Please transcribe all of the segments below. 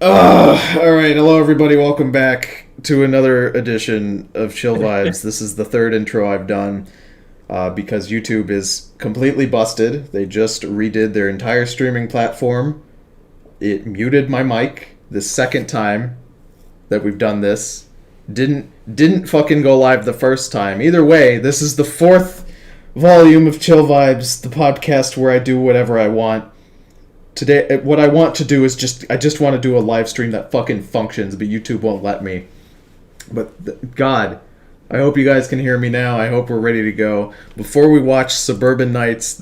All right, hello everybody. Welcome back to another edition of Chill Vibes. This is the third intro I've done because YouTube is completely busted. They just redid their entire streaming platform. It muted my mic the second time that we've done this. Didn't fucking go live the first time. Either way, this is the fourth volume of Chill Vibes, the podcast where I do whatever I want. Today, what I want to do is I just want to do a live stream that fucking functions, but YouTube won't let me. But, God, I hope you guys can hear me now. I hope we're ready to go. Before we watch Suburban Knights,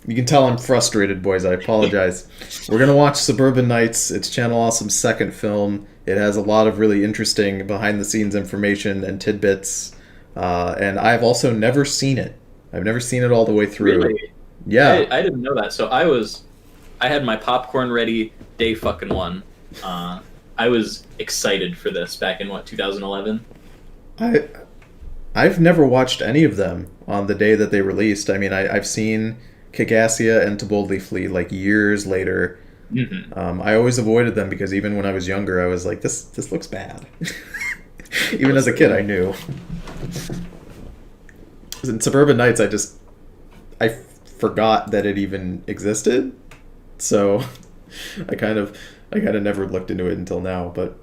you can tell I'm frustrated, boys. I apologize. We're going to watch Suburban Knights. It's Channel Awesome's second film. It has a lot of really interesting behind-the-scenes information and tidbits. And I've also never seen it. I've never seen it all the way through. Really? Yeah. I didn't know that. So I had my popcorn ready day fucking one. I was excited for this back in 2011? I've never watched any of them on the day that they released. I mean, I've seen Kickassia and To Boldly Flee like years later. Mm-hmm. I always avoided them because even when I was younger, I was like, this looks bad. Even as a kid, I knew. In Suburban Nights, I forgot that it even existed. So I kind of never looked into it until now. But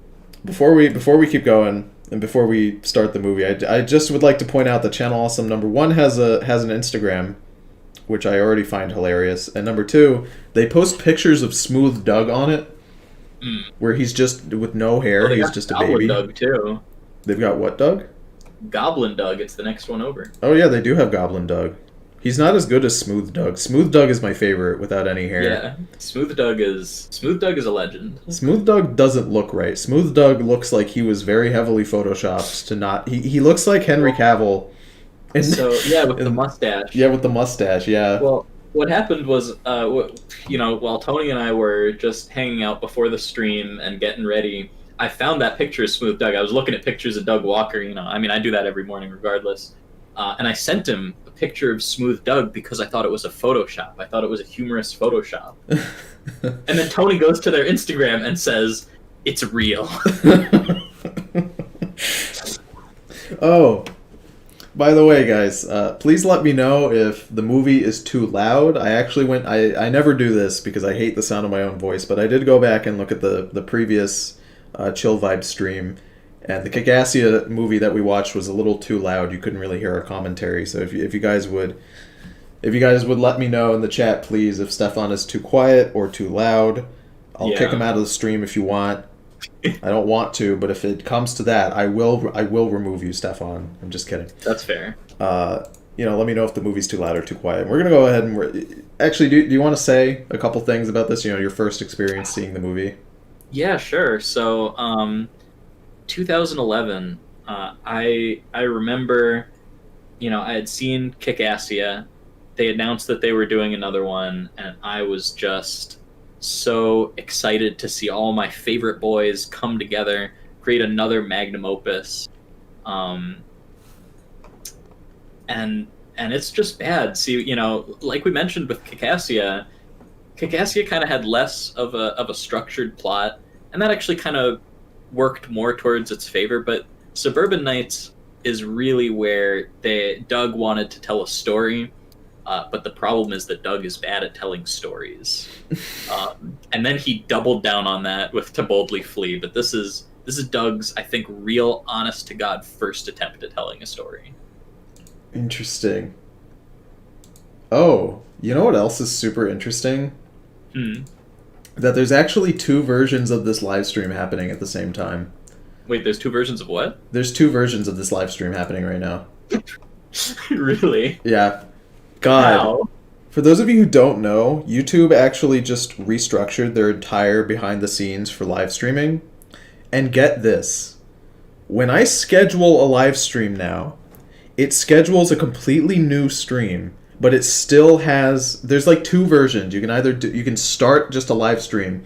before we keep going and before we start the movie, I just would like to point out that Channel Awesome #1 has an Instagram, which I already find hilarious, and #2 they post pictures of Smooth Doug on it, where he's just with no hair. He's just a baby. Doug too. They've got what Doug? Goblin Doug. It's the next one over. Oh yeah, they do have Goblin Doug. He's not as good as Smooth Doug. Smooth Doug is my favorite without any hair. Yeah, Smooth Doug is a legend. Smooth Doug doesn't look right. Smooth Doug looks like he was very heavily photoshopped to not. He looks like Henry Cavill. With the mustache. Yeah, with the mustache. Yeah. Well, what happened was, while Tony and I were just hanging out before the stream and getting ready, I found that picture of Smooth Doug. I was looking at pictures of Doug Walker. I mean, I do that every morning regardless. And I sent him a picture of Smooth Doug because I thought it was a Photoshop. I thought it was a humorous Photoshop. And then Tony goes to their Instagram and says, "It's real." Oh, by the way, guys, please let me know if the movie is too loud. I never do this because I hate the sound of my own voice, but I did go back and look at the previous Chill Vibe stream. And the Kickassia movie that we watched was a little too loud. You couldn't really hear our commentary. So if you guys would let me know in the chat, please, if Stefan is too quiet or too loud. I'll kick him out of the stream if you want. I don't want to, but if it comes to that, I will remove you, Stefan. I'm just kidding. That's fair. Let me know if the movie's too loud or too quiet. We're gonna go ahead and actually, do you want to say a couple things about this? Your first experience seeing the movie. Yeah, sure. So, 2011, I remember, I had seen Kickassia. They announced that they were doing another one, and I was just so excited to see all my favorite boys come together, create another magnum opus. And it's just bad. See, like we mentioned with Kickassia kind of had less of a structured plot, and that actually kind of worked more towards its favor. But Suburban Knights is really where Doug wanted to tell a story, but the problem is that Doug is bad at telling stories. And then he doubled down on that with To Boldly Flee. But this is Doug's, I think, real, honest to God first attempt at telling a story. Interesting. Oh, you know what else is super interesting? That there's actually two versions of this live stream happening at the same time. Wait, there's two versions of what? There's two versions of this live stream happening right now. Really? Yeah. God. Wow. For those of you who don't know, YouTube actually just restructured their entire behind the scenes for live streaming. And get this. When I schedule a live stream now, it schedules a completely new stream. But it still has. There's like two versions. You can you can start just a live stream,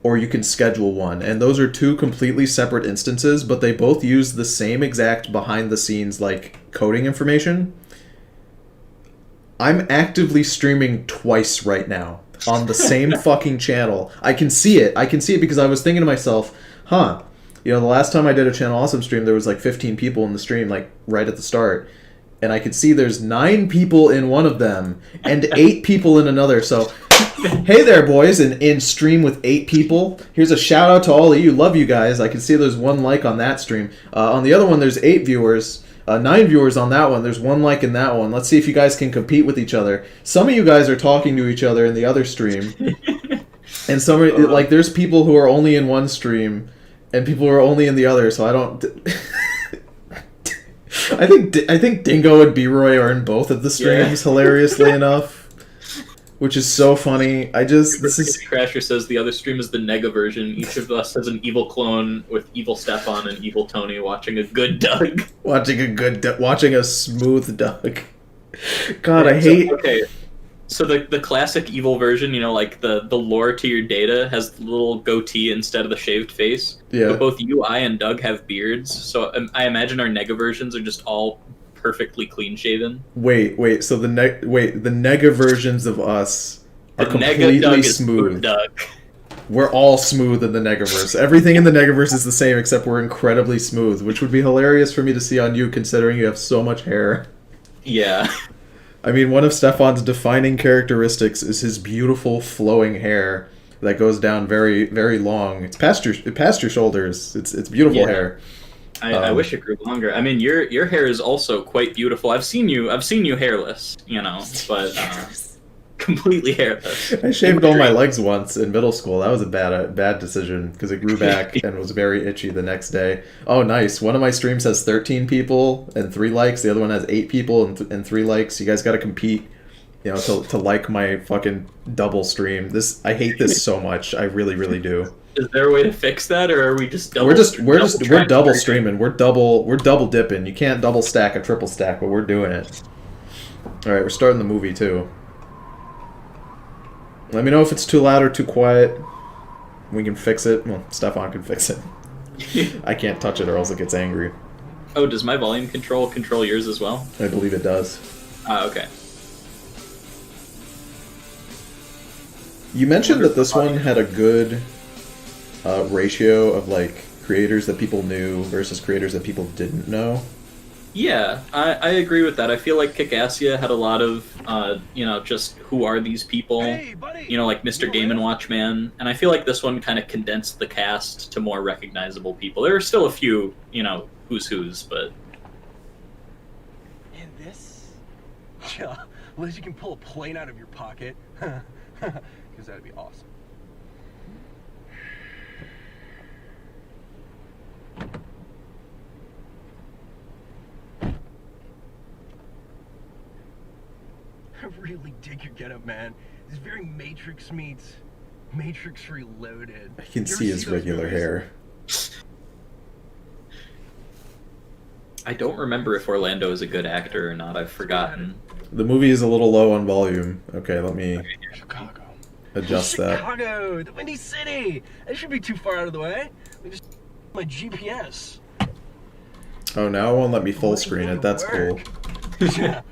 or you can schedule one, and those are two completely separate instances. But they both use the same exact behind the scenes like coding information. I'm actively streaming twice right now. on the same fucking channel. I can see it. I can see it because I was thinking to myself, huh, you know, the last time I did a Channel Awesome stream, there was like 15 people in the stream, like right at the start. And I could see there's 9 people in one of them and 8 people in another. So, hey there, boys, in stream with 8 people. Here's a shout out to all of you. Love you guys. I can see there's 1 like on that stream. On the other one, there's 8 viewers. 9 viewers on that one. There's 1 like in that one. Let's see if you guys can compete with each other. Some of you guys are talking to each other in the other stream. And some are, like, there's people who are only in one stream and people who are only in the other, so I don't... I think Dingo and B-Roy are in both of the streams, hilariously enough, which is so funny. Crasher says the other stream is the Nega version. Each of us has an evil clone with evil Stefan and evil Tony watching a good Doug. Watching a smooth Doug. God, I hate... Okay, so the classic evil version, you know, like the lore to your data has the little goatee instead of the shaved face. Yeah. But both you, I, and Doug have beards, so I imagine our Nega versions are just all perfectly clean shaven. Wait. So the Nega versions of us are completely smooth. Doug. We're all smooth in the Negaverse. Everything in the Negaverse is the same, except we're incredibly smooth, which would be hilarious for me to see on you, considering you have so much hair. Yeah. I mean, one of Stefan's defining characteristics is his beautiful flowing hair that goes down very, very long. It's past your shoulders. It's beautiful hair. I wish it grew longer. I mean, your hair is also quite beautiful. I've seen you hairless, you know, but completely hairless. I shaved all my legs once in middle school. That was a bad decision because it grew back and was very itchy the next day. Oh, nice. One of my streams has 13 people and 3 likes. The other one has 8 people and 3 likes. You guys got to compete, you know, to like my fucking double stream. I hate this so much. I really, really do. Is there a way to fix that, or are we just double? We're double streaming. We're double dipping. You can't double stack a triple stack, but we're doing it. All right, we're starting the movie too. Let me know if it's too loud or too quiet. We can fix it. Well, Stefan can fix it. I can't touch it or else it gets angry. Oh, does my volume control yours as well? I believe it does. Okay. You mentioned that this one had a good ratio of like creators that people knew versus creators that people didn't know. Yeah, I agree with that. I feel like Kickassia had a lot of, you know, just who are these people, you know, like Mr. Game & Watch Man, and I feel like this one kind of condensed the cast to more recognizable people. There are still a few, you know, who's, but... And this? Yeah, unless you can pull a plane out of your pocket. Because that'd be awesome. I really dig your getup, man. It's very Matrix meets Matrix Reloaded. I can see his regular hair. I don't remember if Orlando is a good actor or not. I've forgotten. The movie is a little low on volume. Okay, let me Chicago. adjust that. Chicago, the Windy City. That should be too far out of the way. Let me just my GPS. Oh, now it won't let me full screen it. That's cool. Yeah.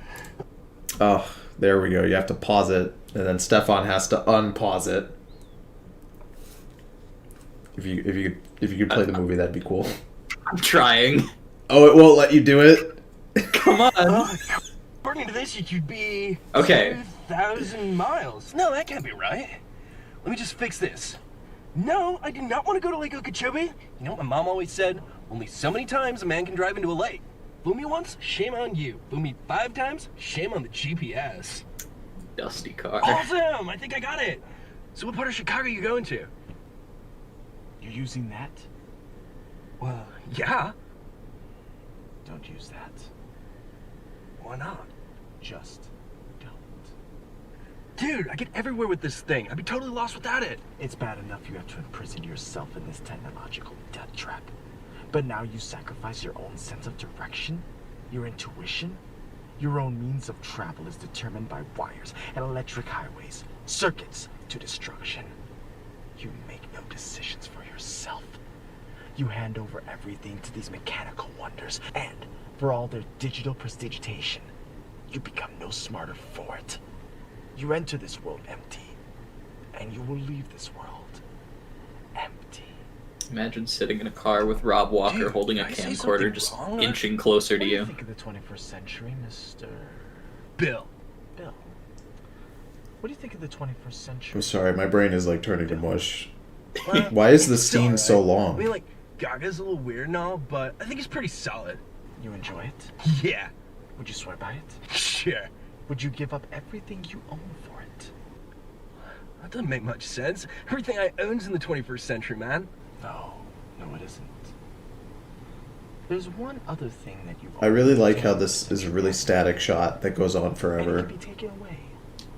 Oh, there we go. You have to pause it, and then Stefan has to unpause it. If you could play the movie, that'd be cool. I'm trying. Oh, it won't let you do it? Come on. According to this, it should be Okay. 2,000 miles. No, that can't be right. Let me just fix this. No, I do not want to go to Lake Okeechobee. You know what my mom always said? Only so many times a man can drive into a lake. Fool me once, shame on you. Fool me 5 times, shame on the GPS. Dusty car. Awesome! I think I got it. So what part of Chicago are you going to? You're using that? Well, yeah. Don't use that. Why not? Just don't. Dude, I get everywhere with this thing. I'd be totally lost without it. It's bad enough you have to imprison yourself in this technological death trap. But now you sacrifice your own sense of direction, your intuition. Your own means of travel is determined by wires and electric highways, circuits to destruction. You make no decisions for yourself. You hand over everything to these mechanical wonders, and for all their digital prestidigitation, you become no smarter for it. You enter this world empty, and you will leave this world empty. Imagine sitting in a car with Rob Walker Dude, holding a did I say camcorder something just wrong? inching closer What to do you you. think of the 21st century, Mr. Bill. Bill? What do you think of the 21st century? I'm sorry, my brain is like turning to mush. Well, Why is the it's scene alright. so I long? mean, like, Gaga's a little weird and all, but I think it's pretty solid. You enjoy it? Yeah, Would you swear by it? sure. Would you give up everything you own for it? That doesn't make much sense. Everything I own's in the 21st century, man. No, it isn't. There's one other thing that you. I really like how this is a really static shot that goes on And it forever. can be taken away.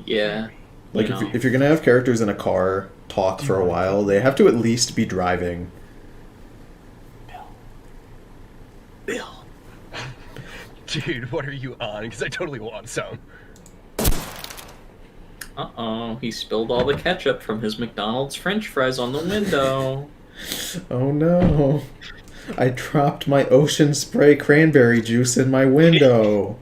Yeah. Like you if, know. if you're gonna have characters in a car talk for a while, they have to at least be driving. Bill. Bill. Dude, what are you on? Because I totally want some. Uh-oh, he spilled all the ketchup from his McDonald's French fries on the window. Oh no! I dropped my ocean spray cranberry juice in my window.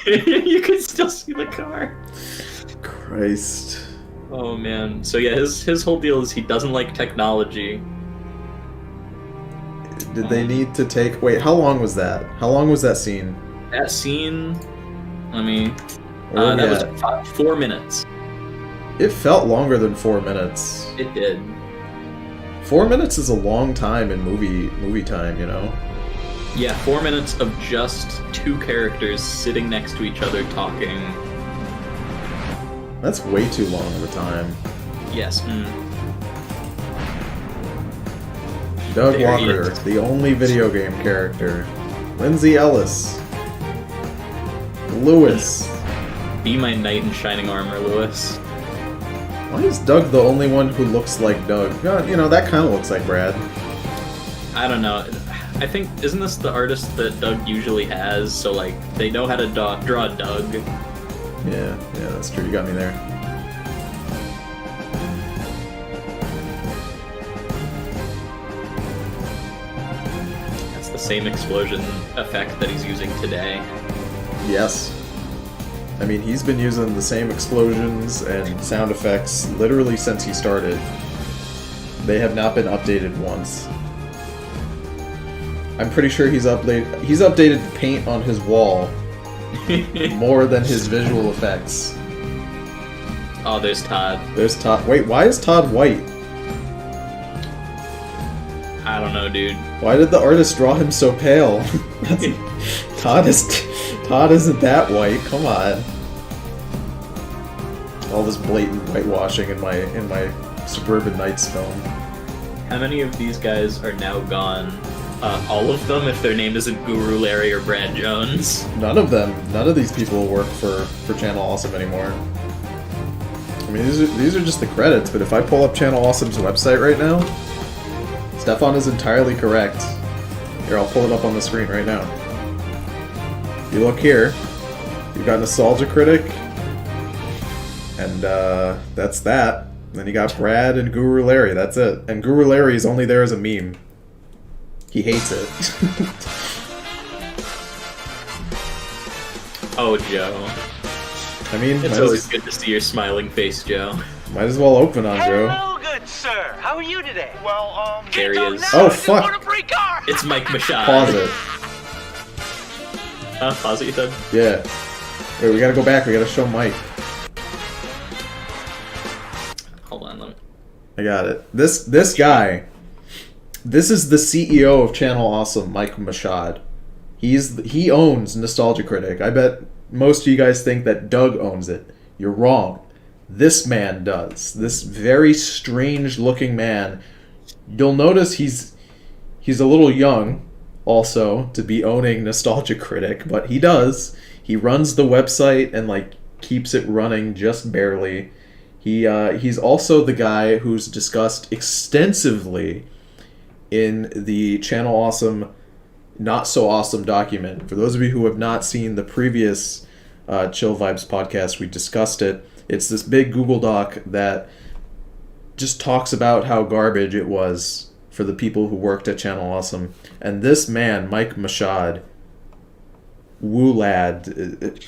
You can still see the car. Christ. Oh man. So yeah, his whole deal is he doesn't like technology. Did they need to take... Wait, how long was that? How long was that scene? That scene, I mean, Where are we that at? was 4 minutes. It felt longer than 4 minutes. It did. 4 minutes is a long time in movie time, you know? Yeah, 4 minutes of just two characters sitting next to each other talking. That's way too long of a time. Yes. Doug There he Walker, is. the only video game character. Lindsay Ellis. Lewis. Be my knight in shining armor, Lewis. Why is Doug the only one who looks like Doug? You know, that kind of looks like Brad. I don't know. I think, isn't this the artist that Doug usually has? So, like, they know how to draw Doug. Yeah, that's true. You got me there. That's the same explosion effect that he's using today. Yes. I mean, he's been using the same explosions and sound effects literally since he started. They have not been updated once. I'm pretty sure he's updated the paint on his wall more than his visual effects. Oh, there's Todd. There's Todd. Wait, why is Todd white? I don't know, dude. Why did the artist draw him so pale? Todd isn't that white. Come on. All this blatant whitewashing in my Suburban Knights film. How many of these guys are now gone? All of them, if their name isn't Guru Larry or Brad Jones. None of these people work for Channel Awesome anymore. I mean, these are just the credits, but if I pull up Channel Awesome's website right now, Stefan is entirely correct. Here, I'll pull it up on the screen right now. If you look here, you've got Nostalgia Critic, and that's that. Then you got Brad and Guru Larry, that's it. And Guru Larry is only there as a meme. He hates it. Oh, Joe. I mean, It's always good to see your smiling face, Joe. might as well open on Joe. Hello, good sir. How are you today? Well, There he can't is. talk now. Oh, I just fuck. want a free car. It's Mike Machado. Pause it. Pause it, you said? Yeah. Wait, we gotta go back. We gotta show Mike. Hold on, let me... I got it. This guy. This is the CEO of Channel Awesome, Mike Machado. He owns Nostalgia Critic. I bet most of you guys think that Doug owns it. You're wrong. This man does. This very strange looking man. You'll notice he's a little young also to be owning Nostalgia Critic, but he does. He runs the website and like keeps it running just barely. He's also the guy who's discussed extensively in the Channel Awesome Not So Awesome document. For those of you who have not seen the previous Chill Vibes podcast, we discussed it. It's this big Google Doc that just talks about how garbage it was for the people who worked at Channel Awesome. And this man, Mike Mashad, woo lad.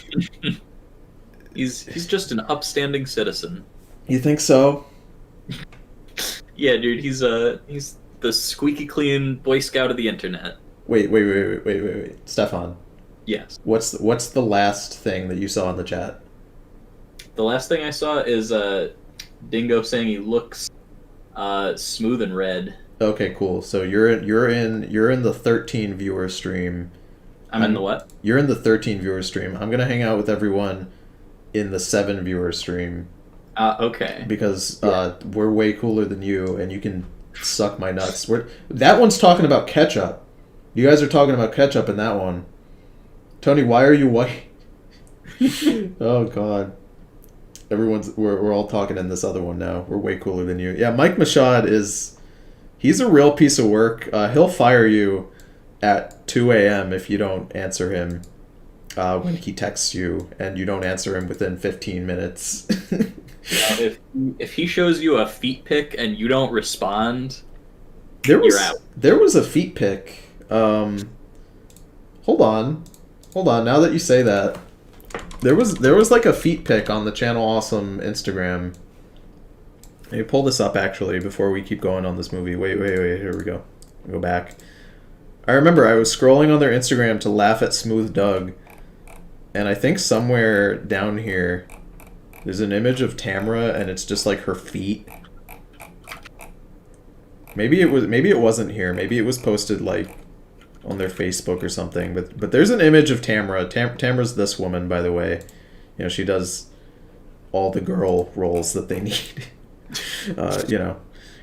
He's just an upstanding citizen. You think so? Yeah, dude, he's the squeaky clean Boy Scout of the internet. Wait. Stefan, Yes. what's the last thing that you saw in the chat? The last thing I saw is Dingo saying he looks smooth and red. Okay, cool. So you're in the 13 viewer stream. I'm in the what? You're in the 13 viewer stream. I'm gonna hang out with everyone in the 7 viewer stream. Okay. Because we're way cooler than you, and you can suck my nuts. That one's talking about ketchup. You guys are talking about ketchup in that one. Tony, why are you white? Oh God. We're all talking in this other one now. We're way cooler than you. Yeah, Mike Mashad he's a real piece of work. He'll fire you at 2 a.m. if you don't answer him when he texts you, and you don't answer him within 15 minutes. If he shows you a feet pic and you don't respond, you're out. There was a feet pic. Hold on. Now that you say that, there was like a feet pic on the Channel Awesome Instagram. Let me pull this up actually before we keep going on this movie. Wait. Here we go. Go back. I remember I was scrolling on their Instagram to laugh at Smooth Doug, and I think somewhere down here there's an image of Tamra, and it's just like her feet. Maybe it wasn't here. Maybe it was posted like on their Facebook or something. But there's an image of Tamra. Tamra's this woman, by the way. You know, she does all the girl roles that they need. You know,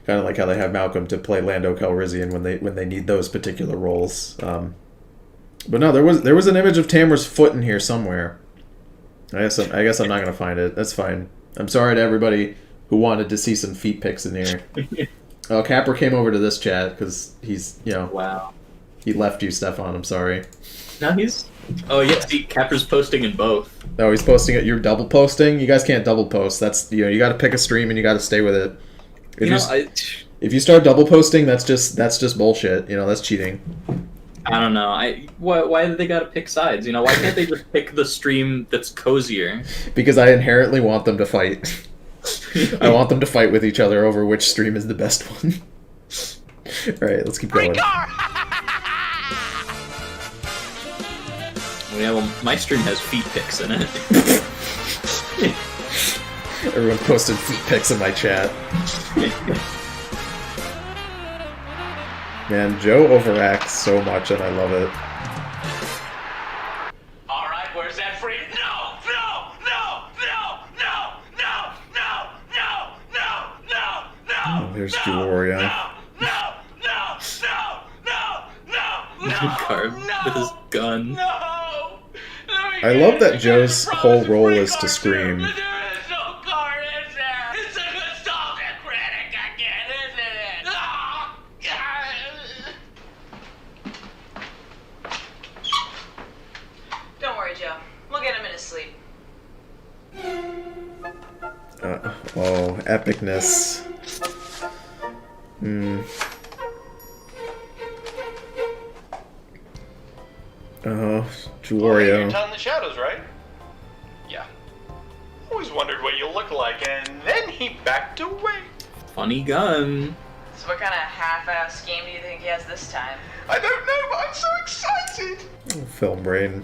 kind of like how they have Malcolm to play Lando Calrissian when they need those particular roles. But no, there was an image of Tamra's foot in here somewhere. I guess I'm not gonna find it. That's fine. I'm sorry to everybody who wanted to see some feet pics in here. Oh, Capper came over to this chat because he's, you know, wow, he left you, Stefan. I'm sorry. No, oh yeah, see, Capper's posting in both. Oh, he's posting it. You're double posting. You guys can't double post. That's, you know, you got to pick a stream and you got to stay with it. If you start double posting, that's just bullshit. You know, that's cheating. I don't know. Why do they gotta pick sides? You know, why can't they just pick the stream that's cozier? Because I inherently want them to fight. I want them to fight with each other over which stream is the best one. Alright, let's keep going. Yeah, well, my stream has feet pics in it. Everyone posted feet pics in my chat. Man, Joe overacts so much, and I love it. All right, where's that free? No! Oh, there's Juoria. Carb with his gun. I love that Joe's whole role is to scream. Don't worry, Joe. We'll get him in his sleep. Oh, epicness. Oh, Juoria. You're telling the shadows, right? Yeah. Always wondered what you look like, and then he backed away. Funny gun. So what kind of half-ass scheme do you think he has this time? I don't know, but I'm so excited. Oh, film brain.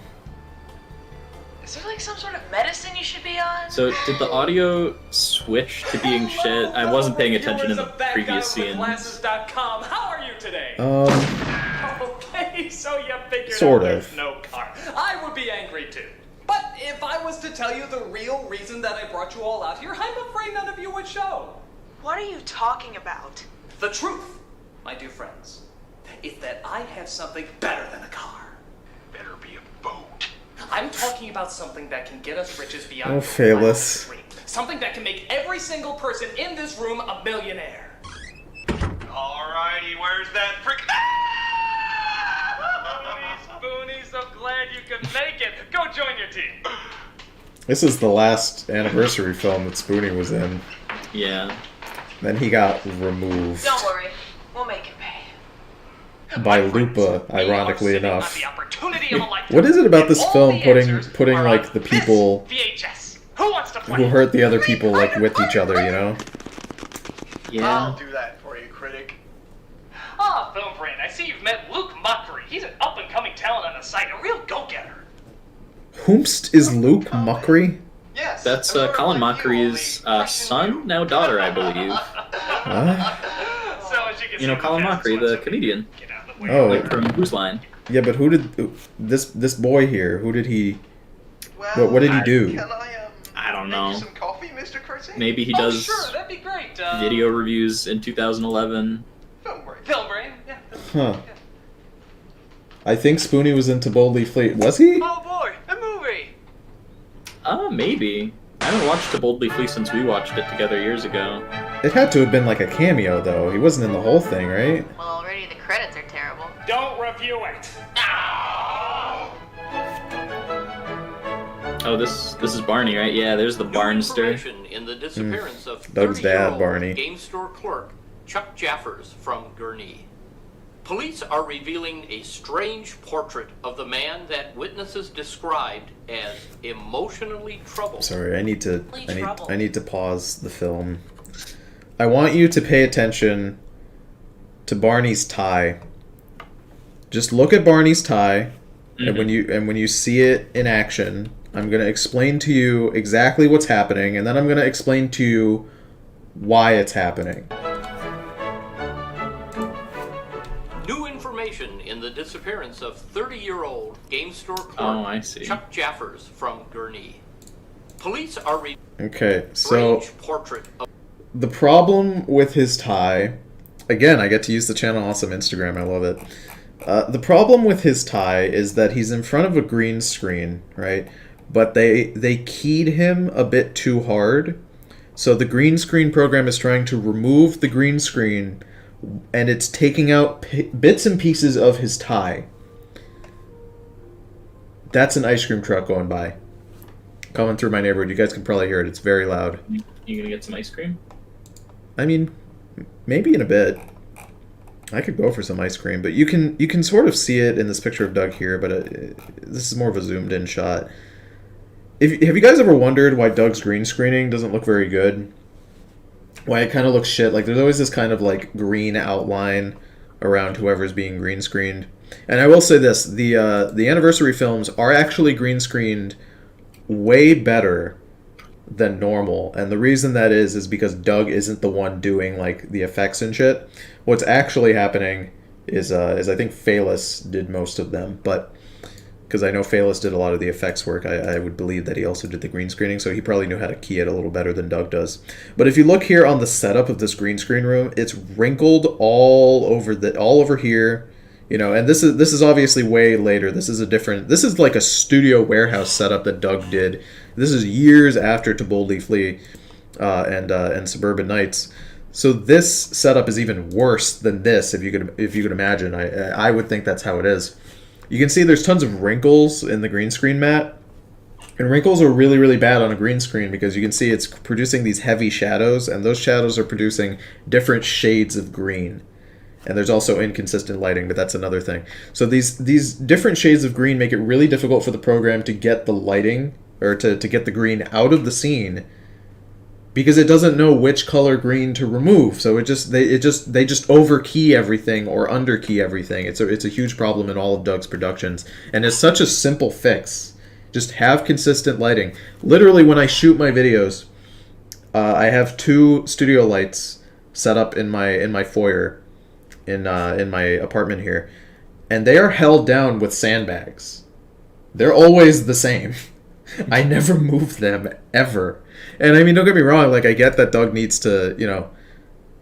Is there like some sort of medicine you should be on? So did the audio switch to being shit? I wasn't paying attention in the previous scenes. Glasses.com. How are you today? Okay, so you figured Sort out of. there's no car. I would be angry too. But if I was to tell you the real reason that I brought you all out here, I'm afraid none of you would show. What are you talking about? The truth, my dear friends, is that I have something better than a car. Better be a boat. I'm talking about something that can get us riches beyond Oh, your Phalus. wildest dreams. Something that can make every single person in this room a millionaire. Alrighty, where's that frick? Spoonie, so glad you could make it. Go join your team. This is the last anniversary film that Spoonie was in. Yeah. Then he got removed. Don't worry. We'll make him pay. by Lupa, ironically enough. What is it about this film putting like the people who hurt the other people like with each other, you know? Yeah. I'll do that for you, critic. Ah, Film Brain, I see you've met Luke Muckery. He's an up-and-coming talent on the site, a real go-getter. Whomst is Luke Muckery? Yes. That's Colin Mockery's son, now daughter, I believe. So as you can You know, see, Colin the Mockery, the comedian, Get out of the way. Oh, like from Who's Line. yeah, but who did this boy here? Who did he? What did he do? Can I don't make know. you some coffee, Mr. Critic? Maybe he Oh, does sure, that'd be great. video reviews in 2011. Film break. Film Brain, yeah. Huh. I think Spoonie was into Boldly Fleet. Was he? Oh boy, a movie. Maybe. I haven't watched A Boldly Flee since we watched it together years ago. It had to have been like a cameo, though. He wasn't in the whole thing, right? Well, already the credits are terrible. Don't review it. Oh, this is Barney, right? Yeah, there's the Barnster. Information in the disappearance of Doug's dad, 30-year-old Barney. game store clerk Chuck Jaffers from Gurnee. Police are revealing a strange portrait of the man that witnesses described as emotionally troubled. Sorry, I need to pause the film. I want you to pay attention to Barney's tie. Just look at Barney's tie, and when you see it in action, I'm going to explain to you exactly what's happening, and then I'm going to explain to you why it's happening. New information in the disappearance of 30-year-old game store clerk I see. Chuck Jaffers from Gurnee. Police are Okay, so strange portrait of the problem with his tie, again, I get to use the channel Awesome Instagram, I love it. The problem with his tie is that he's in front of a green screen, right? But they keyed him a bit too hard. So the green screen program is trying to remove the green screen, and it's taking out bits and pieces of his tie. That's an ice cream truck going by. Coming through my neighborhood. You guys can probably hear it. It's very loud. You gonna get some ice cream? I mean, maybe in a bit. I could go for some ice cream, but you can sort of see it in this picture of Doug here, but this is more of a zoomed-in shot. Have you guys ever wondered why Doug's green screening doesn't look very good? Why it kind of looks shit? Like, there's always this kind of, like, green outline around whoever's being green screened. And I will say this, the anniversary films are actually green screened way better than normal, and the reason that is because Doug isn't the one doing like the effects and shit. What's actually happening is I think Phalis did most of them, but because I know Phalis did a lot of the effects work, I would believe that he also did the green screening, so he probably knew how to key it a little better than Doug does. But if you look here on the setup of this green screen room, it's wrinkled all over here. You know, and this is obviously way later. This is like a studio warehouse setup that Doug did. This is years after To Boldly Flee and Suburban Knights. So this setup is even worse than this, if you could imagine. I would think that's how it is. You can see there's tons of wrinkles in the green screen mat. And wrinkles are really, really bad on a green screen because you can see it's producing these heavy shadows, and those shadows are producing different shades of green. And there's also inconsistent lighting, but that's another thing. So these different shades of green make it really difficult for the program to get the lighting, or to get the green out of the scene, because it doesn't know which color green to remove. So they just overkey everything or underkey everything. It's a huge problem in all of Doug's productions, and it's such a simple fix. Just have consistent lighting. Literally, when I shoot my videos, I have 2 studio lights set up in my foyer. In my apartment here, and they are held down with sandbags. They're always the same. I never move them ever. And I mean, don't get me wrong, like I get that Doug needs to, you know,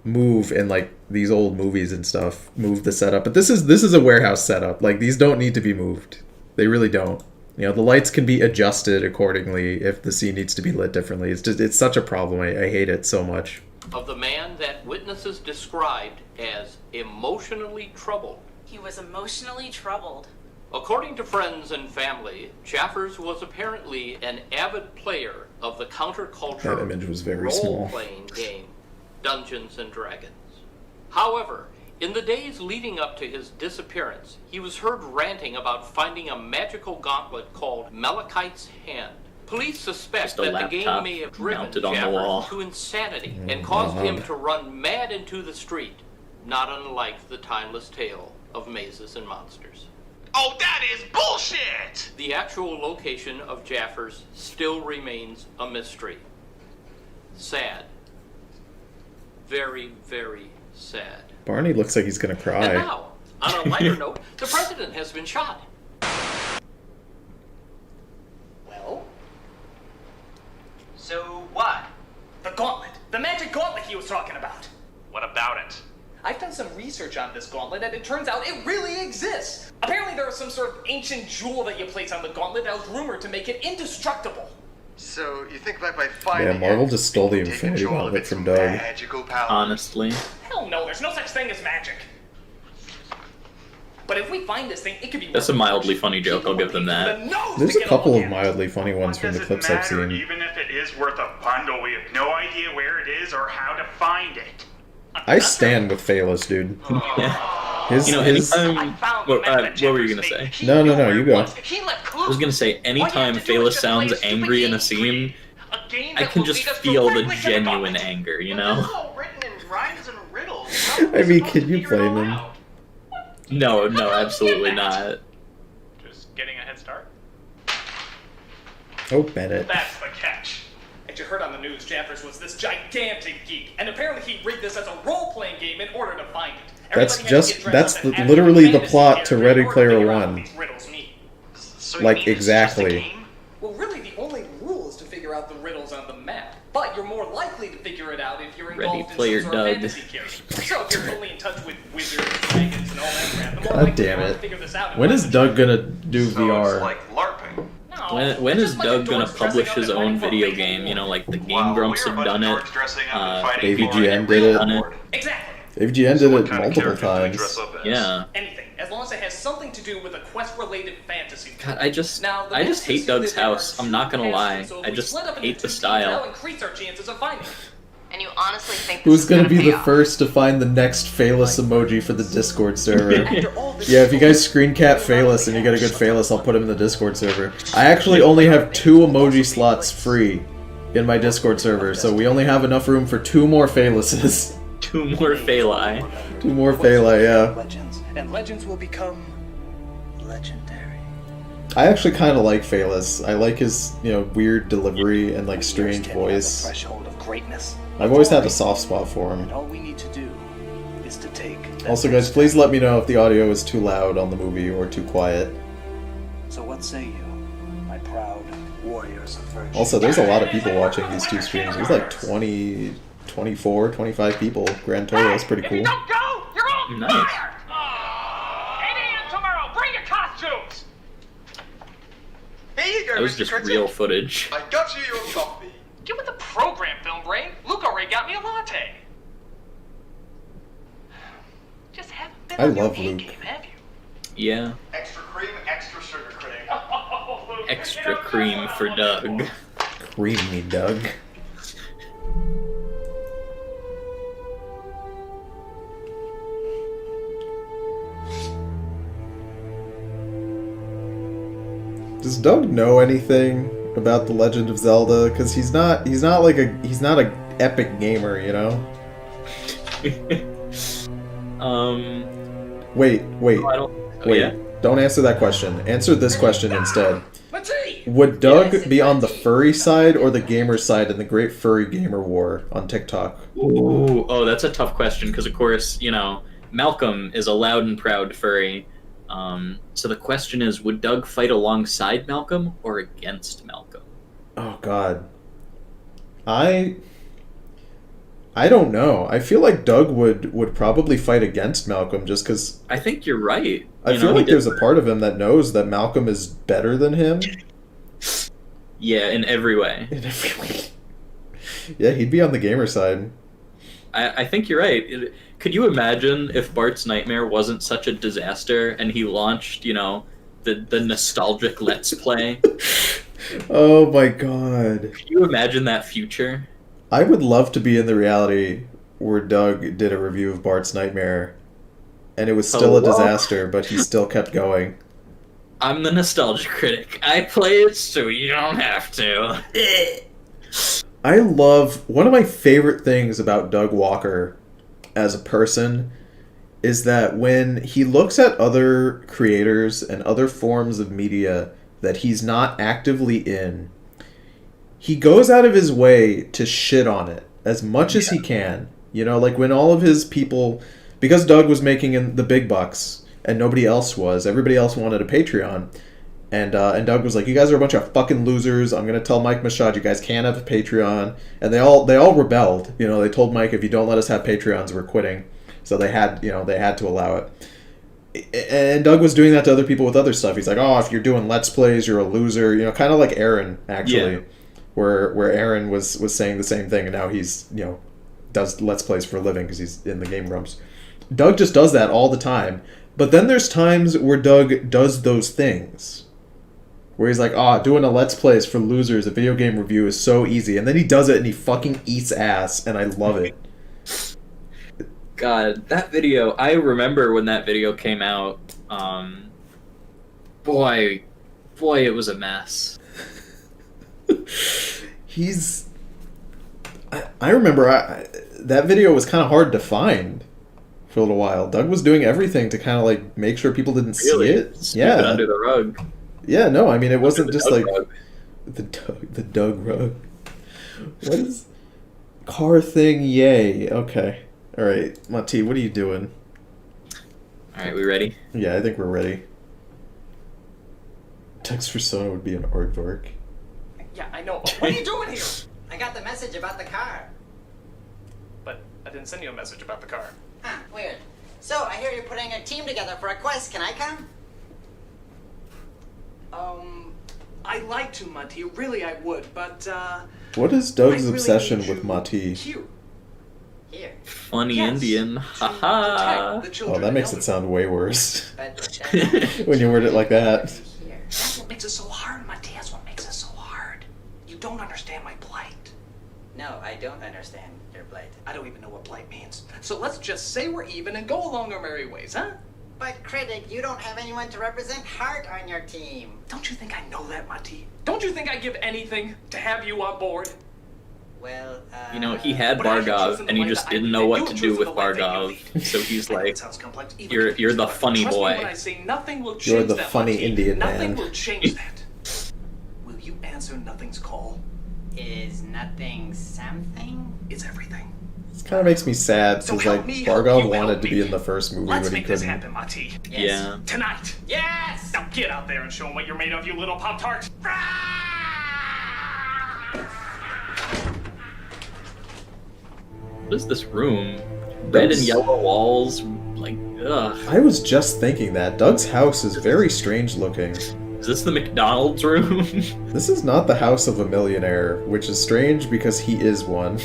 move in like these old movies and stuff, move the setup, but this is a warehouse setup. Like, these don't need to be moved. They really don't. You know, the lights can be adjusted accordingly if the scene needs to be lit differently. It's such a problem. I hate it so much. of the man that witnesses described as emotionally troubled. He was emotionally troubled. According to friends and family, Jaffers was apparently an avid player of the counterculture That image was very small. role-playing game, Dungeons and Dragons. However, In the days leading up to his disappearance, he was heard ranting about finding a magical gauntlet called Malachite's Hand. Police suspect Just a that the laptop game may have driven mounted on the wall. Jaffers to insanity and caused him to run mad into the street, not unlike the timeless tale of mazes and monsters. Oh, that is bullshit! The actual location of Jaffers still remains a mystery. Sad. Very, very sad. Barney looks like he's gonna And cry. now, on a lighter note, the president has been shot. Well, So what? the gauntlet. The magic gauntlet he was talking about. What about it? I've done some research on this gauntlet, and it turns out it really exists. Apparently, there was some sort of ancient jewel that you place on the gauntlet that was rumored to make it indestructible. So you think that by finding Yeah, Marvel it, just stole the we can take Infinity control of Gauntlet its from Doug. magical power? Honestly. Hell no, there's no such thing as magic. But if we find this thing, it could be. That's a mildly funny joke, I'll give them that. There's a couple of mildly funny ones from the Does it clips I've matter? seen. Even if it is worth a bundle, we have no idea where it is or how to find it. I stand with Phalos, dude. Yeah. His, You know, his, anytime... What were you gonna say? No, you go. I was gonna say, anytime Phalos sounds angry in a scene, I can just feel the genuine anger, you know? I mean, can you blame him? No, absolutely not. Just getting a head start? Oh, Bennett. That's the catch. As you heard on the news, Jaffers was this gigantic geek, and apparently he rigged this as a role-playing game in order to find it. That's Everybody had to just, get dressed that's up as literally the fantasy plot to characters Ready in order to Player figure out what One. these riddles mean. So you Like, mean it's just a exactly. game? Well, really, the only rule is to figure out the riddles on the map. But you're more likely to figure it out if you're Ready involved in Player some sort of Doug. fantasy character. So if you're fully in touch with wizards, dragons, and all that crap, the more God likely damn you are to it. figure this out. When is Doug gonna do So VR? it's like LARPing. No, When it's is just like Doug a gonna dork dressing publish up his and own fighting for a video big game? war. You know, like the Game Wow, Grumps we're a have bunch done of it. dorks dressing up and fighting Baby for a GN did real it. war. Exactly. AVGN So did what it kind of multiple characters do we times. dress up as? Yeah. Anything, as long as it has something to do with a quest-related fantasy. God, I just Now, the hate monsters who Doug's live in our house. I'm not gonna castle, lie. so if I we just split up into hate the two teams, that'll style. increase our chances of finding it. And you honestly think this Who's is gonna be pay the off? first to find the next Phalos emoji for the Discord server? After all this Yeah, if you guys screen cap Phalos and you get a good Phalos, I'll put him in the Discord server. I actually only have 2 emoji slots free in my Discord server, so we only have enough room for 2 more Phaloses. 2 more Phalai. 2 more Phala, yeah. Legends, and legends will become legendary. I actually kind of like Phalos. I like his, weird delivery and, like, strange voice. Threshold of greatness. I've always had a soft spot for him. And all we need to do is to take that Also, guys, first please step. let me know if the audio is too loud on the movie or too quiet. So what say you, my proud warriors of virtue? Also, there's a lot of people watching these 2 streams. There's like 20, 24, 25 people. Grand total. That's pretty cool. Don't go! You're all Nice. fired! 8 a.m. tomorrow! Bring your costumes! Here you go, That was Mr. just Critic. real footage. I got you your coffee. Get with the program, Film Brain. Luke already got me a latte. Just haven't been I on your love A Luke. game, have you? Yeah. Extra cream, extra sugar, Critic. Extra cream for Doug. Creamy Doug. Does Doug know anything about the Legend of Zelda? Because he's not a epic gamer, you know. Wait, I don't. wait. Yeah. Don't answer that question. Answer this question instead. Let's see! Would Doug be on the furry side or the gamer side in the Great Furry Gamer War on TikTok? Ooh, oh, that's a tough question because, of course, Malcolm is a loud and proud furry. So the question is, would Doug fight alongside Malcolm or against Malcolm? Oh God, I don't know. I feel like Doug would probably fight against Malcolm just because I think you're right. I feel like there's a part of him that knows that Malcolm is better than him. Yeah, in every way. In every way. Yeah, he'd be on the gamer side. I think you're right. Could you imagine if Bart's Nightmare wasn't such a disaster and he launched, the nostalgic Let's Play? Oh my God. Could you imagine that future? I would love to be in the reality where Doug did a review of Bart's Nightmare and it was still a Hello? disaster, but he still kept going. I'm the nostalgia critic. I play it so you don't have to. I love... One of my favorite things about Doug Walker as a person is that when he looks at other creators and other forms of media that he's not actively in, he goes out of his way to shit on it as much as he can. You know, like when all of his people... Because Doug was making the big bucks and nobody else was, everybody else wanted a Patreon. And Doug was like, "You guys are a bunch of fucking losers. I'm gonna tell Mike Machad you guys can't have a Patreon." And they all rebelled. You know, they told Mike, "If you don't let us have Patreons, we're quitting." So they had to allow it. And Doug was doing that to other people with other stuff. He's like, "Oh, if you're doing Let's Plays, you're a loser." You know, kind of like Aaron actually, Yeah. where Aaron was saying the same thing, and now he's does Let's Plays for a living because he's in the game rooms. Doug just does that all the time. But then there's times where Doug does those things. Where he's like, doing a Let's Plays for losers, a video game review is so easy. And then he does it and he fucking eats ass, and I love it. God, that video, I remember when that video came out. Boy, it was a mess. I remember that video was kind of hard to find for a little while. Doug was doing everything to kind of like make sure people didn't see it. Sweep it under the rug. Yeah, no, I mean it wasn't Under the just Doug like rug. the Doug rug. What is car thing? Yay. Okay. All right, Mati, what are you doing? All right, we ready? Yeah, I think we're ready. Text persona would be an aardvark. Yeah, I know. What are you doing here? I got the message about the car. But I didn't send you a message about the car. Huh, weird. So, I hear you're putting a team together for a quest. Can I come? I'd like to, Mati. Really, I would, but, What is Doug's I really obsession need with you Mati? Here. Funny Yes, Indian. to Haha. protect the Oh, children that and makes it elderly. sound way worse But when you word it like that. That's what makes it so hard, Mati. That's what makes it so hard. You don't understand my plight. no, I don't understand your plight. I don't even know what plight means. So let's just say we're even and go along our merry ways, huh? But, Critic, you don't have anyone to represent Heart on your team. Don't you think I know that, Mati? Don't you think I'd give anything to have you on board? Well, You know, he had But I have Bargov, chosen and he the just life that didn't I know lead, what and to you do choose with the life that you Bargov. lead. So he's I know like, it sounds complex, even you're confusing, the but funny trust me boy. when I say nothing will change You're the that, funny Mati. Indian Nothing man. will change that. Will you answer nothing's call? is nothing something? It's everything. This kind of makes me sad So because help like me, help Bargov you, wanted help to be me. in the first movie, Let's but he make this couldn't. happen, Mati. Yes. yeah. Tonight. Yes! Now get out there and show them what you're made of, you little Pop-Tart. What is this room? Red and Doug's- yellow walls. Like, ugh. I was just thinking that Doug's house is very strange looking. Is this the McDonald's room? This is not the house of a millionaire, which is strange because he is one.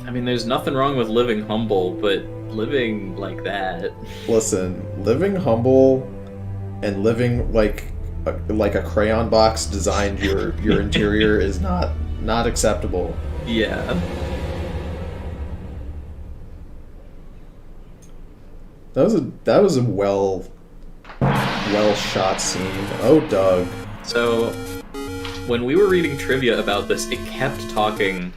I mean, there's nothing wrong with living humble, but living like that. Listen, living humble and living like a crayon box designed your interior is not acceptable. Yeah. That was a well shot scene. Oh, Doug. So, when we were reading trivia about this, it kept talking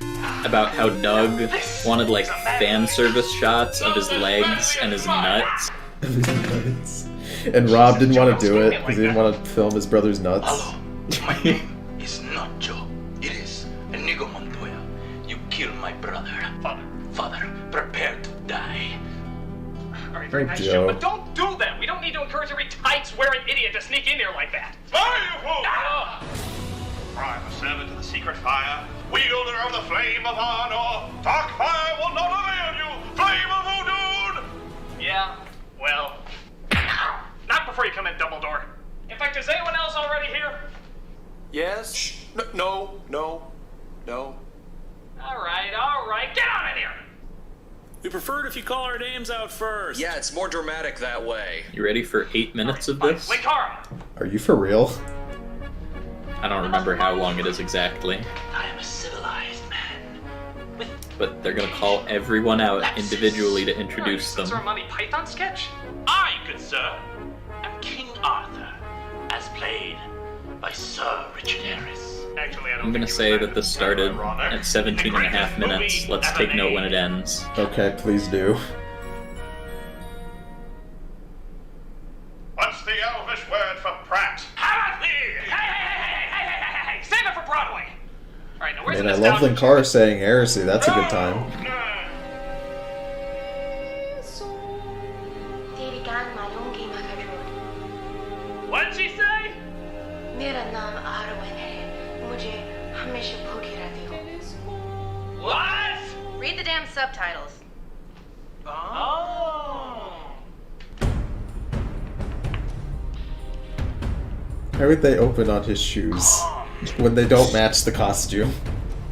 about how Doug wanted, like, fan service shots of his legs and his nuts. And Rob didn't want to do it because he didn't want to film his brother's nuts. Hello, my name is not Joe. It is Inigo Montoya. You killed my brother. Father, prepare to die. Alright, Right, nice Joe. show, but don't do that. We don't need to encourage every tights-wearing idiot to sneak in here like that. Fire, you fool! Ah! I'm a servant of the secret fire, wielder of the flame of honor. Dark fire will not avail you, flame of Odin! Yeah, well, not before you come in, Dumbledore. In fact, is anyone else already here? Yes? No. All right, get on in here. We prefer it if you call our names out first. Yeah, it's more dramatic that way. You ready for 8 minutes of this? Linkara. Are you for real? I don't remember how long it is exactly. I am a civilized man with but they're gonna call everyone out individually to introduce Some them. sort of Monty Python sketch? I, good sir, am King Arthur, as played by Sir Richard Harris. Actually, I don't I'm gonna say that this started at 17 and a half minutes. Let's take note when it ends. Okay, please do. What's the Elvish word for prat? Hey! Save it for Broadway! Alright, now where's And the I love nostalgia? Linkara saying heresy. That's a good time. What'd she say? What? Read the damn subtitles. Oh. How would they open on his shoes when they don't match the costume?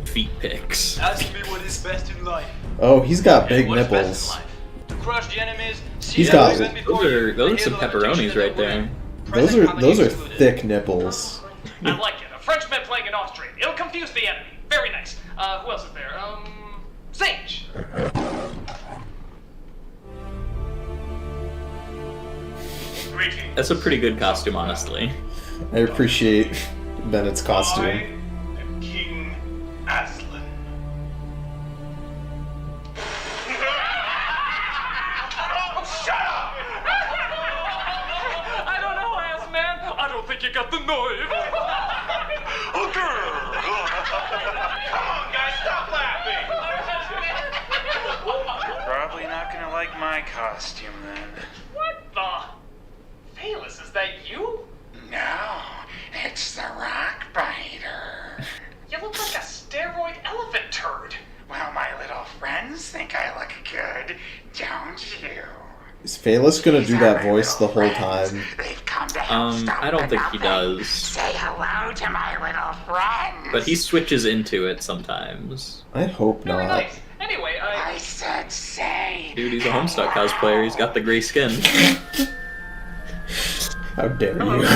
Feet pics. Ask me what is best in life. Oh, he's got big What's best in nipples. life? To crush the enemies, He's got Those are some pepperonis right there. those are thick nipples. I like it. A Frenchman playing an Austrian. It'll confuse the enemy. Very nice. Who else is there? Sage. That's a pretty good costume, honestly. I appreciate Bennett's costume. And King Aslan. Shut up! I don't know, ass man. I don't think you got the nerve. Come on, guys, stop laughing! Probably not gonna like my costume then. What the? Bayless, is that you? No, it's the Rock Biter. You look like a steroid elephant turd. Well, my little friends think I look good, don't you? Is Phaelus gonna do that voice the whole time? I don't think he does. Say hello to my little friends. But he switches into it sometimes. I hope Very not. nice. Anyway, I said say. Dude, he's a Homestuck cosplayer. He's got the gray skin. How dare Hello. you?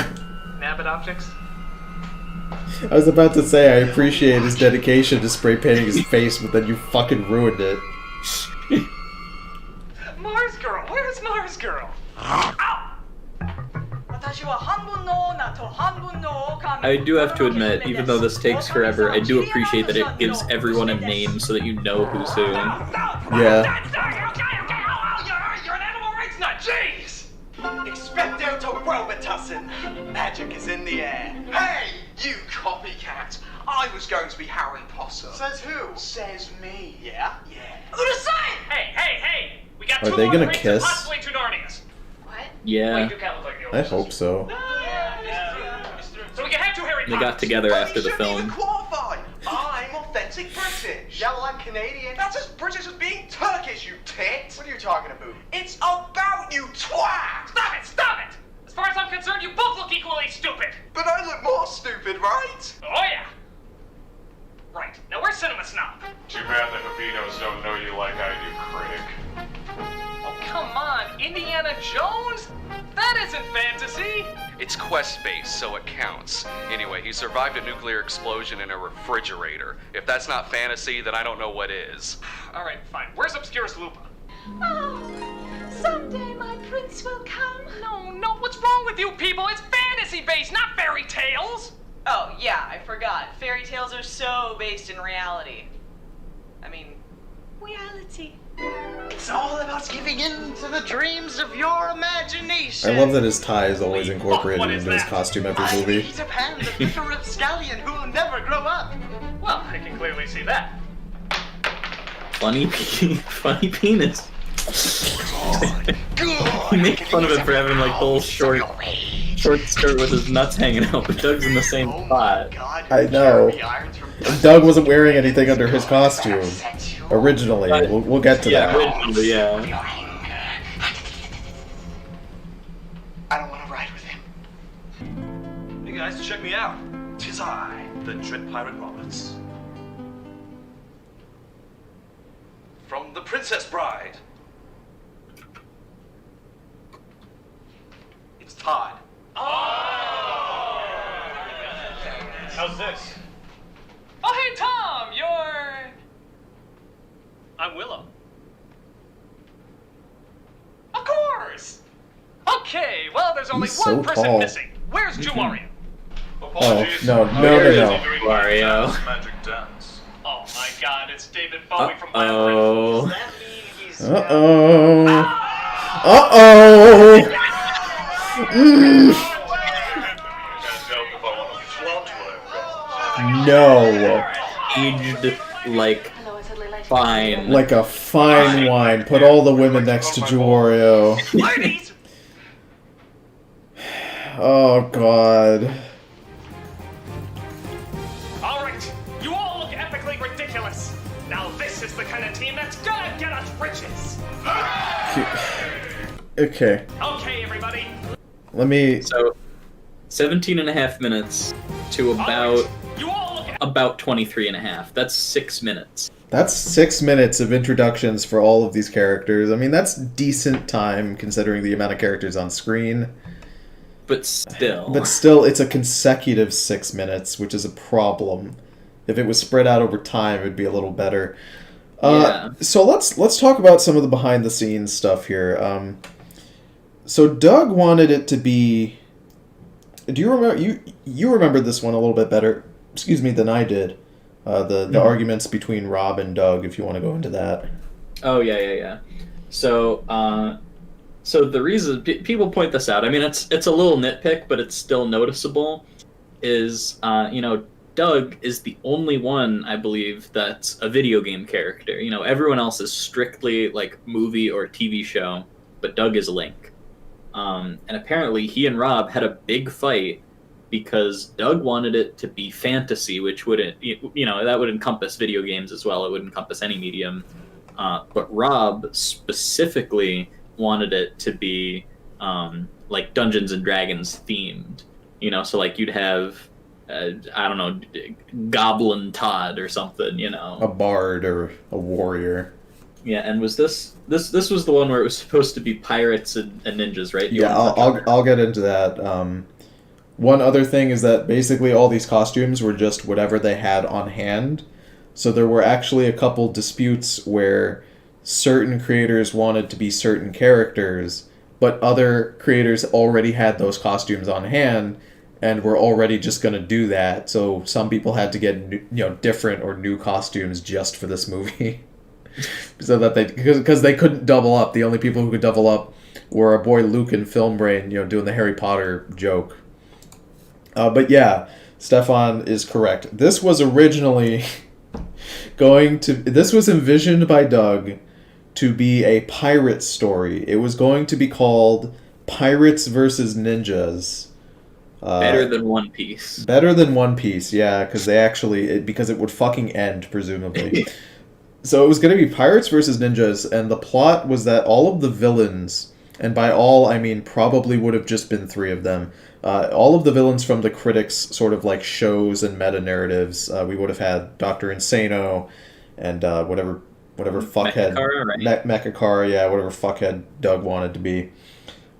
Nabbit Optics. I was about to say I appreciate his dedication to spray painting his face, but then you fucking ruined it. Mars Girl, where's Mars Girl? I do have to admit, even though this takes forever, I do appreciate that it gives everyone a name so that you know who's who. Yeah. You're an animal rights nut, jeez! Expecto to Robitussin. Magic is in the air. Hey, you copycat! I was going to be Harry Potter. Says who? Says me. Yeah? Hey! We got Are two they more gonna drinks kiss? and possibly two Narnias. What? Well, Yeah, you do kind of look like the I oldest. hope so. So we can have two Harry they Potters. got together after the film. Qualify. I'm authentic British. Yeah, well, I'm Canadian. That's as British as being Turkish, you tit. What are you talking about? It's about you, twat. Stop it! As far as I'm concerned, you both look equally stupid. But I look more stupid, right? Oh yeah. Right. Now where's Cinema Snob? Too bad the Habitos don't know you like I do, critic. Oh come on, Indiana Jones? That isn't fantasy. It's quest-based, so it counts. Anyway, he survived a nuclear explosion in a refrigerator. If that's not fantasy, then I don't know what is. All right, fine. Where's Obscurus Lupa? Oh, someday my prince will come. No, what's wrong with you people? It's fantasy-based, not fairy tales. Oh, yeah, I forgot. Fairy tales are so based in reality. I mean, reality. It's all about giving in to the dreams of your imagination. I love that his tie is always incorporated into his costume every movie. Peter Pan, the bitter rapscallion who will never grow up. Well, I can clearly see that. Funny penis. He makes fun of it for having like the whole short skirt with his nuts hanging out, but Doug's in the same spot. I know. Doug wasn't wearing anything under his costume. Originally. We'll get to that. Originally, yeah. I don't want to ride with him. Hey guys, check me out. 'Tis I, the Dread Pirate Roberts. From The Princess Bride. It's Todd. How's this? Oh, hey, Tom, you're... I'm Willow. Of course! Okay, well, there's only He's one so person tall. missing. Where's Jumario? Oh, no. Wario. Magic dance. Oh my god, it's David Bowie from Oh. Uh-oh. Uh-oh. No. Aged like fine. Like a fine wine. Put all the women next to Wario. Oh, God. Alright, you all look epically ridiculous. Now this is the kind of team that's gonna get us riches. Okay. Okay, everybody. Let me... So, 17 and a half minutes to about 23 and a half. That's 6 minutes. That's 6 minutes of introductions for all of these characters. I mean, that's decent time considering the amount of characters on screen. But still. But still, it's a consecutive 6 minutes, which is a problem. If it was spread out over time, it'd be a little better. Yeah. So let's talk about some of the behind the scenes stuff here. So Doug wanted it to be. Do you remember you remembered this one a little bit better? Excuse me, than I did. The arguments between Rob and Doug. If you want to go into that. Oh yeah. So the reason people point this out, I mean, it's a little nitpick, but it's still noticeable. Is Doug is the only one, I believe, that's a video game character. Everyone else is strictly like movie or TV show, but Doug is Link. And apparently he and Rob had a big fight because Doug wanted it to be fantasy, which wouldn't, that would encompass video games as well. It would encompass any medium. But Rob specifically wanted it to be like Dungeons and Dragons themed. So like you'd have, I don't know, Goblin Todd or something, A bard or a warrior. Yeah, and was this was the one where it was supposed to be pirates and ninjas, right? I'll get into that. One other thing is that basically all these costumes were just whatever they had on hand. So there were actually a couple disputes where certain creators wanted to be certain characters, but other creators already had those costumes on hand and were already just going to do that. So some people had to get different or new costumes just for this movie. So that because they couldn't double up. The only people who could double up were our boy Luke and Film Brain, doing the Harry Potter joke. But yeah, Stefan is correct. This was originally this was envisioned by Doug to be a pirate story. It was going to be called Pirates versus Ninjas. Better than One Piece. Better than One Piece, yeah, because because it would fucking end, presumably. So it was going to be Pirates versus Ninjas, and the plot was that all of the villains, and by all I mean probably would have just been 3 of them, all of the villains from the critics' sort of like shows and meta narratives. We would have had Dr. Insano and whatever fuckhead Mechakara, yeah, whatever fuckhead Doug wanted to be,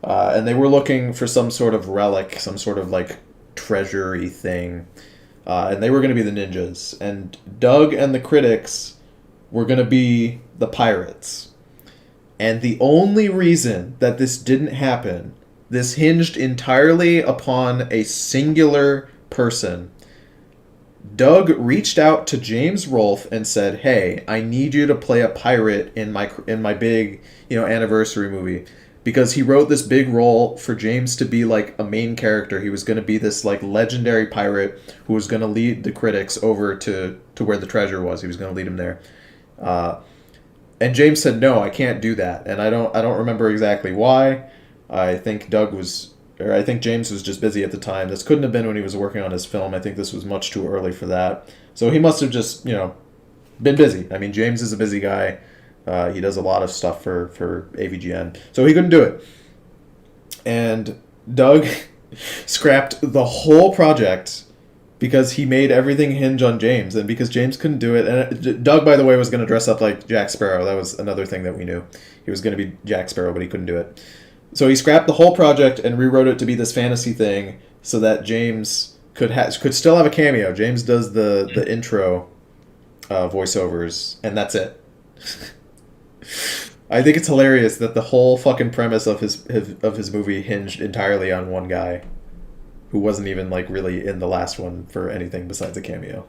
and they were looking for some sort of relic, some sort of like treasury thing, and they were going to be the ninjas, and Doug and the critics were going to be the pirates. And the only reason that this didn't happen, this hinged entirely upon a singular person. Doug reached out to James Rolfe and said, "Hey, I need you to play a pirate in my big, anniversary movie." Because he wrote this big role for James to be like a main character. He was going to be this like legendary pirate who was going to lead the critics over to where the treasure was. He was going to lead them there. And James said, "No, I can't do that." And I don't remember exactly why. I think James was just busy at the time. This couldn't have been when he was working on his film. I think this was much too early for that. So he must have just, been busy. I mean, James is a busy guy. He does a lot of stuff for AVGN. So he couldn't do it. And Doug scrapped the whole project because he made everything hinge on James, and because James couldn't do it. And Doug, by the way, was going to dress up like Jack Sparrow. That was another thing that we knew. He was going to be Jack Sparrow, but he couldn't do it. So he scrapped the whole project and rewrote it to be this fantasy thing so that James could still have a cameo. James does the intro voiceovers, and that's it. I think it's hilarious that the whole fucking premise of his movie hinged entirely on one guy who wasn't even like really in the last one for anything besides a cameo.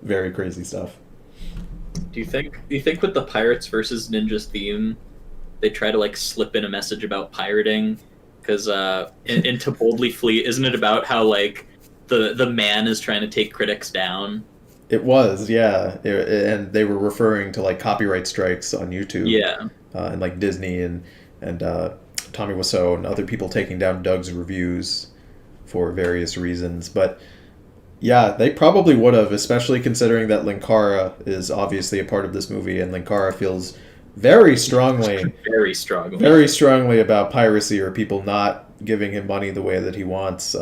Very crazy stuff. Do you think with the Pirates versus Ninjas theme, they try to like slip in a message about pirating? Because in To Boldly Flee, isn't it about how like the man is trying to take critics down? It was, yeah, and they were referring to like copyright strikes on YouTube, Yeah, and like Disney and Tommy Wiseau and other people taking down Doug's reviews for various reasons. But yeah, they probably would have, especially considering that Linkara is obviously a part of this movie, and Linkara feels very strongly about piracy or people not giving him money the way that he wants.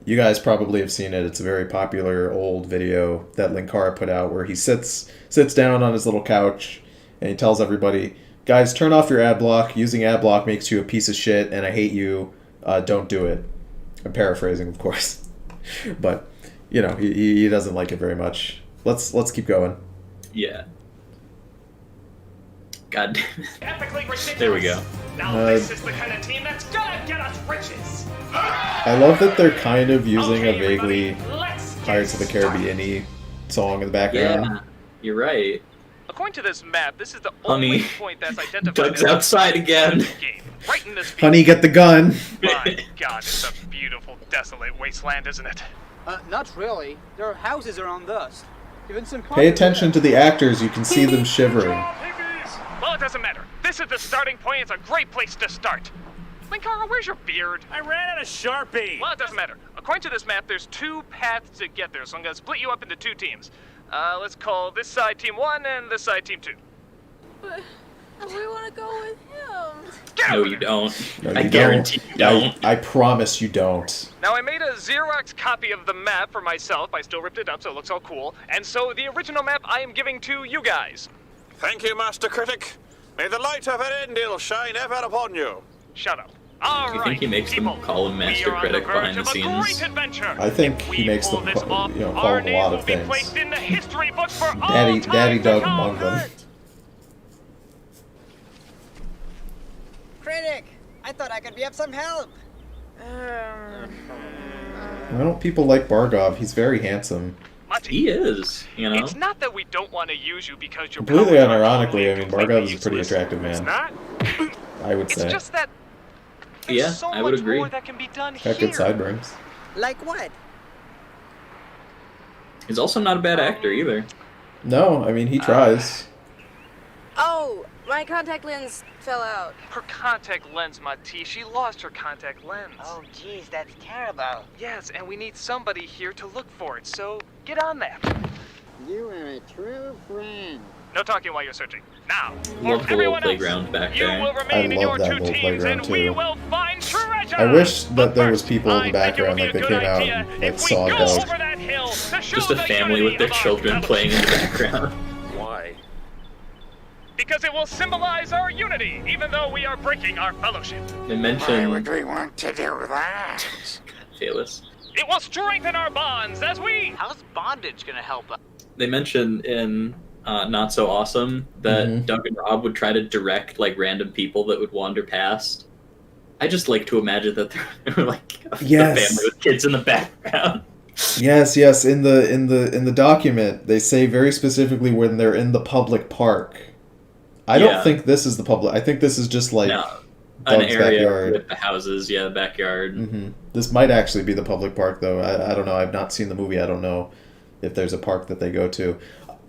You guys probably have seen it. It's a very popular old video that Linkara put out where he sits down on his little couch and he tells everybody, guys, turn off your ad block. Using ad block makes you a piece of shit and I hate you. Don't do it. I'm paraphrasing, of course. But, you know, he doesn't like it very much. Let's keep going. Yeah. God damn it. Epically ridiculous. There we go. Now this is the kind of team that's gonna get us riches. I love that they're kind of using a vaguely Pirates of the Caribbean-y song in the background. Yeah, you're right. According to this map, this is the Honey, only point that's identified. Doug's outside again. Right in this field. Honey, get the gun. My God, it's a beautiful, desolate wasteland, isn't it? Not really. There are houses around us. Even some. Pay attention to the actors. You can see them shivering. Well, it doesn't matter. This is the starting point. It's a great place to start. Linkara, where's your beard? I ran out of Sharpie. Well, it doesn't matter. According to this map, there's 2 paths to get there, so I'm gonna split you up into 2 teams. Let's call this side Team 1 and this side Team 2. But we want to go with him. No, you don't. No, I you guarantee you don't. I promise you don't. Now, I made a Xerox copy of the map for myself. I still ripped it up so it looks all cool. And so the original map I am giving to you guys. Thank you, Master Critic. May the light of Erendil shine ever upon you. Shut up. All You right, think he makes them call him Master Critic behind the scenes? I think he makes them, call him a lot of things. Daddy Doug among them. Critic, I thought I could be of some help. Why don't people like Bargov? He's very handsome. He is, you know. It's not that we don't want to use you because you're Completely unironically, I mean, Bargov is a pretty attractive man. I would say. It's just that yeah, so I would much agree. more that can be done Got good sideburns. Like what? He's also not a bad actor either. No, I mean, he tries. Oh, my contact lens fell out. Her contact lens, Mati. She lost her contact lens. Oh, geez, that's terrible. Yes, and we need somebody here to look for it, so get on that. You are a true friend. No talking while you're searching. Now, Love for the little everyone playground else, back you there. will remain in I your love that 2 little teams, playground and we too. will find treasure. I wish that there was people in the background, like they came out and like saw Doug. Just a family with their children playing in the background. Why? Because it will symbolize our unity, even though we are breaking our fellowship. They mentioned... Why would we want to do that? Fearless. It will strengthen our bonds as we... How's bondage gonna help us? They mentioned in Not So Awesome that Doug and Rob would try to direct like random people that would wander past. I just like to imagine that they were like a family with kids in the background. Yes. In the document, they say very specifically when they're in the public park. I don't think this is the public. I think this is just like an Doug's area backyard. with the houses. Yeah, the backyard. This might actually be the public park, though. I don't know. I've not seen the movie. I don't know if there's a park that they go to.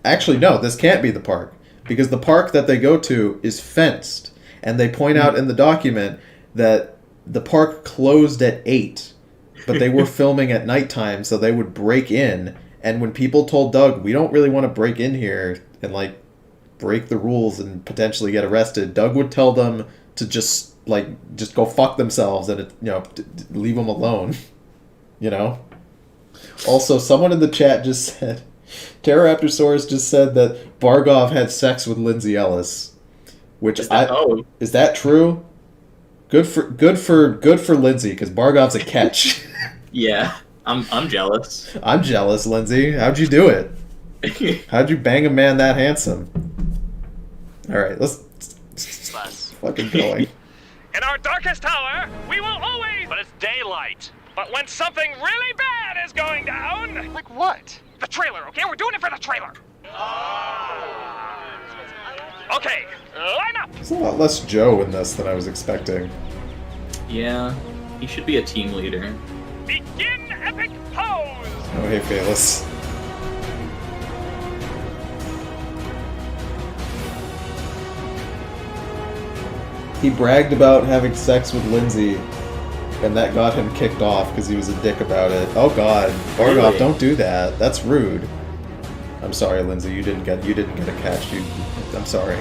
Actually, no, this can't be the park, because the park that they go to is fenced, and they point out in the document that the park closed at 8, but they were filming at nighttime, so they would break in, and when people told Doug, we don't really want to break in here and, like, break the rules and potentially get arrested, Doug would tell them to just go fuck themselves and, leave them alone, you know? Also, someone in the chat just said... Pteroraptorsaurus just said that Bargov had sex with Lindsay Ellis, which is that true? Good for Lindsay, because Bargov's a catch. Yeah, I'm jealous. I'm jealous, Lindsay. How'd you do it? How'd you bang a man that handsome? Alright, let's fucking going. In our darkest tower, we will always... But it's daylight. But when something really bad is going down... Like what? The trailer, okay? We're doing it for the trailer. Okay, line up. There's a lot less Joe in this than I was expecting. Yeah, he should be a team leader. Begin epic pose! Oh, hey, Phaelus. He bragged about having sex with Lindsay, and that got him kicked off because he was a dick about it. Oh God, Bargoff, Really? don't do that. That's rude. I'm sorry, Lindsay. You didn't get a catch. I'm sorry.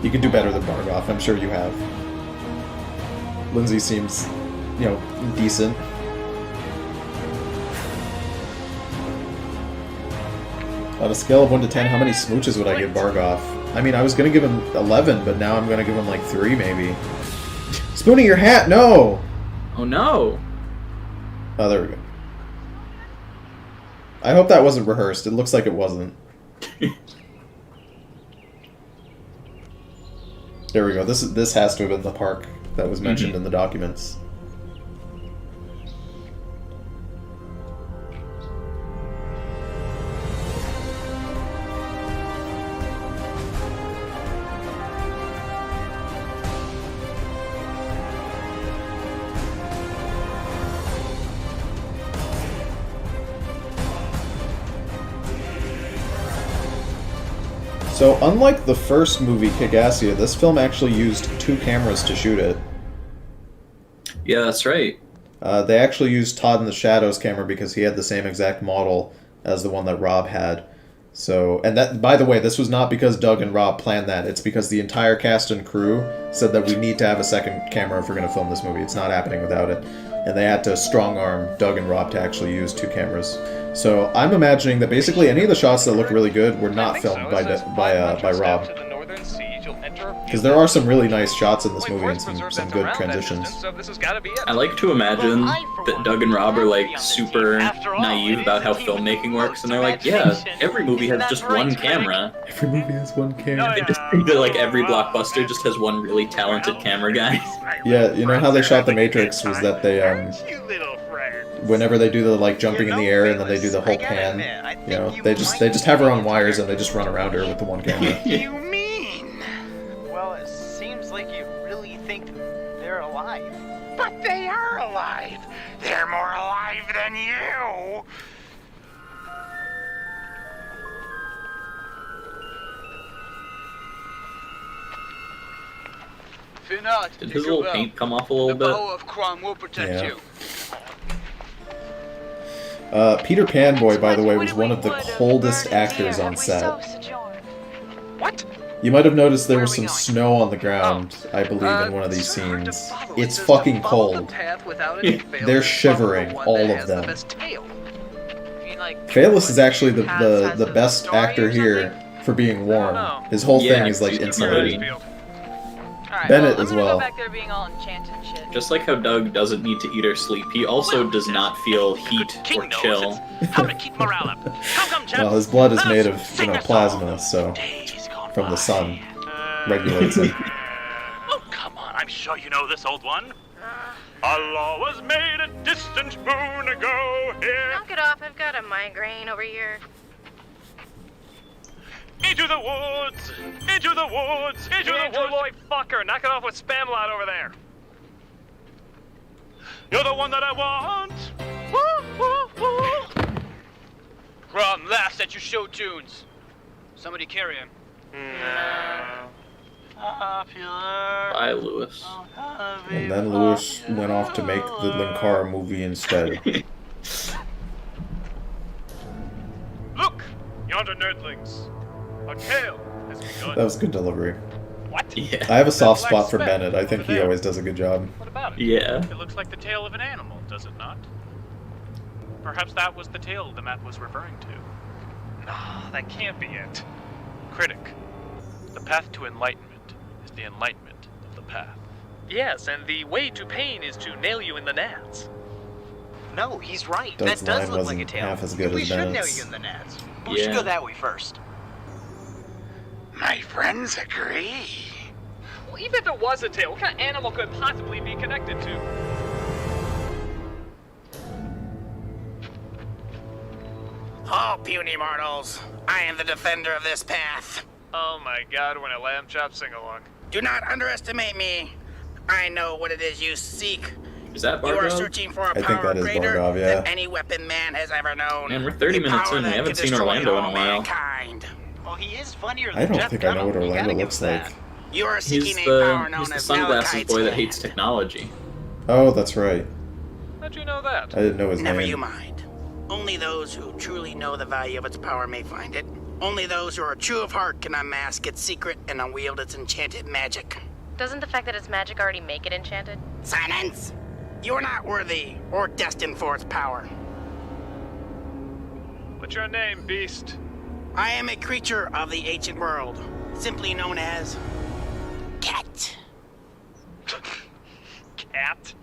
You can do better than Bargoff. I'm sure you have. Lindsay seems, decent. On a scale of 1 to 10, how many smooches would I give Bargoff? I mean, I was gonna give him 11, but now I'm gonna give him like 3, maybe. Spooning your hat, no! Oh no! Oh, there we go. I hope that wasn't rehearsed. It looks like it wasn't. There we go. This has to have been the park that was mentioned in the documents. So, unlike the first movie, Kickassia, this film actually used 2 cameras to shoot it. Yeah, that's right. They actually used Todd in the Shadows camera because he had the same exact model as the one that Rob had. So, and that, by the way, this was not because Doug and Rob planned that. It's because the entire cast and crew said that we need to have a second camera if we're going to film this movie. It's not happening without it. And they had to strong-arm Doug and Rob to actually use 2 cameras. So I'm imagining that basically any of the shots that look really good were not filmed by Rob. Because there are some really nice shots in this movie and some good transitions. I like to imagine that Doug and Rob are like super naive about how filmmaking works, and they're like, yeah, every movie has just one camera. Every movie has one camera. They just think that like every blockbuster just has one really talented camera guy. Yeah, you know how they shot The Matrix was that they, whenever they do the like jumping in the air and then they do the whole pan, they just have her on wires and they just run around her with the one camera. You mean? Well, it seems like you really think they're alive. But they are alive. They're more alive than you. Fear not. Did his little paint come off a little bit? The bow of Kron will protect you. Peter Panboy, by the way, was one of the coldest actors on set. What? You might have noticed there was some snow on the ground, I believe, in one of these scenes. It's fucking cold. They're shivering, all of them. Phaelus is actually the best actor here for being warm. His whole thing is like insulated. Bennett as well. Just like how Doug doesn't need to eat or sleep, he also does not feel heat or chill. Well, his blood is made of, plasma, so from the sun regulates it. Oh, come on, I'm sure you know this old one. A law was made a distant moon ago here. Knock it off, I've got a migraine over here. Into the woods! Into the woods! Into the woods! Lloyd fucker, knock it off with Spamalot over there. You're the one that I want! Woo, woo, woo! Rom laughs at your show tunes. Somebody carry him. Bye, Lewis. And then Lewis went off to make the Linkara movie instead. Look! Yonder nerdlings. Our tale has begun. That was good delivery. What? Yeah. I have a soft spot for Bennett. I think he always does a good job. What about it? Yeah. It looks like the tail of an animal, does it not? Perhaps that was the tail the map was referring to. No, that can't be it. Critic, the path to enlightenment is the enlightenment of the path. Yes, and the way to pain is to nail you in the gnats. No, he's right. Doug's that does line look like a wasn't tail. half as good we as should nail Bennett's. you in the gnats. We should go that way first. My friends agree. Well, even if it was a tail, what kind of animal could it possibly be connected to? Oh, puny mortals, I am the defender of this path. Oh my god, when a lamb chop sing-along. Do not underestimate me. I know what it is you seek. Is that You are Bargov? searching for a I think power that is greater Bargov, yeah. than any weapon man has ever known. Man, we're 30 A minutes power in. We that haven't can seen destroy Orlando in a all while. mankind. Well, he is funnier I than don't Jeff think I know Dunham. what You Orlando gotta give looks him like. that. You are He's seeking a power known the as sunglasses Malachite's boy that hand. hates technology. Oh, that's right. How'd you know that? I didn't know his Never name. you mind. Only those who truly know the value of its power may find it. Only those who are true of heart can unmask its secret and unwield its enchanted magic. Doesn't the fact that it's magic already make it enchanted? Silence! You are not worthy or destined for its power. What's your name, beast? I am a creature of the ancient world, simply known as Cat. Cat?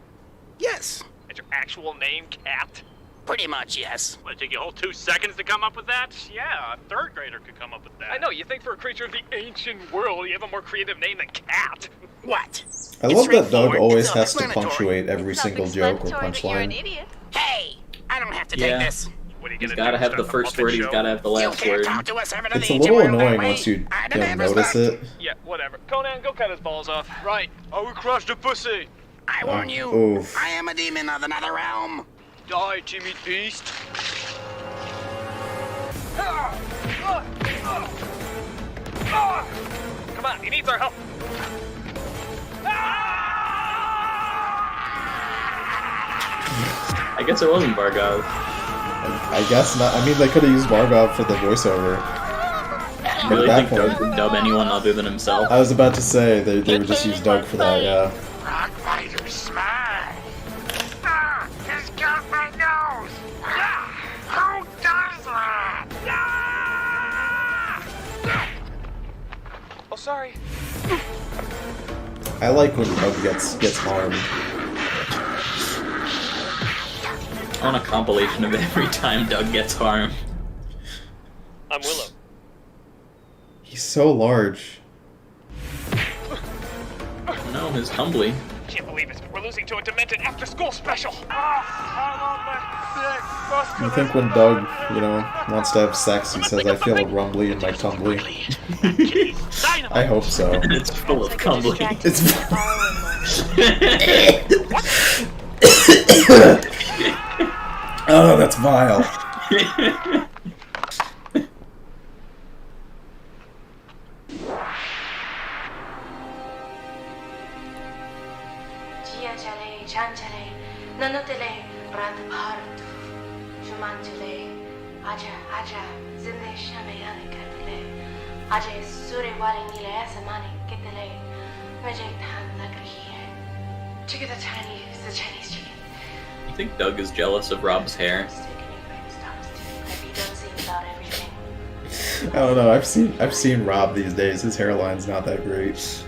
Yes, Is your actual name Cat? pretty much yes. Would it take you a whole 2 seconds to come up with that? Yeah, a 3rd grader could come up with that. I know, you think for a creature of the ancient world, you have a more creative name than Cat. What? I love that Doug straightforward. always It's has to self-explanatory. punctuate every single joke or punchline. Hey, I don't have to Yeah. take this. He's gotta have the first word, he's gotta have the last You can't word. talk to us ever to It's the a ancient little world that annoying way. once you I don't demand notice respect. it. Yeah, whatever. Conan, go cut his balls off. Right. I will crush the pussy. I warn you, oof. I am a demon of another realm. Die, Jimmy Beast. Come on, he needs our help. I guess it wasn't Bargov. I guess not. I mean, they could have used Bargov for the voiceover. I At really that think Doug point. would dub anyone other than himself. I was about to say, they would just use Doug for that, yeah. Rock fighter smash! Ah! He's got my nose! Ah! Who does that? Ah! Oh, sorry. I like when Doug gets harmed. I want a compilation of every time Doug gets harmed. I'm Willow. He's so large. No, his Tumbly. Can't believe it. We're losing to a demented after-school special. You think when Doug, wants to have sex, he says, "I feel a rumbly in my tumbly." I hope so. It's full of cumbly. It's. Oh, that's vile. You think Doug is jealous of Rob's hair? I don't know. I've seen Rob these days. His hairline's not that great. It's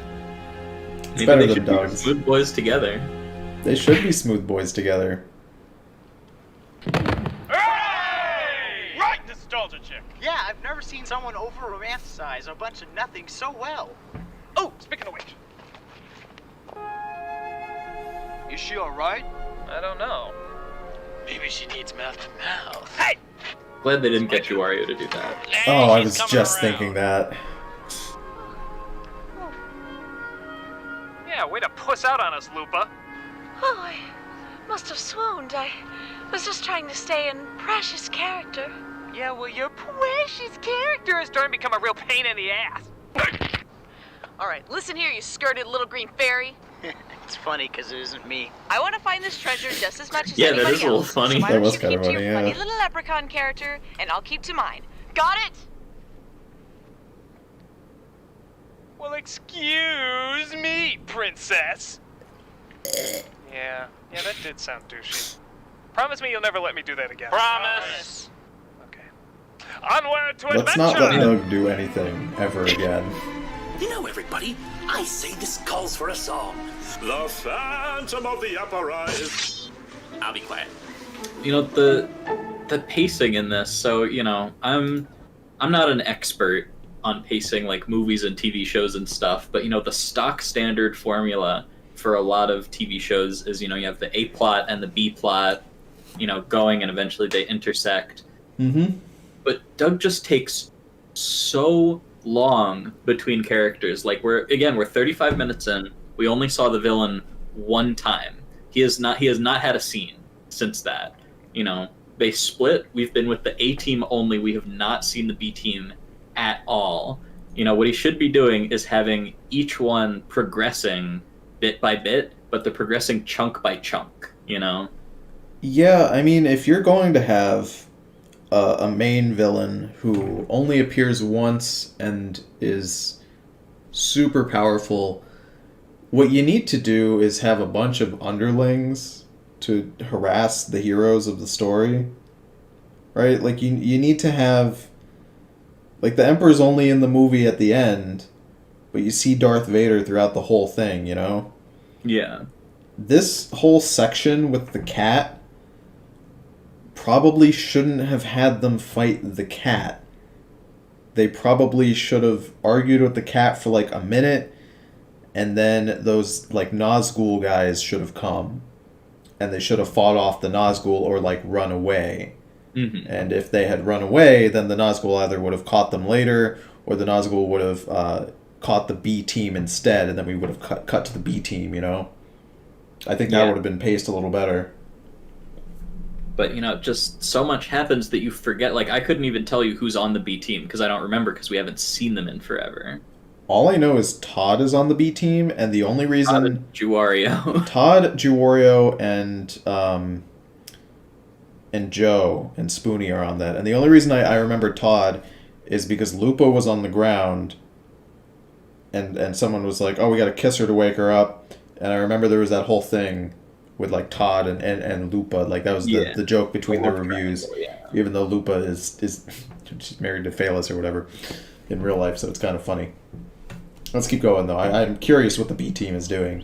Maybe better they than should be Doug's. smooth boys together. They should be smooth boys together. Right, nostalgia chick. Yeah, I've never seen someone over-romanticize a bunch of nothing so well. Oh, speaking of which. Is she alright? I don't know. Maybe she needs mouth to mouth. Hey! Glad they didn't get Wario to do that. Oh, I was just thinking that. Yeah, way to puss out on us, Lupa. Oh, I must have swooned. I was just trying to stay in precious character. Yeah, well, your precious character is starting to become a real pain in the ass. Alright, listen here, you skirted little green fairy. It's funny because it isn't me. I want to find this treasure just as much as Yeah, that anybody is a little else. funny. So why That don't was you kinda keep to your funny, funny yeah. little leprechaun character, and I'll keep to mine. Got it? Well, excuse me, princess. Yeah, that did sound douchey. Promise me you'll never let me do that again. Promise. Okay. Onward to Let's adventure! not let Doug do anything ever again. You know, everybody, I say this calls for a song. The Phantom of the Opera is... I'll be quiet. You know, the pacing in this, so, I'm not an expert on pacing like movies and TV shows and stuff, but the stock standard formula for a lot of TV shows is you have the A plot and the B plot, going, and eventually they intersect. Mm-hmm. But Doug just takes so long between characters. Like we're 35 minutes in. We only saw the villain one time. He has not had a scene since that. They split. We've been with the A team only. We have not seen the B team at all. What he should be doing is having each one progressing bit by bit, but they're progressing chunk by chunk, Yeah, I mean, if you're going to have a main villain who only appears once and is super powerful, what you need to do is have a bunch of underlings to harass the heroes of the story, right? Like, you need to have... Like, the Emperor's only in the movie at the end, but you see Darth Vader throughout the whole thing, Yeah. This whole section with the cat probably shouldn't have had them fight the cat. They probably should have argued with the cat for, like, a minute, and then those, like, Nazgul guys should have come. And they should have fought off the Nazgul or, like, run away. Mm-hmm. And if they had run away, then the Nazgul either would have caught them later, or the Nazgul would have caught the B team instead, and then we would have cut to the B team, I think that would have been paced a little better. But, just so much happens that you forget. Like, I couldn't even tell you who's on the B team, because I don't remember, because we haven't seen them in forever. All I know is Todd is on the B team, and the only reason... Todd, Juwario. Todd, Juwario, and Joe and Spoonie are on that. And the only reason I remember Todd is because Lupa was on the ground, and someone was like, oh, we gotta kiss her to wake her up. And I remember there was that whole thing with, like, Todd and Lupa. Like, that was the joke between their reviews. Yeah. Even though Lupa is she's married to Phaelus or whatever in real life, so it's kind of funny. Let's keep going, though. I'm curious what the B team is doing.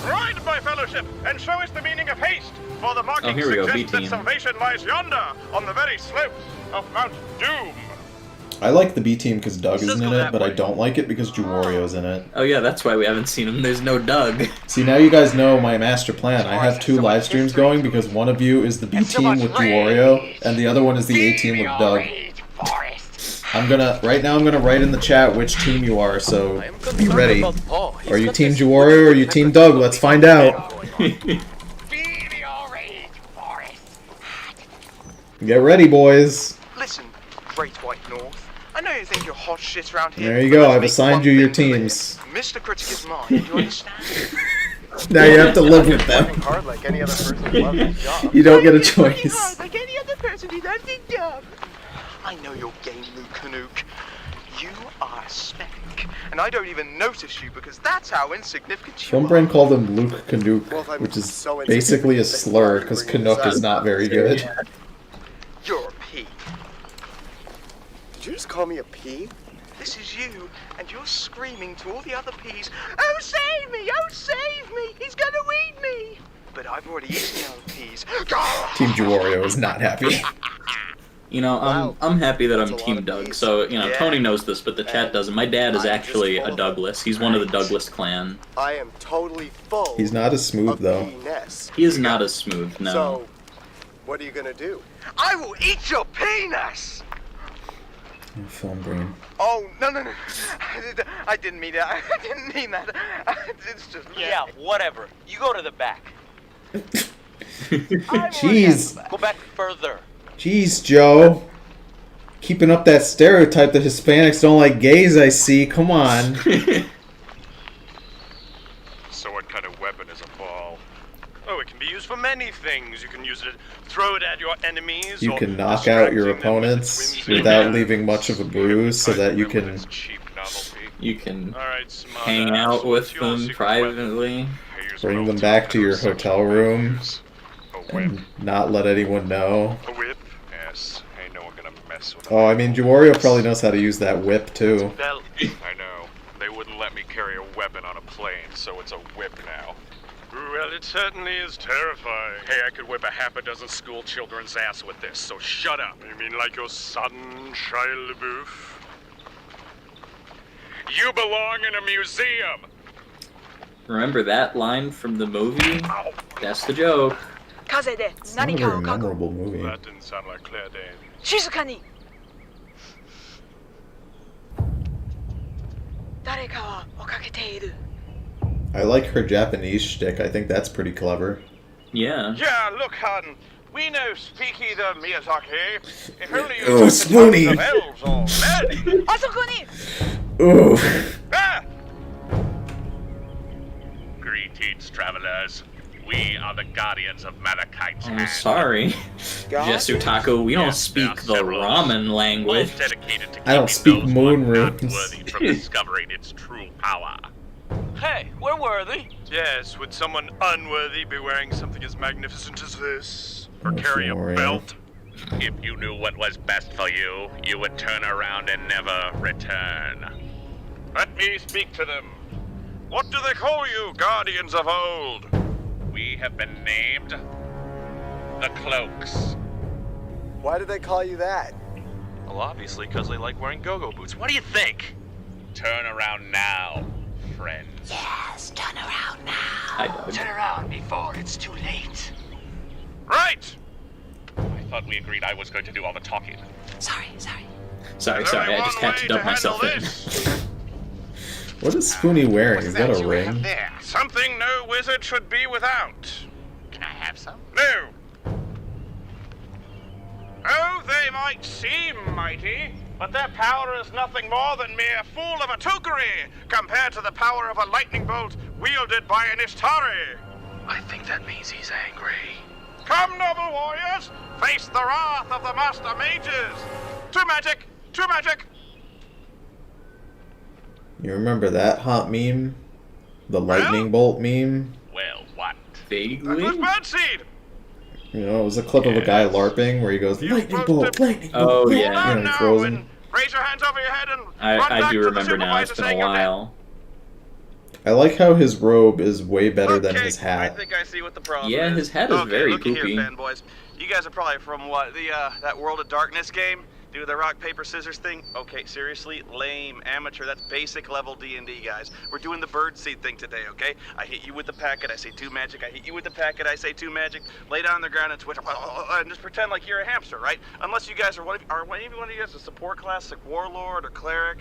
Ride, my fellowship, and show us the meaning of haste, for the marking here we go, suggests that B-team. salvation lies yonder, on the very slopes of Mount Doom. I like the B team because Doug isn't in it, but I don't like it because Juwario's in it. Oh yeah, that's why we haven't seen him. There's no Doug. See, now you guys know my master plan. I have 2 live streams going because one of you is the B team with Juwario, and the other one is the A team with Doug. I'm gonna write in the chat which team you are, so be ready. Are you Team Juwario or are you Team Doug? Let's find out. Get ready, boys. Listen, Great White North. I know you think you're hot shit around here. There you go. I've assigned you your teams. Mr. Critic is mine. Do you understand? Now you have to live with them. Hard like any other person who loves his job. You don't get a choice. Like any other person who loves his job. I know your game, Luke Canuck. You are a speck, and I don't even notice you because that's how insignificant you Some are. brain called him Luke Canuck, which is basically a slur because Canuck is not very good. You're a pea. Did you just call me a pea? This is you, and you're screaming to all the other peas, "Oh, save me! Oh, save me! He's gonna eat me!" But I've already eaten the other peas. Team Juwario is not happy. I'm happy that I'm Team Doug. So, Tony knows this, but the chat doesn't. My dad is actually a Douglas. He's one of the Douglas clan. I am totally full. He's not as smooth, though. He is not as smooth, no. So, what are you gonna do? I will eat your penis! Film brain. Oh, no. I didn't mean that. I didn't mean that. It's just... Yeah, whatever. You go to the back. Jeez. Go back further. Jeez, Joe. Keeping up that stereotype that Hispanics don't like gays, I see. Come on. So what kind of weapon is a ball? Oh, it can be used for many things. You can use it, throw it at your enemies. You can knock out your opponents without leaving much of a bruise so that you can... You can hang out with them privately. Bring them back to your hotel room and not let anyone know. A whip? Yes. Ain't no one gonna mess with it. Oh, I mean, Juwario probably knows how to use that whip, too. I know. They wouldn't let me carry a weapon on a plane, so it's a whip now. Well, Well, it certainly is terrifying. Hey, I could whip a half a dozen school children's ass with this, so shut up. You mean like your son, Shia LaBeouf? You belong in a museum! Remember that line from the movie? That's the joke. It's not a very memorable movie. That didn't sound like Claire Danes. 静かに誰かは追っかけている I like her Japanese shtick. I think that's pretty clever. Yeah. Yeah, look, hon. We know Speaky the Miyazaki. If only you Oh, took the Spoony. tongues of elves already. あそこに Ooh. Ah! Greetings, travelers. We are the guardians of Malachite's I'm hand. sorry. Jesutaku, we don't speak the ramen language. Dedicated to I don't speak moon not runes. worthy from discovering its true power. Hey, we're worthy. Yes, would someone unworthy be wearing something as magnificent as this? Or carry a Gloria. belt. If you knew what was best for you, you would turn around and never return. Let me speak to them. What do they call you, guardians of old? We have been named the Cloaks. Why do they call you that? Well, obviously, because they like wearing go-go boots. What do you think? Turn around now, friend. Yes, turn around now. Hi, Doug. Turn around before it's too late. Right! I thought we agreed I was going to do all the talking. Sorry. Sorry, I just had to dub myself in. What is Spoony wearing? Is that a ring? There. Something no wizard should be without. Can I have some? No. Oh, they might seem mighty, but their power is nothing more than mere fool of a tokery compared to the power of a lightning bolt wielded by an Ishtari. I think that means he's angry. Come, noble warriors, face the wrath of the master mages. To magic, to magic. You remember that hot meme? The lightning bolt meme? Well, what? That was birdseed. You know, it was a clip of a guy LARPing where he goes, lightning bolt, lightning bolt. Oh, lightning yeah. bolt," and he throws him. Raise your hands over your head and run I back do to the remember now, it's supervisor been a saying your name. while. I like how his robe is way better than his I hat. think I see what the problem Yeah, is. his hat is okay, very looky poopy. here, fanboys. You guys are probably from what, that World of Darkness game? Do the rock, paper, scissors thing? Okay, seriously? Lame, amateur, that's basic level D&D, guys. We're doing the birdseed thing today, okay? I hit you with the packet, I say 2 magic. I hit you with the packet, I say 2 magic. Lay down on the ground and twitch, and just pretend like you're a hamster, right? Unless you guys are any one of you guys a support class, like warlord or cleric?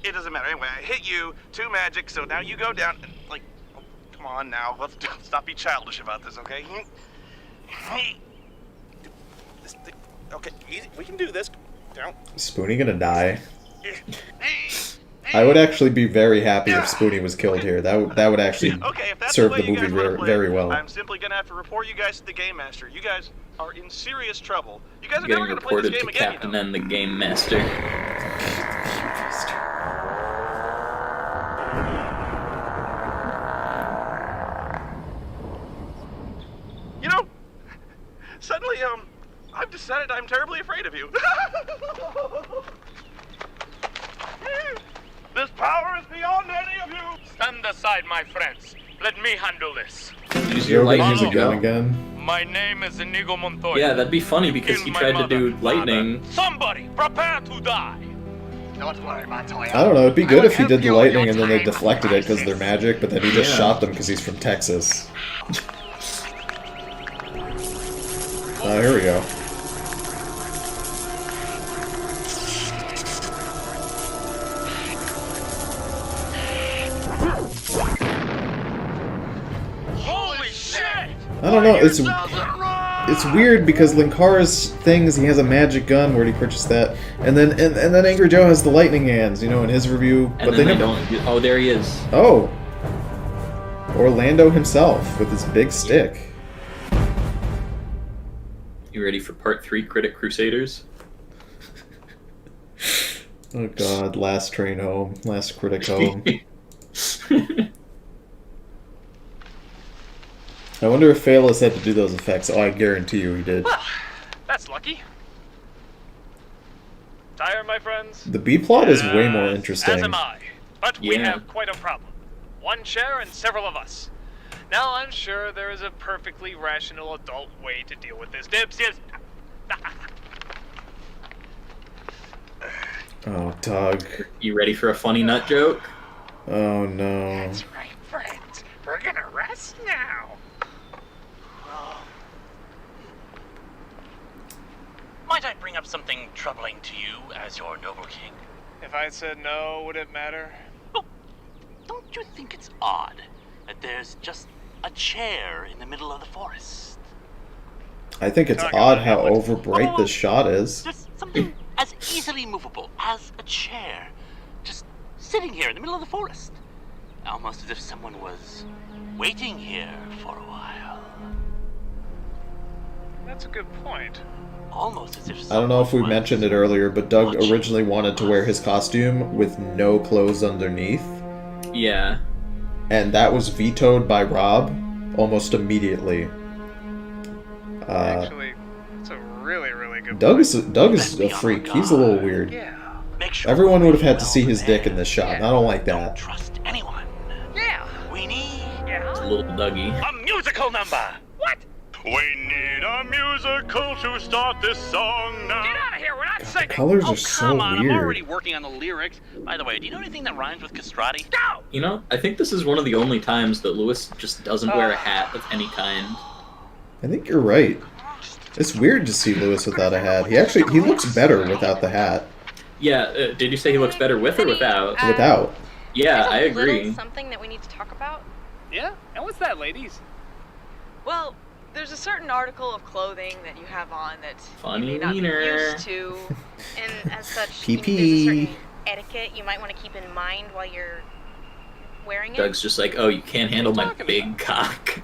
It doesn't matter. Anyway, I hit you, 2 magic, so now you go down, and, like, oh, come on now, let's not be childish about this, okay? Okay, easy. We can do this. Down. Spoony gonna die? I would actually be very happy if Spoony was killed here. That would actually Okay, if that's serve the, way the you movie guys wanna very, play very it, well. I'm simply gonna have to report you guys to the game master. You guys are in serious trouble. You guys are Getting never gonna play this reported game to again. Captain and the Game Master. You know, suddenly, I've decided I'm terribly afraid of you. This power is beyond any of you. Stand aside, my friends. Let me handle this. Use You're your gonna use a lightning gun go. again? My name is Inigo Montoya. Yeah, that'd be funny because he tried to do lightning. Somebody, prepare to die. Don't worry, Montoya. I don't know, it'd be good if he did the lightning and then they deflected it because they're magic, but then he just shot them because he's from Texas. Oh, here we go. Holy shit! I don't know, it's weird because Linkara's things, he has a magic gun, where'd he purchase that? And then Angry Joe has the lightning hands, you know, in his review, And but then they they never... don't. Oh, there he is. Oh! Orlando himself with his big stick. You ready for part 3, Critic Crusaders? Oh god, last train home, last critic home. I wonder if Phaelus had to do those effects. Oh, I guarantee you he did. Well, that's lucky. Tired, my friends? The B-plot is way more interesting. As am I. But we Yeah. have quite a problem. One chair and several of us. Now I'm sure there is a perfectly rational adult way to deal with this. Dibs, yes. Oh, Doug. You ready for a funny nut joke? Oh, no. That's right, friends. We're gonna rest now. Might I bring up something troubling to you as your noble king? If I said no, would it matter? Don't you think it's odd that there's just a chair in the middle of the forest? I think it's odd how overbright this shot is. Just something as easily movable as a chair. Just sitting here in the middle of the forest. Almost as if someone was waiting here for a while. That's a good point. Almost as if I don't know if we mentioned it earlier, but Doug originally wanted to wear his costume with no clothes underneath. Yeah. And that was vetoed by Rob almost immediately. Actually, it's a really, really good Doug is a freak. He's a little weird. Everyone would have had to see his dick in this shot, and I don't like that. Yeah, we need It's a little Dougie. a musical number. What? We need a musical to start this song now. Get out of here, we're not singing. colors are oh, so come on, I'm weird. already working on the lyrics. By the way, do you know anything that rhymes with castrati? Go! You know, I think this is one of the only times that Lewis just doesn't wear a hat of any kind. I think you're right. It's weird to see Lewis without a hat. He looks better without the hat. Yeah, did you say he looks better with or without? Without. Yeah, I There's a little agree. something that we need to talk about. Yeah? And what's that, ladies? Well, there's a certain article of clothing that you have on that Funny you may not wiener. be used to. And as such, PP. there's a certain etiquette you might want to keep in mind while you're wearing it. Doug's just like, oh, you can't handle my big cock.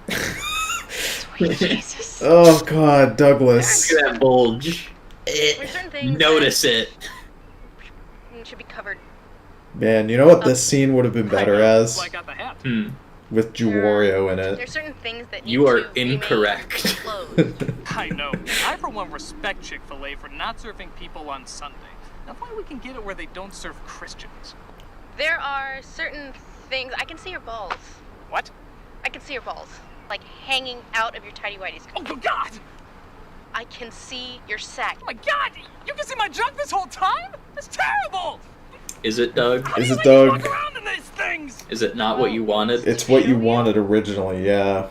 Jesus. Oh God, Douglas. Look at that bulge. There's certain things Notice it. that should be covered. Man, you know what this scene would have been better as? I got the hat. With Juwario in it. There's certain things that You are incorrect. I know. I, for one, respect Chick-fil-A for not serving people on Sunday. Now, why we can get it where they don't serve Christians? There are certain things. I can see your balls. What? I can see your balls. Like hanging out of your tidy whities. Oh, God! I can see your sack. Oh, my God! You can see my junk this whole time? That's terrible! Is it, Doug? Is it Doug? Around in these things! Is it not what you wanted? It's what you wanted originally, yeah.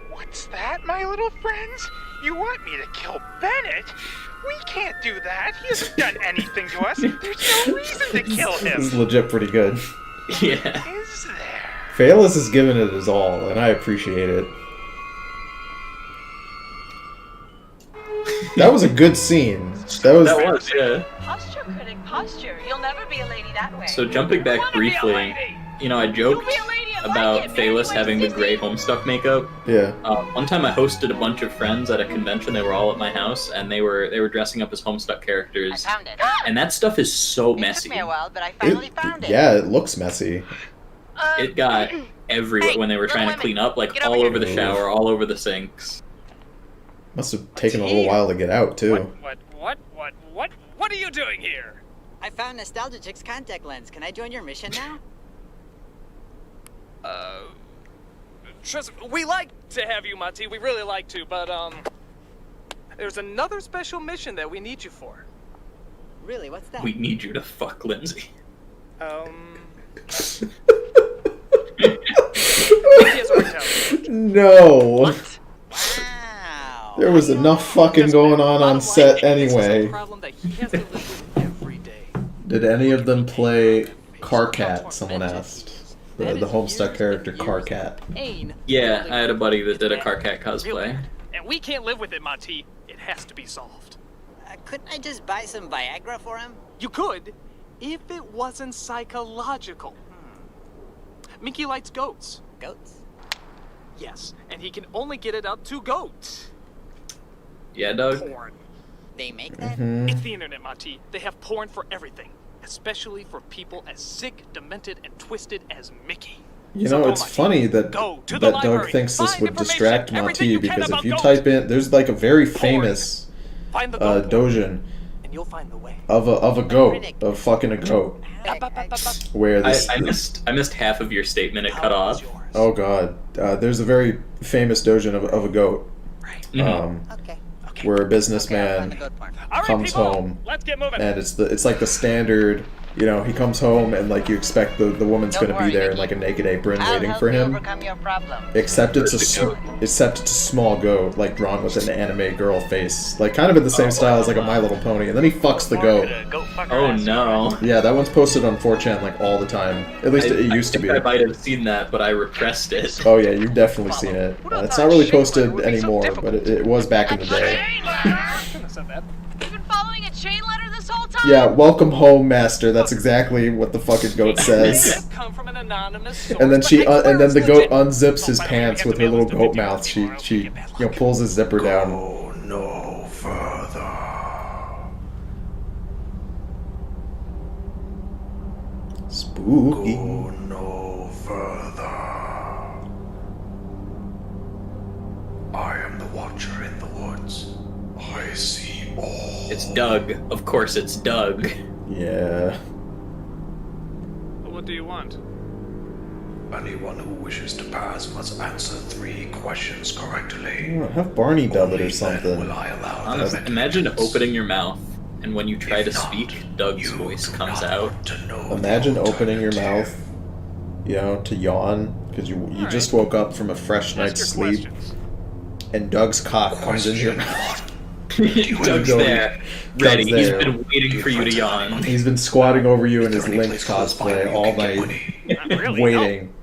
What's that, my little friends? You want me to kill Bennett? We can't do that. He hasn't done anything to us. There's no reason to kill This is him. legit pretty good. Yeah. Is there? Phaelus has given it his all, and I appreciate it. That was a good scene. That was, yeah. Posture, critic, posture. You'll never be a lady that way. So jumping back briefly, you know, I joked about Phaelus having the gray Homestuck makeup. Yeah. One time I hosted a bunch of friends at a convention. They were all at my house, and they were dressing up as Homestuck characters. I found it. And that stuff is so It messy. took me a while, but I finally found it. Yeah, it looks messy. It got everywhere when they were trying to clean up, like all over the shower, all over the sinks. Must have taken a little while to get out, too. What are you doing here? I found Nostalgia Chick's contact lens. Can I join your mission now? Trust we like to have you, Mati. We really like to, but there's another special mission that we need you for. Really? What's that? We need you to fuck Lindsay. No. There was enough fucking going on set anyway. Did any of them play Carcat? Someone asked. The Homestuck character Carcat. Yeah, I had a buddy that did a Carcat cosplay. And we can't live with it, Mati. It has to be solved. Couldn't I just buy some Viagra for him? You could, if it wasn't psychological. Mickey likes goats. Goats? Yes, and he can only get it up to goats. Yeah, Doug? Porn. They make that? It's the internet, Mati. They have porn for everything. Especially for people as sick, demented, and twisted as Mickey. You know, it's funny that Doug thinks this would distract Mati, because if you type in, there's like a very famous doujin of a goat, of fucking a goat, where this I missed half of your statement. It cut off. Oh god. There's a very famous doujin of a goat. Where a businessman comes home, let's get moving. and it's like the standard. You know, he comes home and like you expect the woman's Don't gonna be worry, there in Nikki. like a naked apron I'll waiting help for you him. overcome your problem. Except it's a small goat, like drawn with an anime girl face, like kind of in the same style as like a My Little Pony. And then he fucks the goat. Oh no. Yeah, that one's posted on 4chan like all the time. At least it used to be. I might have seen that, but I repressed it. Oh yeah, you've definitely seen it. It's not really posted anymore, but it was back in the day. You've been following a chain letter this whole time? Yeah, welcome home, master. That's exactly what the fucking goat says. And then and then the goat unzips his pants with her little goat mouth. She pulls his zipper down. No further. Spooky. Go no further. I am the watcher in the woods. I see all. It's Doug. Of course it's Doug. Yeah. What do you want? Anyone who wishes to pass must answer 3 questions correctly. Have Barney dub it or something. Imagine opening your mouth, and when you try to speak, Doug's voice comes out. Imagine opening your mouth, to yawn, because you just woke up from a fresh night's sleep, and Doug's cock comes in your mouth. Doug's there, ready. He's been waiting for you to yawn. He's been squatting over you in his Link cosplay all night, waiting.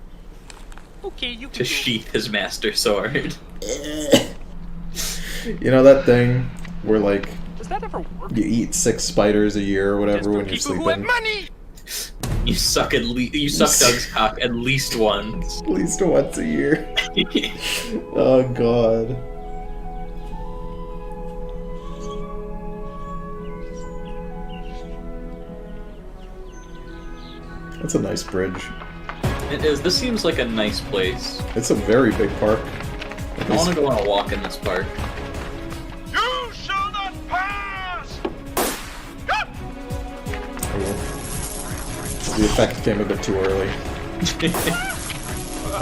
To sheath his master sword. You know that thing where like Does that ever work? you eat 6 spiders a year or whatever when you're sleeping? Money. You suck Doug's cock at least once. At least once a year. Oh god. That's a nice bridge. It is. This seems like a nice place. It's a very big park. I want to go on a walk in this park. You shall not pass! The effect came a bit too early.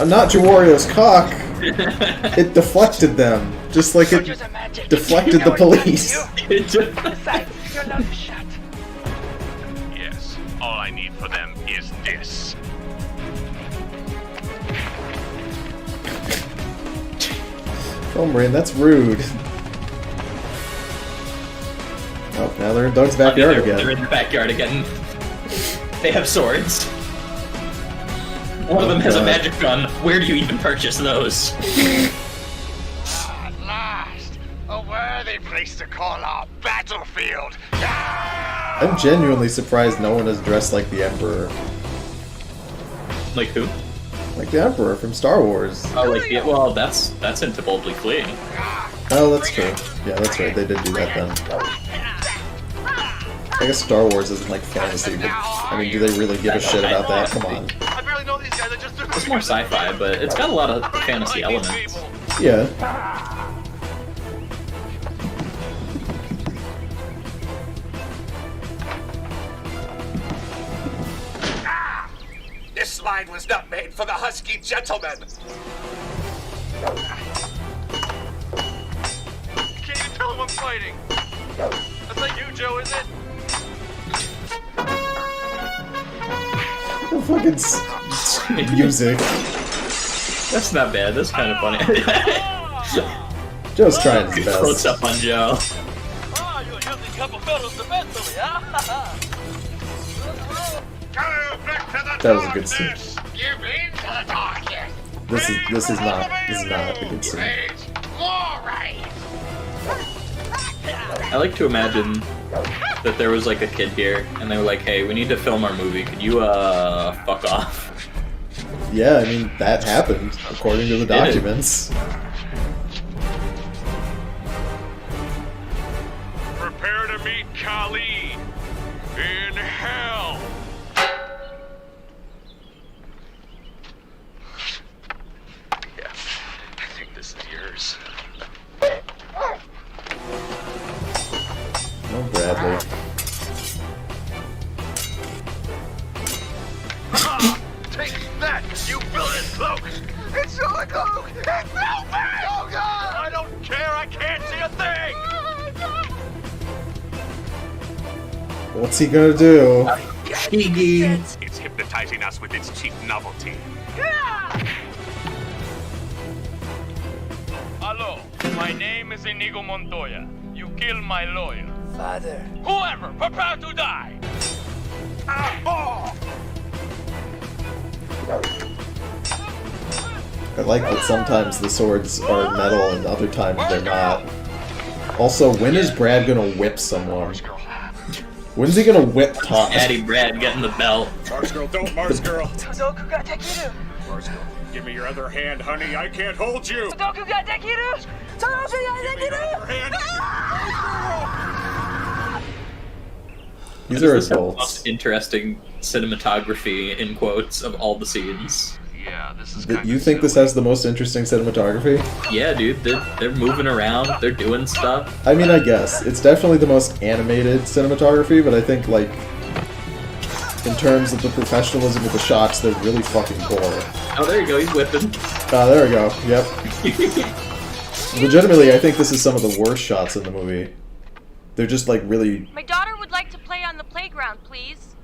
Not Jawario's cock! It deflected them, just like it deflected the police. Yes, all I need for them is this. Oh, Marin, that's rude. Oh, now they're in Doug's backyard again. They're in the backyard again. They have swords. One of them has a magic gun. Where do you even purchase those? At last, a worthy place to call our battlefield. I'm genuinely surprised no one is dressed like the Emperor. Like who? Like the Emperor from Star Wars. Oh, well, that's into Boldly Fleeing. Oh, that's true. Yeah, that's right. They did do that then. I guess Star Wars isn't like fantasy, but I mean, do they really give a shit about that? Come on. I barely know these guys. I just It's more sci-fi, but it's got a lot of fantasy elements. Yeah. This line was not made for the husky gentleman. Can't even tell who I'm fighting. That's not you, Joe, is it? The fucking music. That's not bad. That's kind of funny. Joe's trying his best. Close up on Joe. That was a good scene. This is not a good scene. I like to imagine that there was like a kid here, and they were like, "Hey, we need to film our movie. Could you fuck off?" Yeah, I mean that happened according to the documents. Prepare to meet Kali in hell. Yeah, I think this is yours. No, Bradley. Take that, you villain cloak! the cloak! It's moving! Oh God! I don't care. I can't see a thing. What's he gonna do? It's hypnotizing us with its cheap novelty. Hello, my name is Inigo Montoya. You killed my lawyer. Father. Whoever, prepare to die! I like that sometimes the swords are metal and other times they're not. Also, when is Brad gonna whip someone? When's he gonna whip Todd? Daddy Brad getting the belt. Mars girl, don't Mars girl. Sudoku ga dekiru. Mars girl, give me your other hand, honey. I can't hold you. Sudoku ga dekiru. Sudoku ga dekiru. These are This is the adults. most interesting cinematography, in quotes, of all the scenes. Yeah, this is You think this has the most interesting cinematography? Yeah, dude, they're moving around, they're doing stuff. I mean, I guess. It's definitely the most animated cinematography, but I think, like, in terms of the professionalism of the shots, they're really fucking poor. Oh, there you go, he's whipping. There we go, yep. Legitimately, I think this is some of the worst shots in the movie. They're just, like, really... My daughter would like to play on the playground, please.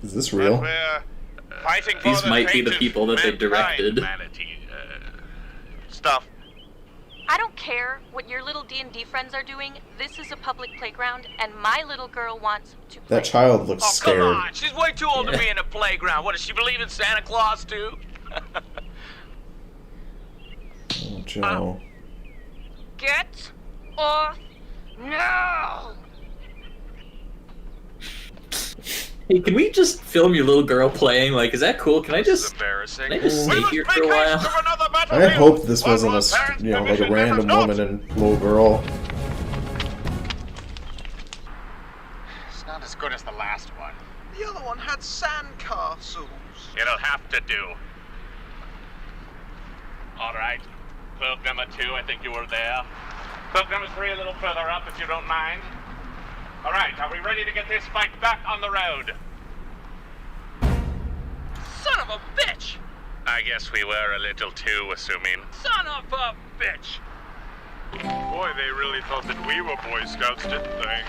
Is this real? Fighting for These the might be fate the of people that they mankind, directed. humanity, stuff. I don't care what your little D&D friends are doing. This is a public playground, and my little girl wants to play. That child looks Oh, scared. come on. She's way too old to be in a playground. What, does she believe in Santa Claus, too? Oh, Joe. Get off now! Hey, can we just film your little girl playing? Like, is that cool? Can I just... Embarrassing. Can I just stay here for a while? I hope this wasn't like a random woman and little girl. It's not as good as the last one. The other one had sandcastles. It'll have to do. All right. Cloak number 2, I think you were there. Cloak number 3, a little further up, if you don't mind. All right, are we ready to get this fight back on the road? Son of a bitch! I guess we were a little too assuming. Son of a bitch! Boy, they really thought that we were Boy Scouts, didn't they?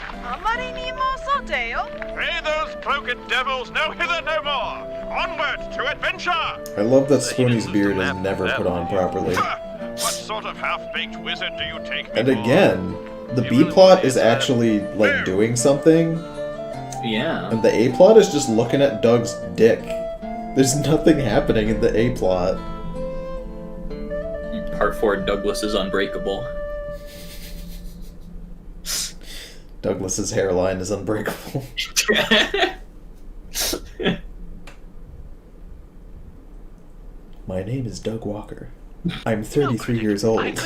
Hey, those cloaked devils, no hither, no more! Onward to adventure! I love that Spoonie's beard is never put on properly. What sort of half-baked wizard do you take me And for? again, the B plot is actually, like, doing something. Yeah. And the A plot is just looking at Doug's dick. There's nothing happening in the A plot. Part 4, Douglas is unbreakable. Douglas's hairline is unbreakable. My name is Doug Walker. I'm 33 years old and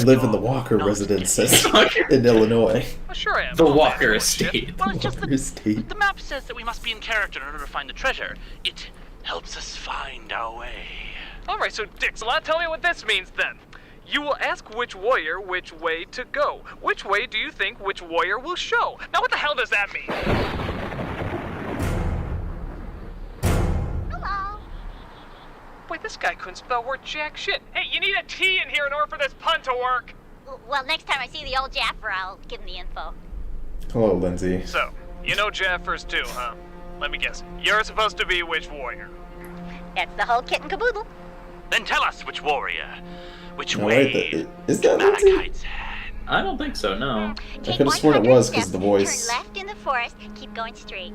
live in the Walker residences in Illinois. Well, sure I am. The Walker Estate. Well, it's just Walker Estate. the map says that we must be in character in order to find the treasure. It helps us find our way. Alright, so Dixalot, tell me what this means then. You will ask which warrior which way to go. Which way do you think which warrior will show? Now what the hell does that mean? Hello. Wait, this guy couldn't spell word jack shit. Hey, you need a T in here in order for this pun to work. Well, next time I see the old Jaffer, I'll give him the info. Hello, Lindsay. So, you know Jaffers too, huh? Let me guess. You're supposed to be which warrior? That's the whole kit and caboodle. Then tell us which warrior, which No, way wait, is that Lindsay? I don't think so, no. I could have sworn it was because the voice. Turn left in the forest, keep going straight.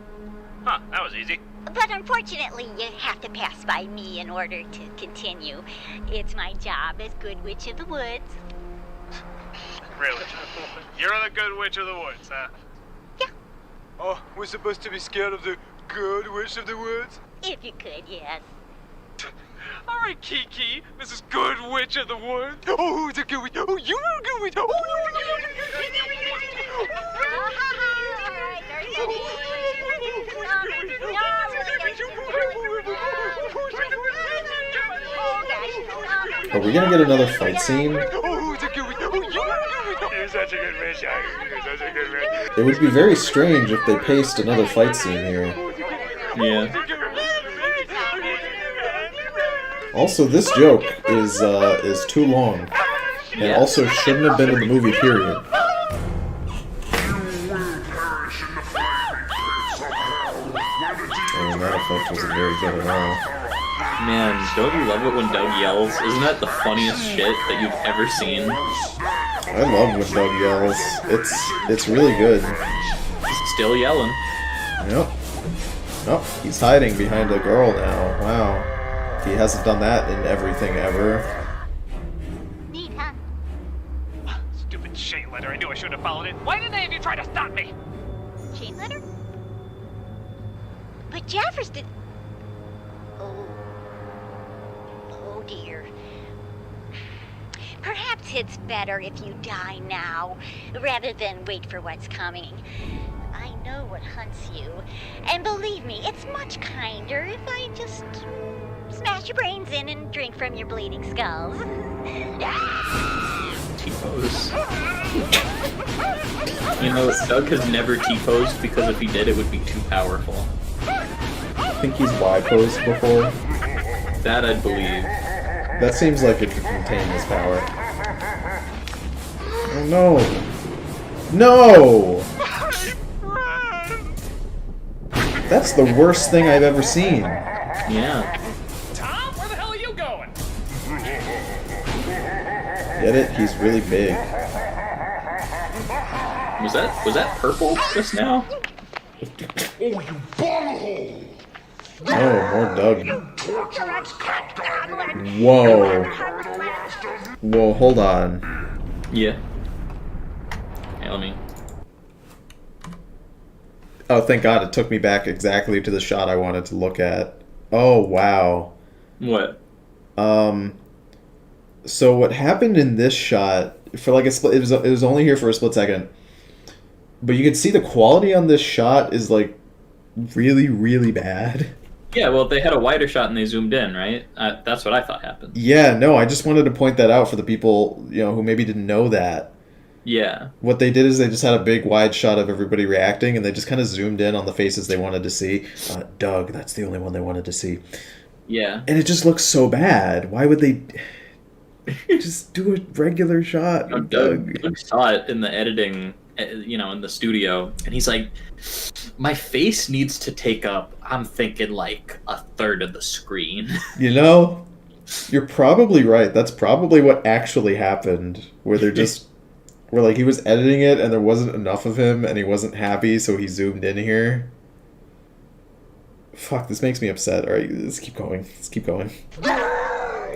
Huh, that was easy. But unfortunately, you have to pass by me in order to continue. It's my job as Good Witch of the Woods. Really? You're the good witch of the woods, huh? Oh, we're supposed to be scared of the Good Witch of the Woods? If you could, yes. Alright, Kiki, this is Good Witch of the Woods. Oh, the Good Witch. Oh, you're a Good Witch. Oh, Are we gonna get another fight scene? Oh, the Good Witch. Oh, you're a Good Witch. You're such a good witch. You're such a good witch. It would be very strange if they paced another fight scene here. Yeah. Also, this joke is too long, and also shouldn't have been in the movie. Period. And that effect wasn't very good at all. Man, don't you love it when Doug yells? Isn't that the funniest shit that you've ever seen? I love when Doug yells. It's really good. He's still yelling. Yep. Oh, he's hiding behind a girl now. Wow. He hasn't done that in everything ever. Neat, huh? Stupid chain letter. I knew I should have followed it. Why didn't any of you try to stop me? Chain letter? But Jaffers did... Oh. Oh dear. Perhaps it's better if you die now, rather than wait for what's coming. I know what hunts you, and believe me, it's much kinder if I just smash your brains in and drink from your bleeding skulls. T-pose. You know, Doug has never T-posed because if he did, it would be too powerful. I think he's Y-posed before. That I'd believe. That seems like it could contain his power. Oh no! No! That's the worst thing I've ever seen. Yeah. Tom, where the hell are you going? Get it? He's really big. Was that purple just now? Oh, you butthole! Oh, more Doug. Whoa. Whoa, hold on. Yeah. Hey, let me... Oh, thank God, it took me back exactly to the shot I wanted to look at. Oh, wow. What? So what happened in this shot, for like a split, it was only here for a split second, but you can see the quality on this shot is like really, really bad. Yeah, well, they had a wider shot and they zoomed in, right? That's what I thought happened. Yeah, no, I just wanted to point that out for the people, you know, who maybe didn't know that. Yeah. What they did is they just had a big wide shot of everybody reacting, and they just kind of zoomed in on the faces they wanted to see. Doug, that's the only one they wanted to see. Yeah. And it just looks so bad. Why would they just do a regular shot? No, Doug saw it in the editing, you know, in the studio, and he's like, my face needs to take up, I'm thinking, like, a third of the screen. You know, you're probably right. That's probably what actually happened, where they're just... where, like, he was editing it and there wasn't enough of him and he wasn't happy, so he zoomed in here. Fuck, this makes me upset. Alright, let's keep going. Let's keep going.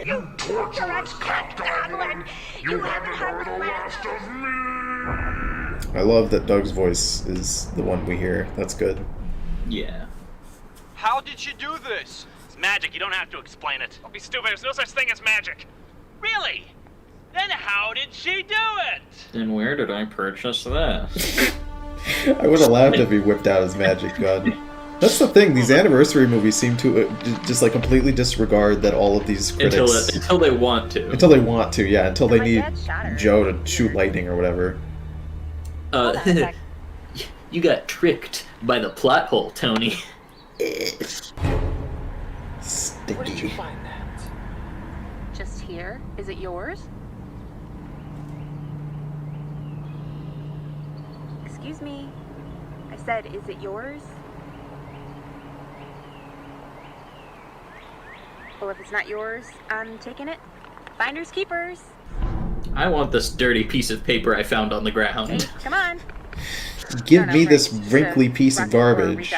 You torturous captain! You haven't heard the last of me! I love that Doug's voice is the one we hear. That's good. Yeah. How did you do this? It's magic. You don't have to explain it. Don't be stupid. There's no such thing as magic. Really? Then how did she do it? Then where did I purchase this? I would have laughed if he whipped out his magic gun. That's the thing, these anniversary movies seem to just like completely disregard that all of these critics... Until they want to. Until they want to, yeah. Until they need Joe to shoot lightning or whatever. You got tricked by the plot hole, Tony. Sticky. Where did you find that? Just here? Is it yours? Excuse me. I said, is it yours? Well, if it's not yours, I'm taking it. Finders keepers. I want this dirty piece of paper I found on the ground. Come on. Give me this wrinkly piece of garbage.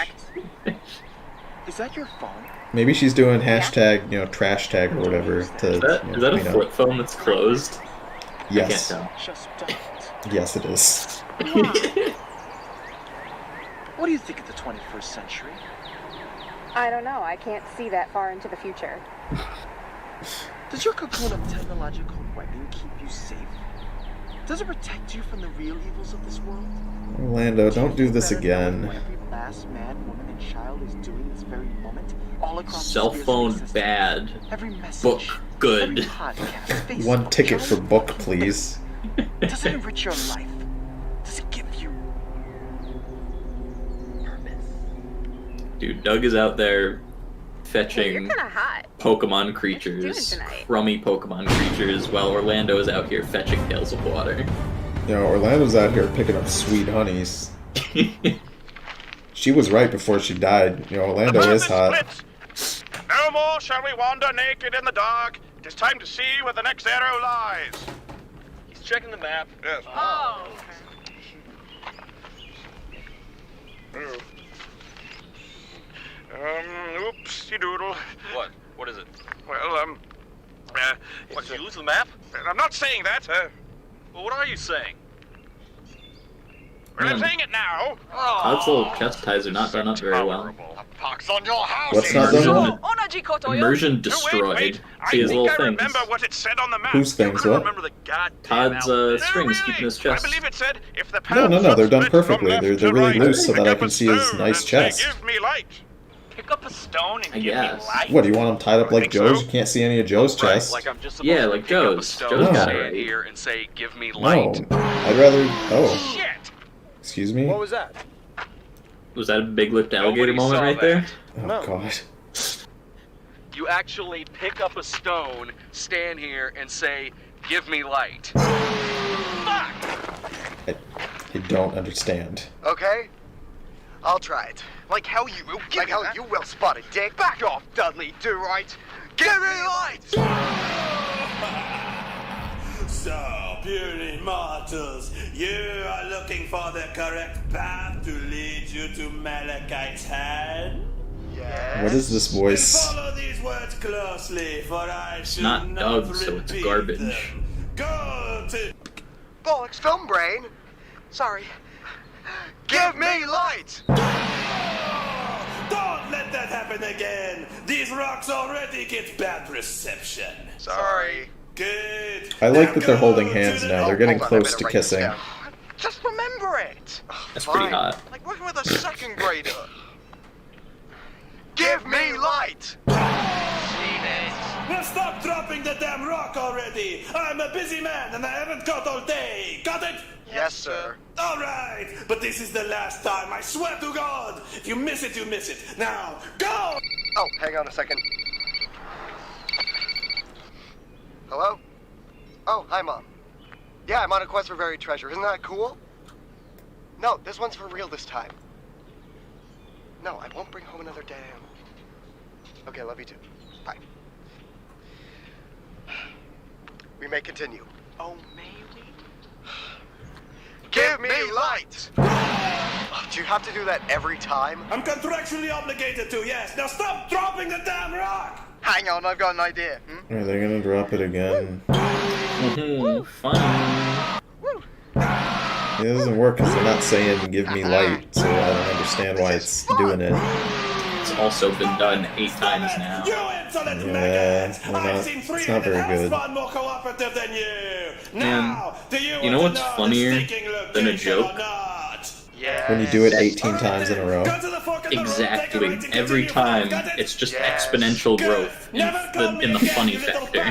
Is that your phone? Maybe she's doing hashtag, you know, trash tag or whatever. To, is that a clean up. flip phone that's closed? Yes. I can't tell. Yes, it is. What do you think of the 21st century? I don't know. I can't see that far into the future. Does your cocoon of technological webbing keep you safe? Does it protect you from the real evils of this world? Orlando, don't do this again. What every last man, woman, and child is doing this very moment, all across Cell phone bad. Book good. One ticket for book, please. Does it enrich your life? Does it give you Dude, Doug is out there fetching Hey, you're kinda hot. Pokemon What you doing creatures, tonight? crummy Pokemon creatures, while Orlando is out here fetching pails of water. You know, Orlando's out here picking up sweet honeys. She was right before she died. You know, Orlando is hot. No more shall we wander naked in the dark. It is time to see where the next arrow lies. He's checking the map. Yes. Oh. Oopsie doodle. What? What is it? Well, What, did you lose the map? I'm not saying that. Well, what are you saying? Well, I'm saying it now. Todd's little chest ties are not done up very well. Pox on your house. What's not done well? Immersion destroyed. See his little things. What it said on the map. Whose things? What? Todd's strings keeping his chest. I believe it said if the No, they're done perfectly. They're really loose so that I can see his nice chest. Give me light. Pick up a stone and give me guess. light. What, do you want him tied up like Joe's? You can't see any of Joe's chest. Like I'm just supposed Yeah, to like pick up a Joe's. stone Joe's and got it stand right. here and say, "Give me No, light." I'd rather... Oh. Shit. Excuse me? What was that? Was that a big-lipped alligator Nobody moment saw right that. there? Oh, No. God. You actually pick up a stone, stand here, and say, "Give me light." I don't understand. Okay, I'll try it. Like how you will spot a dick. Back off, Dudley. Do right. Give me light. So, puny mortals, you are looking for the correct path to lead you to Malachite's hand? Yes. What is this voice? Then follow these words closely, for I It's shall not Doug, so it's repeat garbage. them. Go to... Bollocks, film brain. Sorry. Give me light. Don't let that happen again. These rocks already get bad reception. Sorry. Good. I like that they're holding hands now. They're getting Hold on, I close better to write this kissing. down. Just remember it. That's pretty hot. Like working with a second grader. Give me light. Now stop dropping the damn rock already. I'm a busy man and I haven't got all day. Got it? Yes, sir. All right, but this is the last time. I swear to God. If you miss it, you miss it. Now, go! Oh, hang on a second. Hello? Oh, hi, Mom. Yeah, I'm on a quest for buried treasure. Isn't that cool? No, this one's for real this time. No, I won't bring home another dead animal. Okay, love you too. Bye. We may continue. Oh, may we? Give me light! Do you have to do that every time? I'm contractually obligated to, yes. Now stop dropping the damn rock! Hang on, I've got an idea. Are they gonna drop it again? Fun. It doesn't work because they're not saying "give me light," so I don't understand why it's doing it. It's also been done 8 times now. Yeah, it's not very good. More cooperative than you. Man, you know what's funnier than a joke? When you do it 18 times in a row. Exactly. Every time, it's just exponential growth in the funny factor.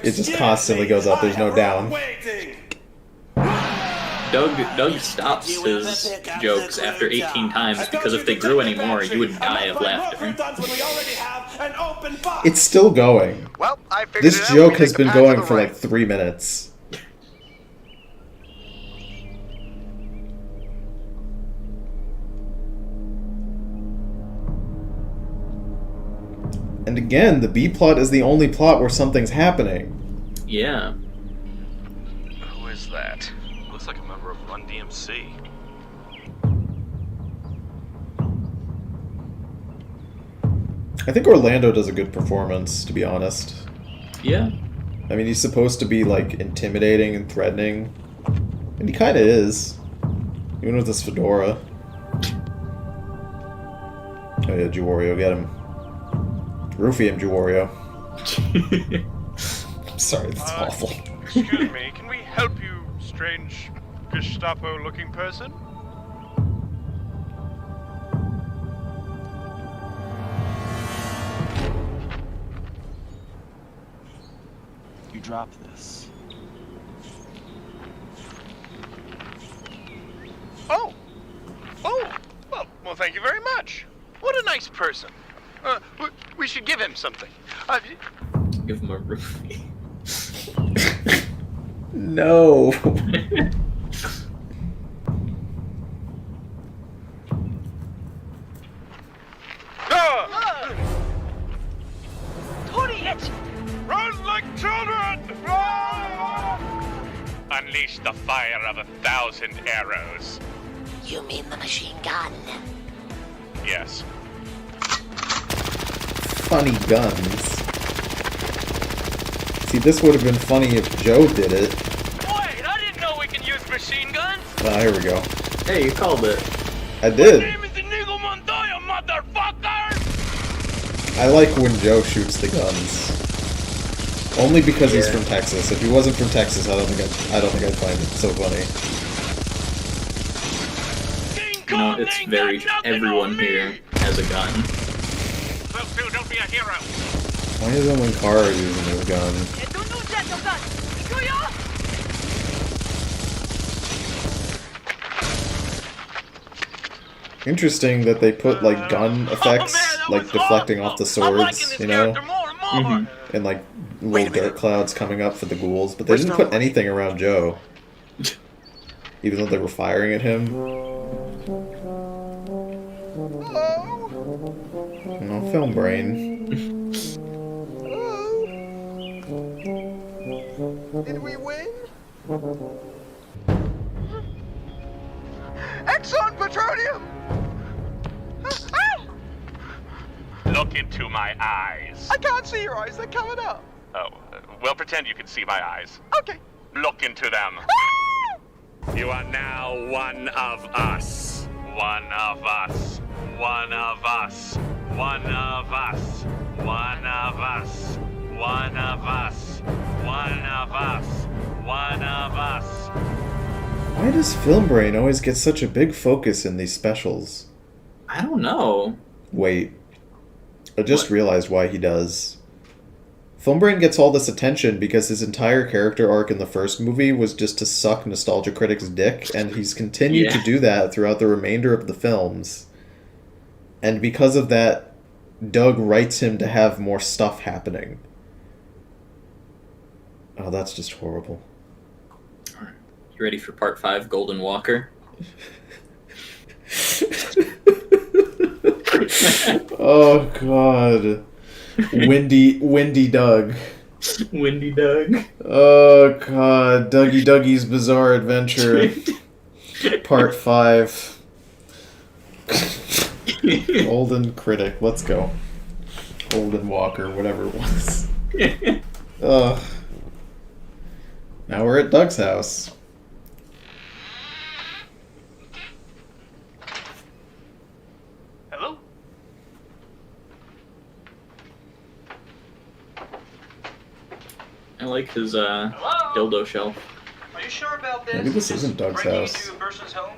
It just constantly goes up. There's no down. Doug stops his jokes after 18 times because if they grew anymore, you would die of laughter. It's still going. Well, I figured This it out. joke We has take the been path to going the for right. like 3 minutes. And again, the B plot is the only plot where something's happening. Yeah. Who is that? Looks like a member of Run DMC. I think Orlando does a good performance, to be honest. Yeah. I mean, he's supposed to be, like, intimidating and threatening. And he kind of is. Even with this fedora. Oh yeah, Juwario, get him. Roofie him, Juwario. I'm sorry, that's awful. Excuse me, can we help you, strange Gestapo-looking person? You drop this. Oh! Oh! Well, thank you very much. What a nice person. We should give him something. Give him a roofie. No. Run like children! Unleash the fire of 1,000 arrows. You mean the machine gun? Yes. Funny guns. See, this would have been funny if Joe did it. Wait, I didn't know we can use machine guns! Ah, here we go. Hey, you called it. I did. Motherfucker! I like when Joe shoots the guns. Only because he's from Texas. If he wasn't from Texas, I don't think I'd find it so funny. You know, it's very... Everyone here has a gun. Well, don't be a hero. Why is it when Kara using his gun? Interesting that they put like gun effects, like deflecting off the swords, you know, and like little dirt clouds coming up for the ghouls, but they didn't put anything around Joe, even though they were firing at him. No, film brain. Did we win? Exxon Petroleum! Look into my eyes. I can't see your eyes, they're covered up. Oh, well, pretend you can see my eyes. Okay. Look into them. You are now one of us. One of us. One of us. One of us. One of us. One of us. One of us. One of us. Why does Film Brain always get such a big focus in these specials? I don't know. Wait. I just realized why he does. Film Brain gets all this attention because his entire character arc in the first movie was just to suck Nostalgia Critic's dick, and he's continued to do that throughout the remainder of the films. And because of that, Doug writes him to have more stuff happening. Oh, that's just horrible. Alright. You ready for part 5, Golden Walker? Oh god. Windy Doug. Windy Doug. Oh god. Dougie's Bizarre Adventure. Part 5. Golden Critic. Let's go. Golden Walker, whatever it was. Ugh. Now we're at Doug's house. Hello? I like his dildo shelf. Are you sure about this? Maybe this isn't Doug's Breaking house. into a person's home?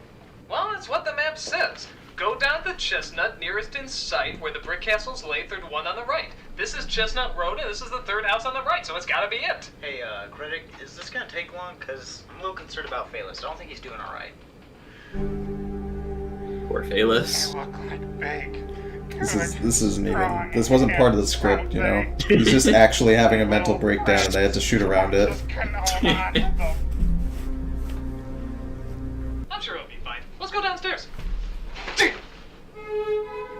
Well, it's what the map says. Go down the Chestnut nearest in sight where the brick castles lay, third one on the right. This is Chestnut Road, and this is the third house on the right, so it's gotta be it. Hey, Critic, is this gonna take long? Because I'm a little concerned about Phaelus. I don't think he's doing alright. Poor Phaelus. This isn't even. This wasn't part of the script, you know. He's just actually having a mental breakdown, and they had to shoot around it. I'm sure it'll be fine. Let's go downstairs.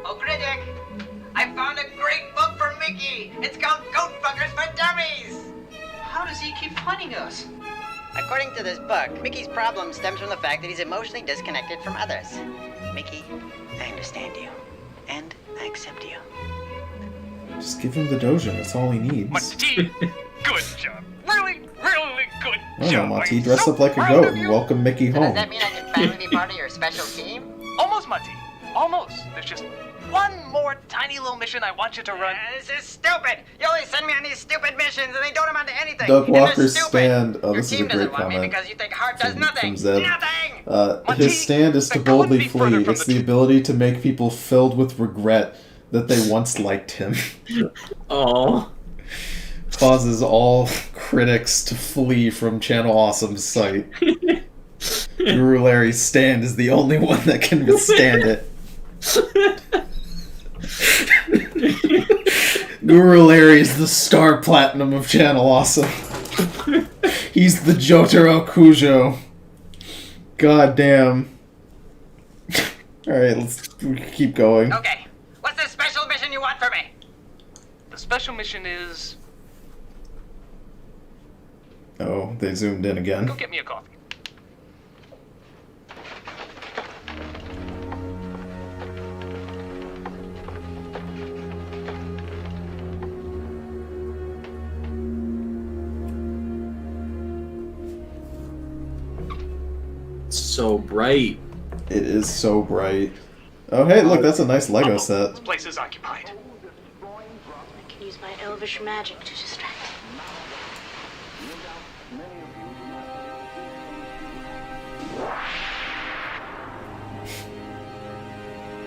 Oh, Critic! I found a great book for Mickey! It's called Goat Fuckers for Dummies! How does he keep finding us? According to this book, Mickey's problem stems from the fact that he's emotionally disconnected from others. Mickey, I understand you. And I accept you. Just give him the Dojin, that's all he needs. Mati, good job. Really good I don't know, job. Mati, I'm dress so up like a proud goat of and you. welcome Mickey So does home. that mean I can finally be part of your special team? Almost, Mati. Almost. There's just one more tiny little mission I want you to run. This is stupid! You always send me on these stupid missions and they don't amount to anything! Doug And they're Walker's stupid. stand. Oh, Your this is a team great doesn't want me comment. because you think Hart does nothing! From Zed. Nothing! His stand is to boldly flee. It's the ability to make people filled with regret that they once liked him. Oh. Causes all critics to flee from Channel Awesome's site. Guru Larry's stand is the only one that can withstand it. Guru Larry's the Star Platinum of Channel Awesome. He's the Jotaro Kujo. God damn. Alright, let's keep going. Okay, what's the special mission you want from me? The special mission is Oh, they zoomed in again. go get me a coffee. So bright. It is so bright. Oh, hey, look, that's a nice Lego set. This place is occupied. I can use my elvish magic to distract him.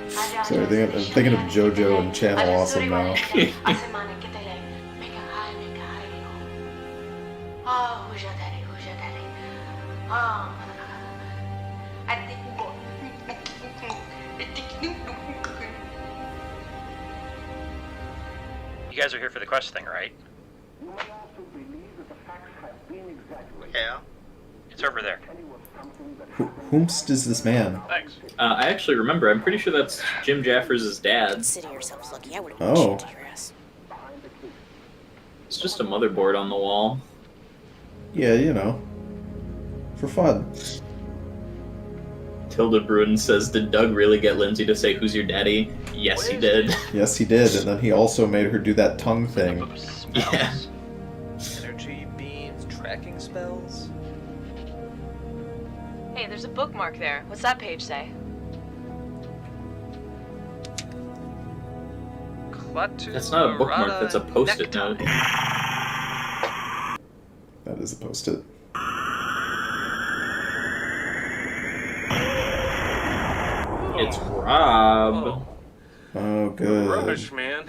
Sorry, I'm thinking of JoJo and Channel Awesome now. You guys are here for the quest thing, right? Yeah. It's over there. Whomst is this man? Thanks. I actually remember. I'm pretty sure that's Jim Jaffers' dad. Consider yourselves lucky. I would have Oh. shit to your ass. It's just a motherboard on the wall. Yeah, you know. For fun. Tilda Bruin says, "Did Doug really get Lindsay to say who's your daddy?" Yes, he did. Yes, he did, and then he also made her do that tongue thing. Yeah. Energy beams, tracking spells. Hey, there's a bookmark there. What's that page say? That's not a bookmark. That's a post-it note. That is a post-it. It's Rob. Oh, good. Rubbish, man.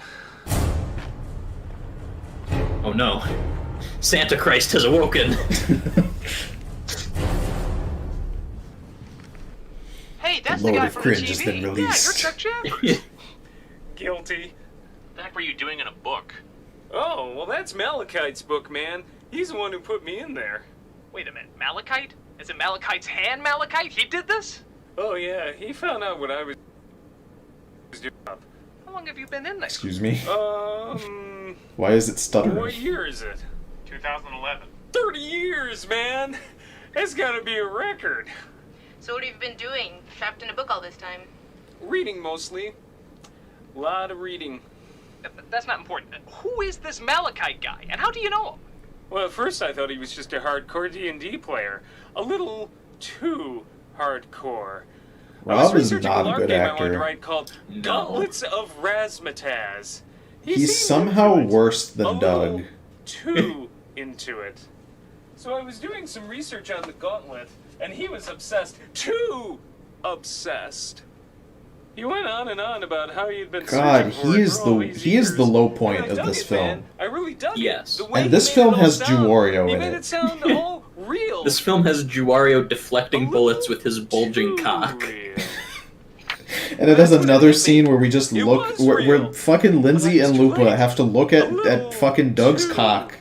Oh no. Santa Christ has awoken. Hey, that's Lord the guy of from Cringe the has TV. been released. Yeah, you're Chuck Jaffers. Guilty. What the heck were you doing in a book? Oh, well, that's Malachite's book, man. He's the one who put me in there. Wait a minute, Malachite? Is it Malachite's hand, Malachite? He did this? Oh, yeah, he found out what I was doing. How long have you been in there? Excuse me? Why Why is it stuttering? What year is it? 2011. 30 years, man! That's gotta be a record. So what have you been doing? Trapped in a book all this time? Reading, mostly. A lot of reading. That's not important. Who is this Malachite guy, and how do you know him? Well, at first I thought he was just a hardcore D&D player. A little too hardcore. I was Rob is researching not a a LARP good game I wanted to actor. write called Gauntlets of Razzmatazz. He He's seemed somehow into it. worse A than little Doug. too into it. So I was doing some research on the Gauntlet, and he was obsessed. Too obsessed. He went on and on about how he'd been God, searching for he it is for all the these he is the years. low point And I of dug this it, man. film. I really dug Yes. it. The way And he this made film it all has sound, Juwario he in made it. it sound all real. This film has Juwario deflecting bullets with his bulging cock. And it has another scene where we just look, where fucking Lindsay and Lupa have to look at fucking Doug's cock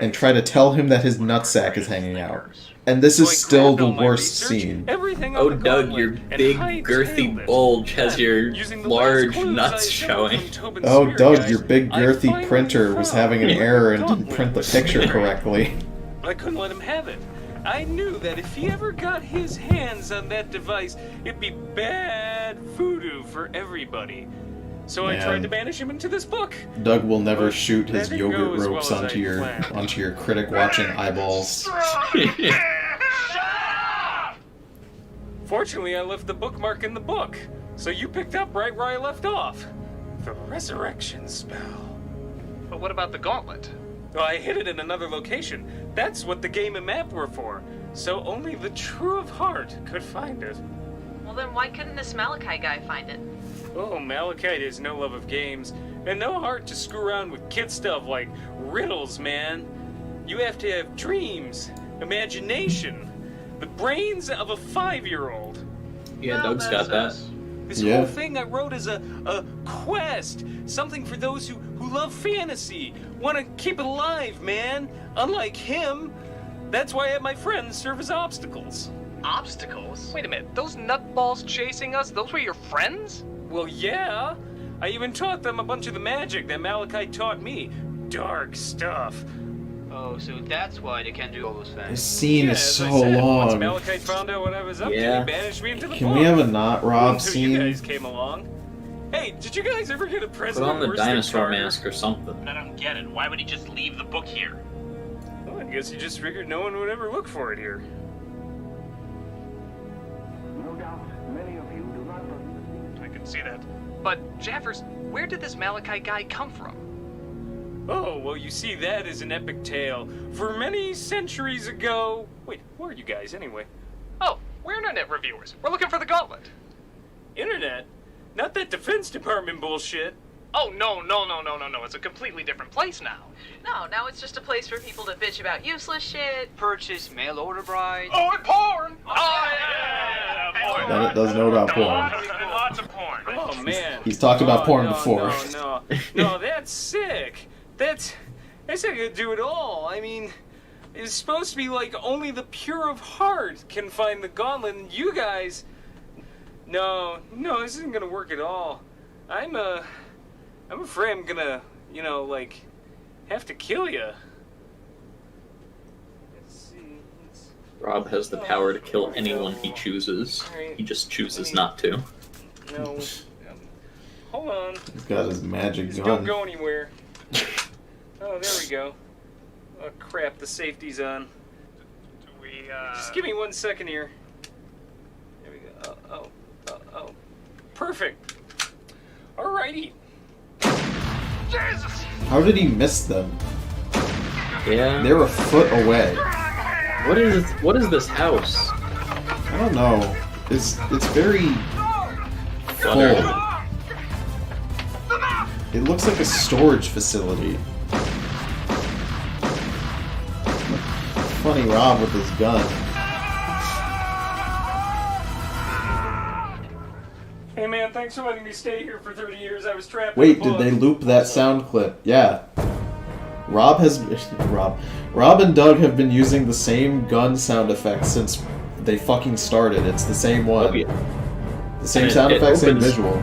and try to tell him that his nutsack is hanging out. And this is still the worst scene. Oh, Doug, your big, girthy bulge has your large nuts showing. Oh, Doug, your big girthy printer was having an error and didn't print the picture correctly. But I couldn't let him have it. I knew that if he ever got his hands on that device, it'd be bad voodoo for everybody. So I Man. tried to banish him into this book. Doug will never shoot his that didn't go yogurt as ropes well as I onto your critic watching eyeballs. Fortunately, I left the bookmark in the book, so you picked up right where I left off. The resurrection spell. But what about the gauntlet? Well, I hid it in another location. That's what the game and map were for. So only the true of heart could find it. Well, then why couldn't this Malachite guy find it? Oh, Malachite has no love of games, and no heart to screw around with kid stuff like riddles, man. You have to have dreams, imagination, the brains of a 5-year-old. Yeah, Doug's got that. This Yeah. whole thing I wrote as a quest. Something for those who love fantasy. Want to keep it alive, man. Unlike him, that's why I have my friends serve as obstacles. Obstacles? Wait a minute, those nutballs chasing us, those were your friends? Well, yeah. I even taught them a bunch of the magic that Malachite taught me. Dark stuff. Oh, so that's why they can't do all those things. This scene is as so I said, Once long. Malachite found out what I was up to, Yeah. he banished me into the Can book. we have a not Rob Until scene? you guys came along. Hey, did you guys ever get a Put present on the worse than dinosaur Carter? mask or something. I don't get it. Why would he just leave the book here? Well, I guess he just figured no one would ever look for it here. No doubt, many of you do not believe. I can see that. But, Jaffers, where did this Malachite guy come from? Oh, well, you see, that is an epic tale. For many centuries ago... Wait, who are you guys, anyway? Oh, we're internet reviewers. We're looking for the gauntlet. Internet? Not that Defense Department bullshit. Oh, no. It's a completely different place now. No, now it's just a place for people to bitch about useless shit. Purchase mail order bride. Oh, and porn! Oh, yeah! Porn. That does know about porn. Lots of porn. Oh, man. He's talked about porn no, before. No, that's sick. That's not gonna do it all. I mean, it's supposed to be like only the pure of heart can find the gauntlet, and you guys... No, this isn't gonna work at all. I'm afraid I'm gonna, have to kill you. Let's see. Rob has the power to kill anyone he chooses. He just chooses not to. No. Hold on. He's got his magic Just gun. don't go anywhere. Oh, there we go. Oh, crap, the safety's on. Just give me 1 second here. There we go. Oh. Perfect. Alrighty. Jesus! How did he miss them? Yeah. They're a foot away. What is this house? I don't know. It's very full. It looks like a storage facility. Funny Rob with his gun. Hey man, thanks for letting me stay here for 30 years. I was trapped Wait, in a did book. they loop that sound clip? Yeah. Rob and Doug have been using the same gun sound effects since they fucking started. It's the same one. Oh, yeah. The same And sound it effects, same opens- visual.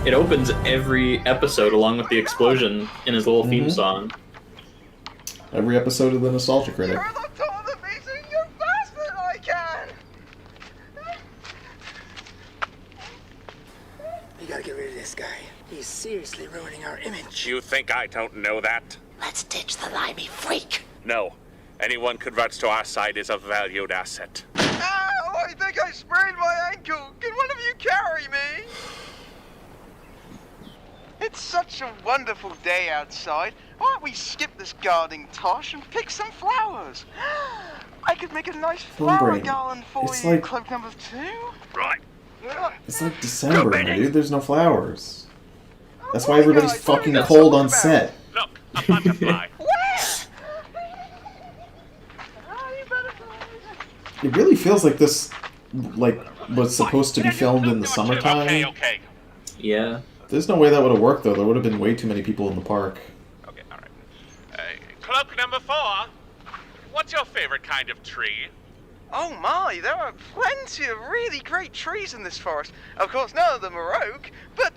It opens every episode along with the explosion in his little theme song. Every episode of the Nostalgia Critic. You gotta get rid of this guy. He's seriously ruining our image. You think I don't know that? Let's ditch the limey freak. No. Anyone converts to our side is a valued asset. Ow! I think I sprained my ankle. Can one of you carry me? It's such a wonderful day outside. Why don't we skip this gardening tosh and pick some flowers? I could make a nice flower Brain. garland for It's you, like- cloak number 2. Right. It's like December, dude. There's no flowers. That's why everybody's fucking cold on set. Look, a butterfly. It really feels like this, was supposed to be filmed in the summertime. Okay. Yeah. There's no way that would have worked, though. There would have been way too many people in the park. Cloak number 4. What's your favorite kind of tree? Oh my, there are plenty of really great trees in this forest. Of course, none of them are oak, but,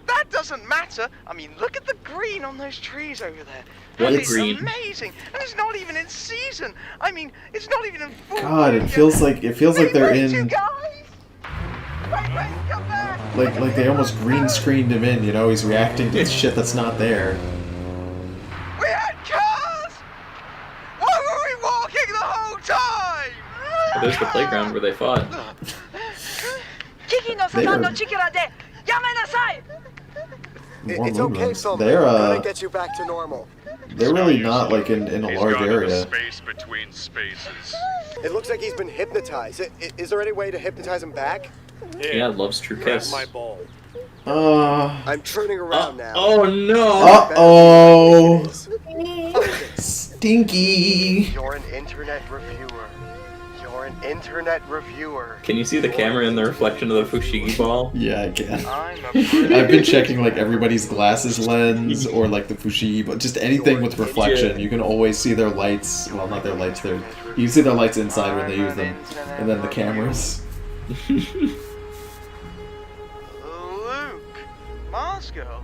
that doesn't matter. I mean, look at the green on those trees over there. What It's green? amazing. And it's not even in season. I mean, it's not even in full God, bloom it feels like they're Wait, you in guys! Wait, come back! like they almost green screened him in. He's reacting to shit that's not there. We had cars! Why were we walking the whole time? Well, there's the playground where they fought. Kiki no They Satan no are- Chikira de Yamenasai! More It's moon okay, rooms. Soma. They're Gonna get you back to normal. they're really not like in a large Gone into area. space between spaces. It looks like he's been hypnotized. Is there any way to hypnotise him back? Yeah, love's true kiss. My ball. I'm turning around now. Oh no! Stinky. You're an internet reviewer. You're or an internet reviewer. Can you see the camera in the reflection of the fushigi ball? Yeah, I can. I've been checking like everybody's glasses lens or like the fushigi, but just anything with reflection. You can always see their lights. Well, not their lights. You can see their lights inside when they use them, and then the cameras. Luke, Moscow.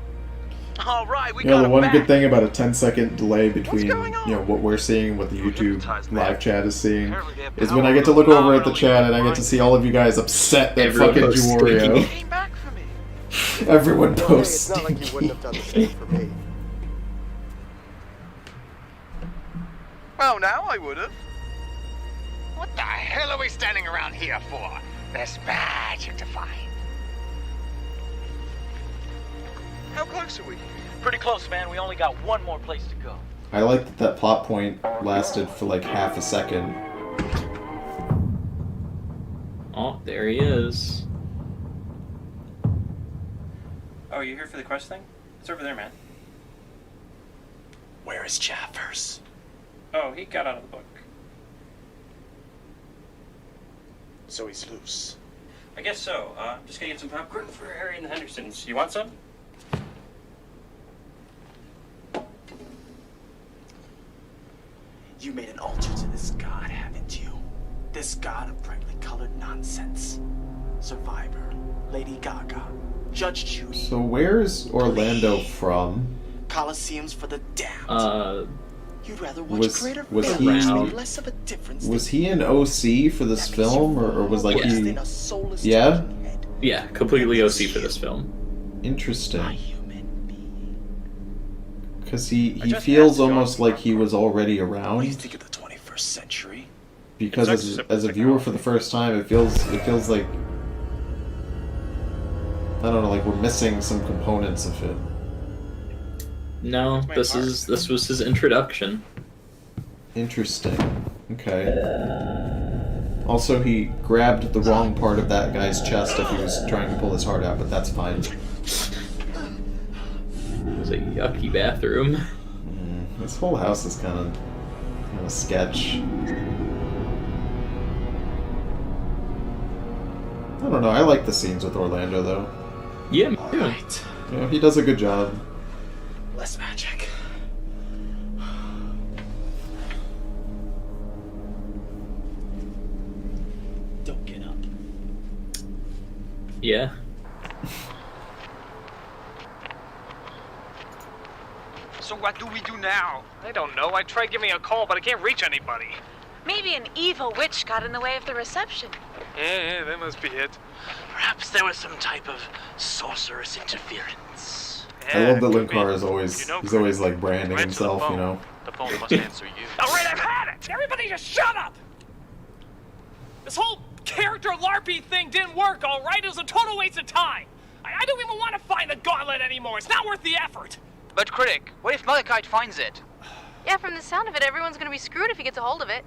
All right, we You know, got the him one back. good thing about a 10-second delay between what we're seeing and what the YouTube live chat is seeing is when I get to look over at the chat and I get to see all of you guys upset that Everyone fucking posts Juwario. Everyone Hey, posts. it's not like you wouldn't have done the same for me. Well, now I would have. What the hell are we standing around here for? There's magic to find. How close are we? Pretty close, man. We only got one more place to go. I like that that plot point lasted for like half a second. Oh, there he is. Oh, you here for the quest thing? It's over there, man. Where is Jaffers? Oh, he got out of the book. So he's loose. I guess so. I'm just gonna get some popcorn for Harry and the Hendersons. You want some? You made an altar to this god, haven't you? This god of brightly colored nonsense. Survivor, Lady Gaga, Judge Judy, So where's Orlando from? Colosseums for the damned. You'd rather watch greater was failures he make less of a difference. was he in OC for this film or was like he? Yeah. Yeah, completely OC for this film. Interesting. Because he feels almost like he was already around. What do you think of the 21st century? Because as a viewer for the first time, it feels like I don't know, like we're missing some components of it. No, this was his introduction. Interesting. Okay. Also, he grabbed the wrong part of that guy's chest if he was trying to pull his heart out, but that's fine. It was a yucky bathroom. This whole house is kind of sketch. I don't know. I like the scenes with Orlando though. Yeah, me too. Yeah, he does a good job. Less magic. Don't get up. Yeah. So what do we do now? I don't know. I tried giving a call, but I can't reach anybody. Maybe an evil witch got in the way of the reception. Yeah, that must be it. Perhaps there was some type of sorcerous interference. I love that Linkar is he's always like branding himself, you know. The phone must answer you. All right, I've had it. Everybody just shut up. This whole character LARPy thing didn't work, all right? It was a total waste of time. I don't even want to find the gauntlet anymore. It's not worth the effort. But Critic, what if Malachite finds it? Yeah, from the sound of it, everyone's gonna be screwed if he gets a hold of it.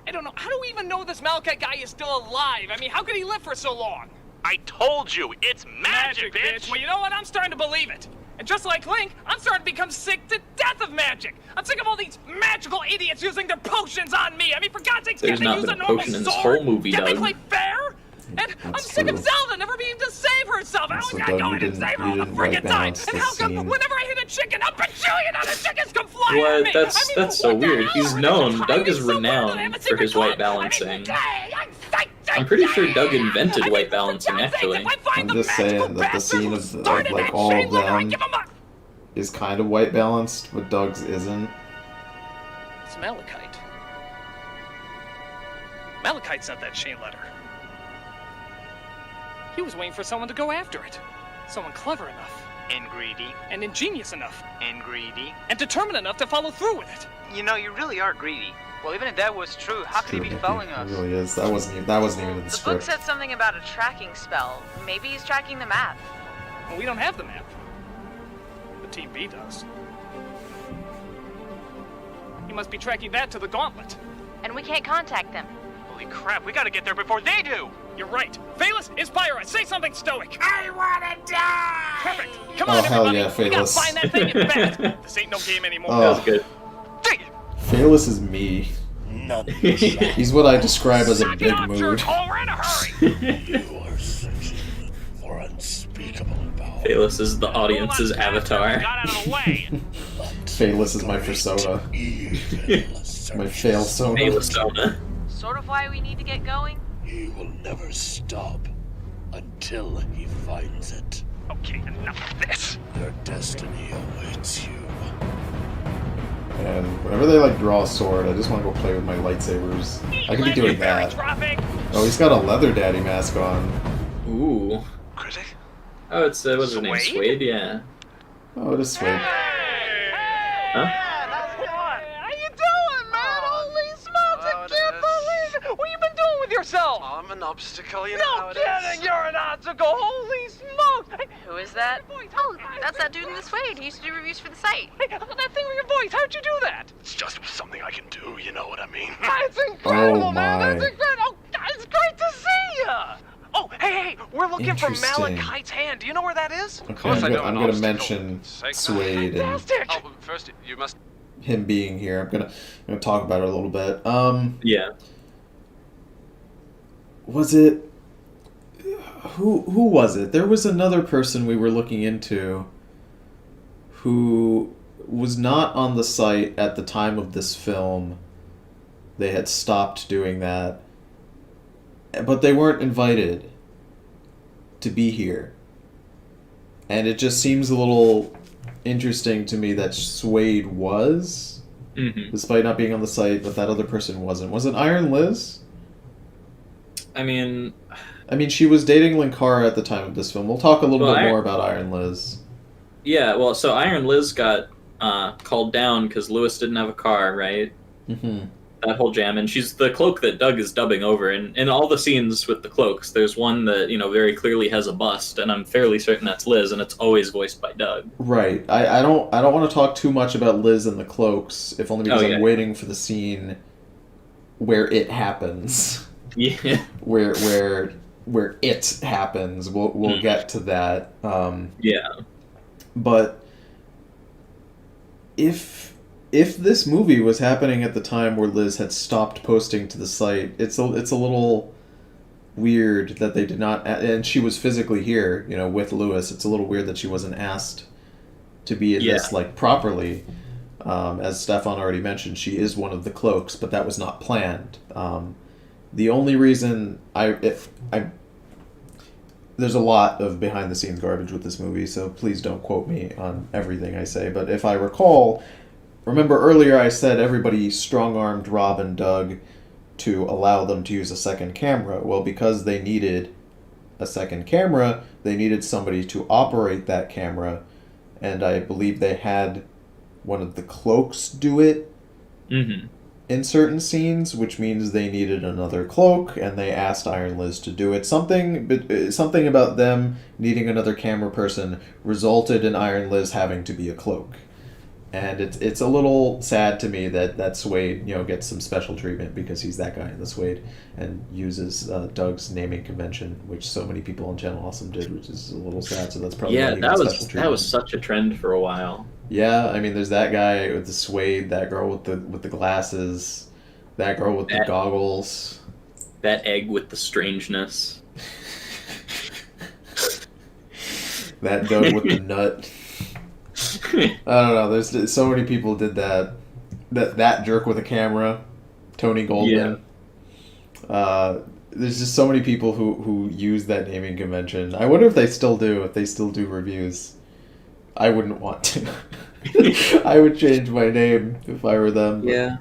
I don't know. How do we even know this Malachite guy is still alive? I mean, how could he live for so long? I told you, it's magic, bitch! Well, you know what? I'm starting to believe it. And just like Link, I'm starting to become sick to death of magic. I'm sick of all these magical idiots using their potions on me. I mean, for God's sakes, There's can't they not use been a a normal potion in this sword? whole movie, Can't they Doug. play fair? And I'm sick of Zelda never being able to save herself. I always So, gotta Doug, go you in and didn't- save her you all the didn't friggin' right time. balance And this how come scene. whenever I hit a chicken, a bajillion other chickens come flying at What? me? That's so weird. He's known. Doug is renowned for his white balancing. I'm pretty sure Doug invented white balancing, actually. I'm just saying that the scene of like all of them is kind of white balanced, but Doug's isn't. It's Malachite. Malachite sent that chain letter. He was waiting for someone to go after it. Someone clever enough. And greedy. And ingenious enough. And greedy. And determined enough to follow through with it. You know, you really are greedy. Well, even if that was true, how could he be following us? It really is. That wasn't even in the The book script. said something about a tracking spell. Maybe he's tracking the map. Well, we don't have the map. But Team B does. He must be tracking that to the gauntlet. And we can't contact them. Holy crap, we gotta get there before they do! You're right. Phaelus, inspire us. Say something stoic. I wanna die! Perfect. Come Oh, on, hell everybody. yeah, We gotta Phaelus. find that thing and fast. This ain't no game anymore. Oh. That was good. Phaelus is me. None. He's what I describe as a big mood. You are searching for unspeakable power. Phaelus is the audience's avatar. Phaelus is my persona. My fail sona. Phaelus-sona. Sort of why we need to get going? He will never stop until he finds it. Okay, enough of this. Your destiny awaits you. And whenever they like draw a sword, I just want to go play with my lightsabers. I could be doing that. Oh, he's got a leather daddy mask on. Ooh. Critic? Oh, it's what's his name? Suede, yeah. Oh, it is Suede. Huh? How you doing, man? Holy smokes, I can't believe it! What you been doing with yourself? I'm an obstacle, you know how No it kidding, is. you're an obstacle! Holy smokes! Who is that? Oh, that's that dude in the suede. He used to do reviews for the site. Hey, that thing with your voice, how'd you do that? It's just something I can do, you know what I mean? That's incredible, Oh, man! my. That's incredible! Oh, it's great to see ya! Oh, hey, we're looking for Interesting. Malachite's hand. Do you know where that is? Okay, I'm gonna mention Suede and Fantastic! Oh, first, you must... him being here. I'm gonna talk about it a little bit. Yeah. Was it who was it? There was another person we were looking into who was not on the site at the time of this film. They had stopped doing that. But they weren't invited to be here. And it just seems a little interesting to me that Suede was, despite not being on the site, but that other person wasn't. Was it Iron Liz? I mean, she was dating Linkara at the time of this film. We'll talk a little bit more about Iron Liz. Yeah, well, so Iron Liz got called down because Lewis didn't have a car, right? Mm-hmm. That whole jam, and she's the cloak that Doug is dubbing over. And in all the scenes with the cloaks, there's one that, very clearly has a bust, and I'm fairly certain that's Liz, and it's always voiced by Doug. Right. I don't want to talk too much about Liz and the cloaks, if only because I'm waiting for the scene where it happens. Yeah. Where it happens. We'll get to that. Yeah. But if this movie was happening at the time where Liz had stopped posting to the site, it's a little weird that they did not, and she was physically here, with Lewis. It's a little weird that she wasn't asked to be in this properly. As Stefan already mentioned, she is one of the cloaks, but that was not planned. The only reason there's a lot of behind the scenes garbage with this movie, so please don't quote me on everything I say. But if I recall, remember earlier I said everybody strong-armed Rob and Doug to allow them to use a second camera. Well, because they needed a second camera, they needed somebody to operate that camera, and I believe they had one of the cloaks do it in certain scenes, which means they needed another cloak, and they asked Iron Liz to do it. Something about them needing another camera person resulted in Iron Liz having to be a cloak. And it's a little sad to me that Suede, gets some special treatment because he's that guy in the Suede and uses Doug's naming convention, which so many people on Channel Awesome did, which is a little sad. So that's probably why he got special treatment. That was such a trend for a while. Yeah, I mean, there's that guy with the Suede, that girl with the glasses, that girl with the goggles, that egg with the strangeness, that Doug with the nut. I don't know. There's so many people did that. That jerk with a camera, Tony Goldman. Yeah. There's just so many people who use that naming convention. I wonder if they still do. If they still do reviews, I wouldn't want to. I would change my name if I were them. Yeah.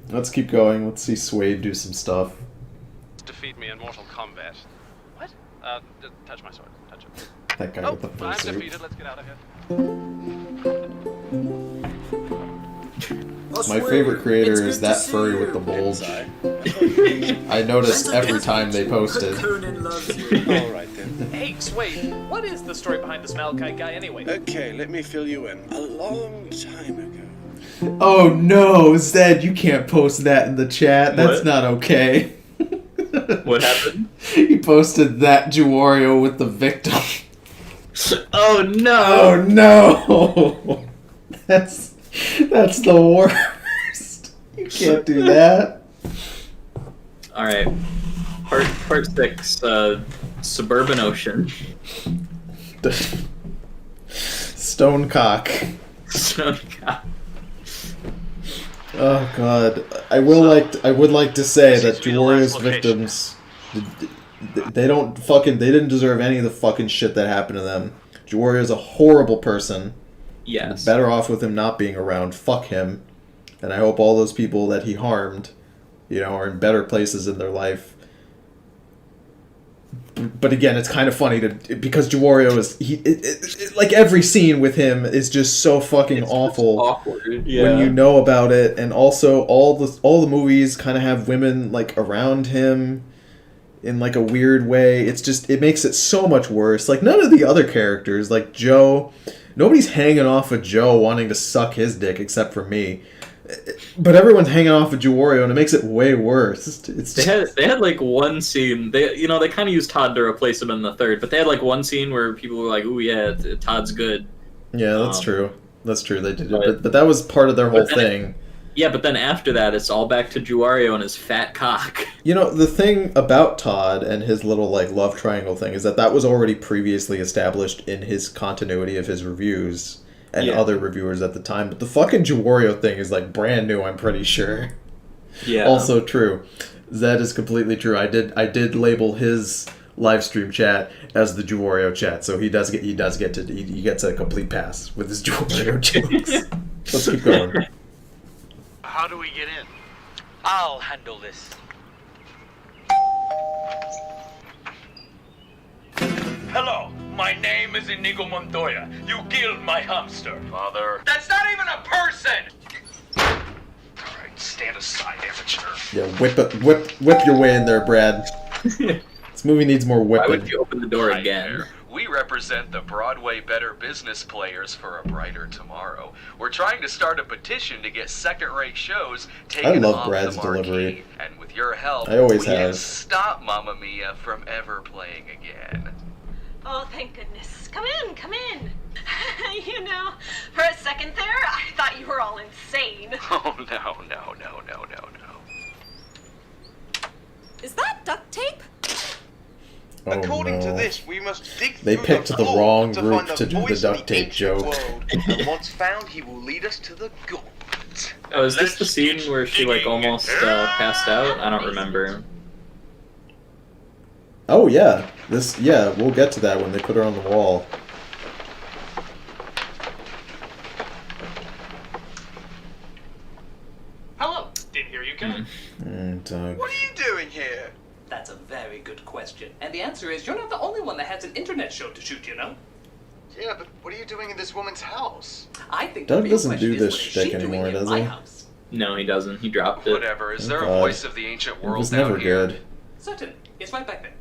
Let's keep going. Let's see Suede do some stuff. Defeat me in Mortal Kombat. What? Touch my sword. Touch it. That guy with the I'm fursuit. defeated. Let's get out of here. My favorite creator is that furry with the bulge. I noticed every time they posted. Alright then. Hey, Suede, what is the story behind this Malachite guy anyway? Okay, let me fill you in. A long time ago. Oh no, Zed, you can't post that in the chat. That's What? not okay. What happened? He posted that Juwario with the victim. Oh no! Oh no! That's the worst. You can't do that. All right, part 6, Suburban Ocean. Stonecock. Stonecock. Oh god, I would like to say that Juwario's victims, they didn't deserve any of the fucking shit that happened to them. Juwario's a horrible person. Yes. Better off with him not being around. Fuck him. And I hope all those people that he harmed, are in better places in their life. But again, it's kind of funny because Juwario is like every scene with him is just so fucking awful. Awkward. When you know about it, and also all the movies kind of have women like around him in like a weird way. It makes it so much worse. Like none of the other characters, like Joe, nobody's hanging off of Joe wanting to suck his dick except for me. But everyone's hanging off of Juwario, and it makes it way worse. They had like one scene. They kind of used Todd to replace him in the third, but they had like one scene where people were like, "Ooh yeah, Todd's good." Yeah, that's true. That's true. They did it, but that was part of their whole thing. But then after that, it's all back to Juwario and his fat cock. The thing about Todd and his little like love triangle thing is that was already previously established in his continuity of his reviews. And other reviewers at the time, but the fucking Juwario thing is like brand new. I'm pretty sure. Yeah. Also true. That is completely true. I did label his live stream chat as the Juwario chat, so he gets a complete pass with his Juwario jokes. Let's keep going. How do we get in? I'll handle this. Hello, my name is Inigo Montoya. You killed my hamster. Father. That's not even a person! Alright, stand aside, amateur. Yeah, whip your way in there, Brad. This movie needs more whipping. Why would you open the door again? We represent the Broadway Better Business Players for a Brighter Tomorrow. We're trying to start a petition to get second-rate shows taken off Brad's the marquee. delivery. And with your help, I always we can have. stop Mamma Mia from ever playing again. Oh, thank goodness. Come in, come in. For a second there, I thought you were all insane. Oh, no. Is that duct tape? Oh, According no. to this, we must dig They through picked the the floor wrong to group find the to do the voice of duct tape ancient joke. world. And once found, he will lead us to the gauntlet. Oh, is this the scene where she like almost passed out? I don't remember. Oh yeah, we'll get to that when they put her on the wall. Hello. Didn't hear you coming. What are you doing here? That's a very good question. And the answer is you're not the only one that has an internet show to shoot, Yeah, but what are you doing in this woman's house? I think Doug doesn't do this shtick anymore, does he? No, he doesn't. He dropped it. Whatever. Is there a God. voice of the ancient It world was down never here? good. Certainly. It's right back there.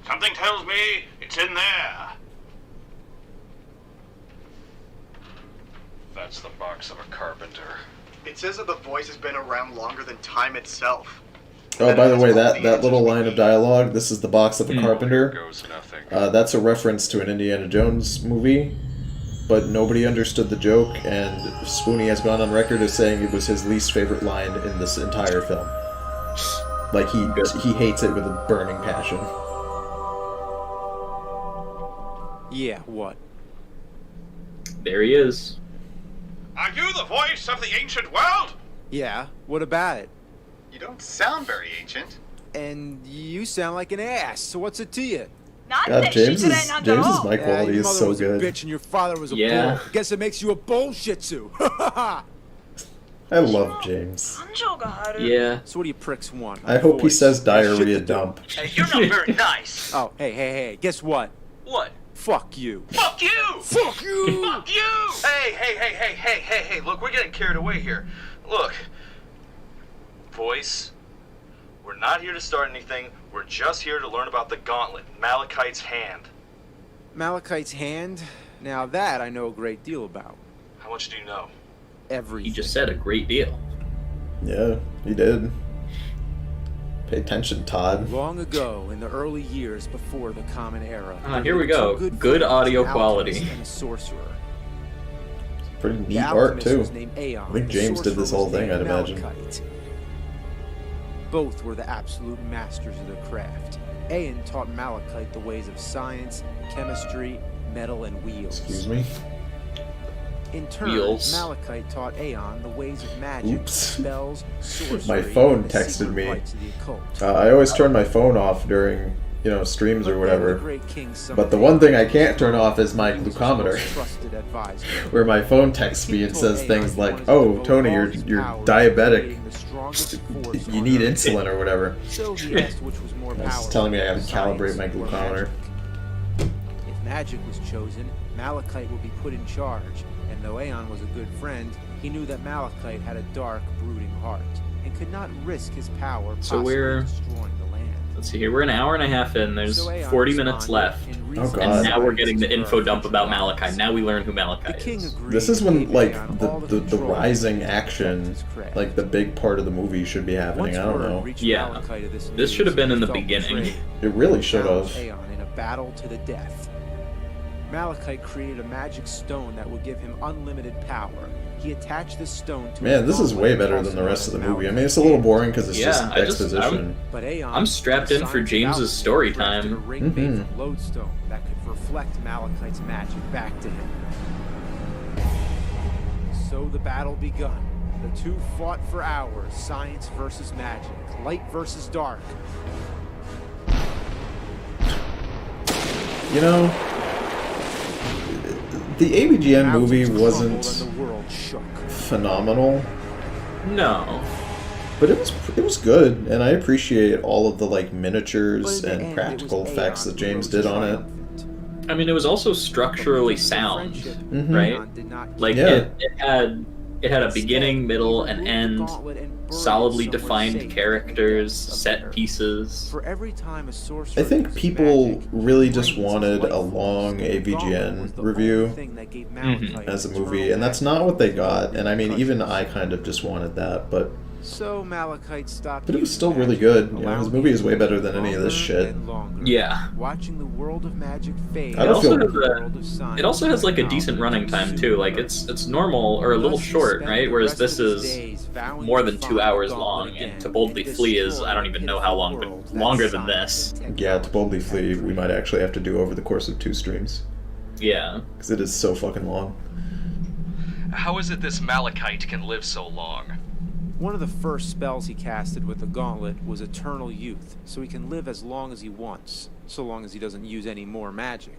Something tells me it's in there. That's the box of a carpenter. It says that the voice has been around longer than time itself. Oh, by the way, that little line of dialogue, this is the box of a carpenter, that's a reference to an Indiana Jones movie, but nobody understood the joke, and Spoonie has gone on record as saying it was his least favorite line in this entire film. Like, he hates it with a burning passion. Yeah, what? There he is. Are you the voice of the ancient world? Yeah, what about it? You don't sound very ancient. And you sound like an ass, so what's it to you? God, James's mic quality is so was good. A bitch and your father was a Yeah. bull. Guess it makes you a bullshitsu. I love James. Yeah. So what do you pricks want? I hope he says diarrhea dump. Hey, you're not very nice. Oh, hey, guess what? What? Fuck you. Fuck you! Fuck you! Fuck you! Hey, look, we're getting carried away here. Look. Voice, we're not here to start anything. We're just here to learn about the gauntlet, Malachite's hand. Malachite's hand? Now that I know a great deal about. How much do you know? Everything. He just said a great deal. Yeah, he did. Pay attention, Todd. Long ago, in the early years before the Common Era. Here we go. Good audio quality. And a sorcerer. Pretty neat The art, alchemist too. was named Aeon, I think the James did this sorcerer whole was thing, I'd named imagine. Malachite. Both were the absolute masters of their craft. Aeon taught Malachite the ways of science, chemistry, metal, and wheels. Excuse me? In turn, Wheels. Malachite taught Aeon the ways of magic, Oops. spells, sorcery, My phone and the texted secret me. rites of the occult. I always turn my phone off during, you know, streams or whatever. But the one thing I can't turn off is my glucometer. Where my phone texts me and says things like, "Oh, Tony, you're diabetic. You need insulin or whatever." So he asked which was more It's powerful, telling me I have to science calibrate my or glucometer. magic. If magic was chosen, Malachite would be put in charge, and though Aeon was a good friend, he knew that Malachite had a dark, brooding heart, and could not risk his power So possibly we're... destroying the land. Let's see here. We're an hour and a half in. There's 40 minutes left. Oh, God. And now we're getting the info dump about Malachite. Now we learn who Malachite is. This is when, like, the rising action, like, the big part of the movie should be happening. I don't know. Yeah. This should have been in the beginning. It really should have. Aeon in a battle to the death. Malachite created a magic stone that would give him unlimited power. He attached this stone to Man, this is way better than the rest of the movie. I mean, it's a little boring because it's just exposition. I'm strapped in for James's story time. Mm-hmm. Lodestone that could reflect Malachite's magic back to him. So the battle begun. The two fought for hours, science versus magic, light versus dark. You know, the AVGN movie wasn't phenomenal. No. But it was good, and I appreciate all of the like miniatures and practical effects that James did on it. I mean, it was also structurally sound, right? Like Yeah. it had a beginning, middle, and end, solidly defined characters, set pieces. For every time a sorcerer I think people really just wanted a long AVGN review as a movie, and that's not what they got. And I mean, even I kind of just wanted that, but So Malachite stopped. it was still really good. You know, his movie is way better than any of this shit. Yeah. Watching the world of magic fade. I don't feel. It also has like a decent running time too. Like it's normal or a little short, right? Whereas this is more than 2 hours long, and To Boldly Flee is I don't even know how long, but longer than this. Yeah, To Boldly Flee, we might actually have to do over the course of 2 streams. Yeah. Because it is so fucking long. How is it this Malachite can live so long? One of the first spells he casted with the gauntlet was Eternal Youth, so he can live as long as he wants, so long as he doesn't use any more magic.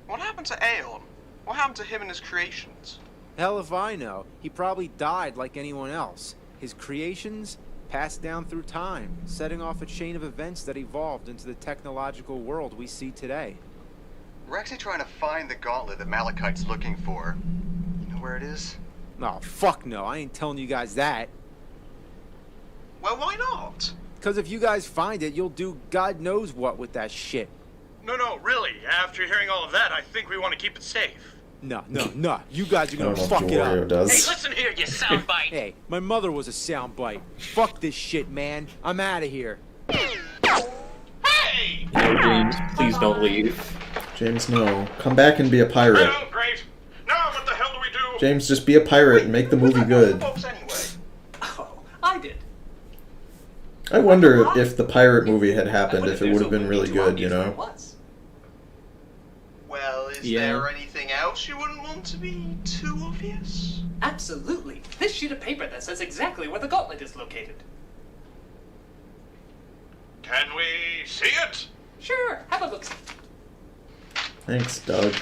What happened to Aeon? What happened to him and his creations? Hell if I know. He probably died like anyone else. His creations passed down through time, setting off a chain of events that evolved into the technological world we see today. We're actually trying to find the gauntlet that Malachite's looking for. You know where it is? Oh, fuck no. I ain't telling you guys that. Well, why not? Because if you guys find it, you'll do God knows what with that shit. No, really. After hearing all of that, I think we want to keep it safe. No. You guys are I gonna don't know if fuck it Wario up. does. Hey, listen here, you soundbite. Hey, my mother was a soundbite. Fuck this shit, man. I'm out of here. Hey! No, James, please don't leave. James, no. Come back and be a pirate. Well, great. Now what the hell do we do? James, just be a pirate and make the movie good. I did. I wonder if the pirate movie had happened, if it would have been really good, you know? Well, is Yeah. there anything else you wouldn't want to be too obvious? Absolutely. This sheet of paper that says exactly where the gauntlet is located. Can we see it? Sure, have a look. Thanks, Doug.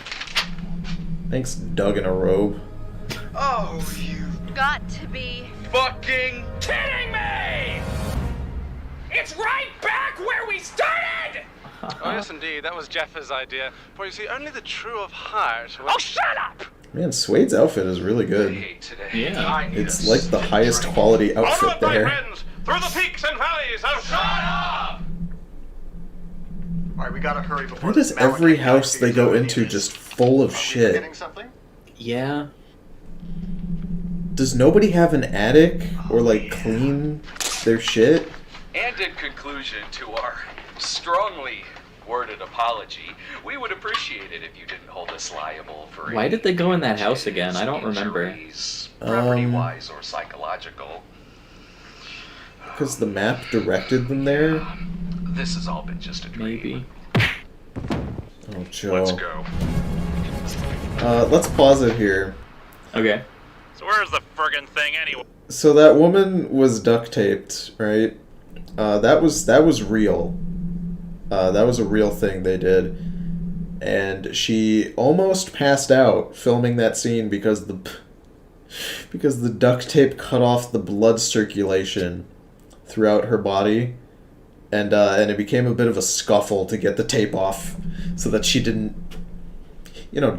Thanks, Doug in a robe. Oh, you Got to be. Fucking Kidding me! It's right back where we started! Oh, yes, indeed. That was Jeff's idea. For you see, only the true of heart. Oh, shut up! Man, Suede's outfit is really good. Yeah. It's like the highest quality outfit Onward, my there. friends, through the peaks and valleys of Shut up! Alright, we gotta hurry before Why does Malachite every house they figures go out into it is. just full of Are we shit? forgetting something? Yeah. Does nobody have an attic or like clean their shit? And in conclusion to our strongly worded apology. We would appreciate it if you didn't hold us liable for Why did they go in that house again? I don't remember. property-wise or psychological. Because the map directed them there? This has all been just a dream. Maybe. Oh, Joe. Let's go. Let's pause it here. Okay. So where's the friggin' thing anyway? So that woman was duct taped, right? That was real. That was a real thing they did. And she almost passed out filming that scene because the duct tape cut off the blood circulation throughout her body. And it became a bit of a scuffle to get the tape off so that she didn't,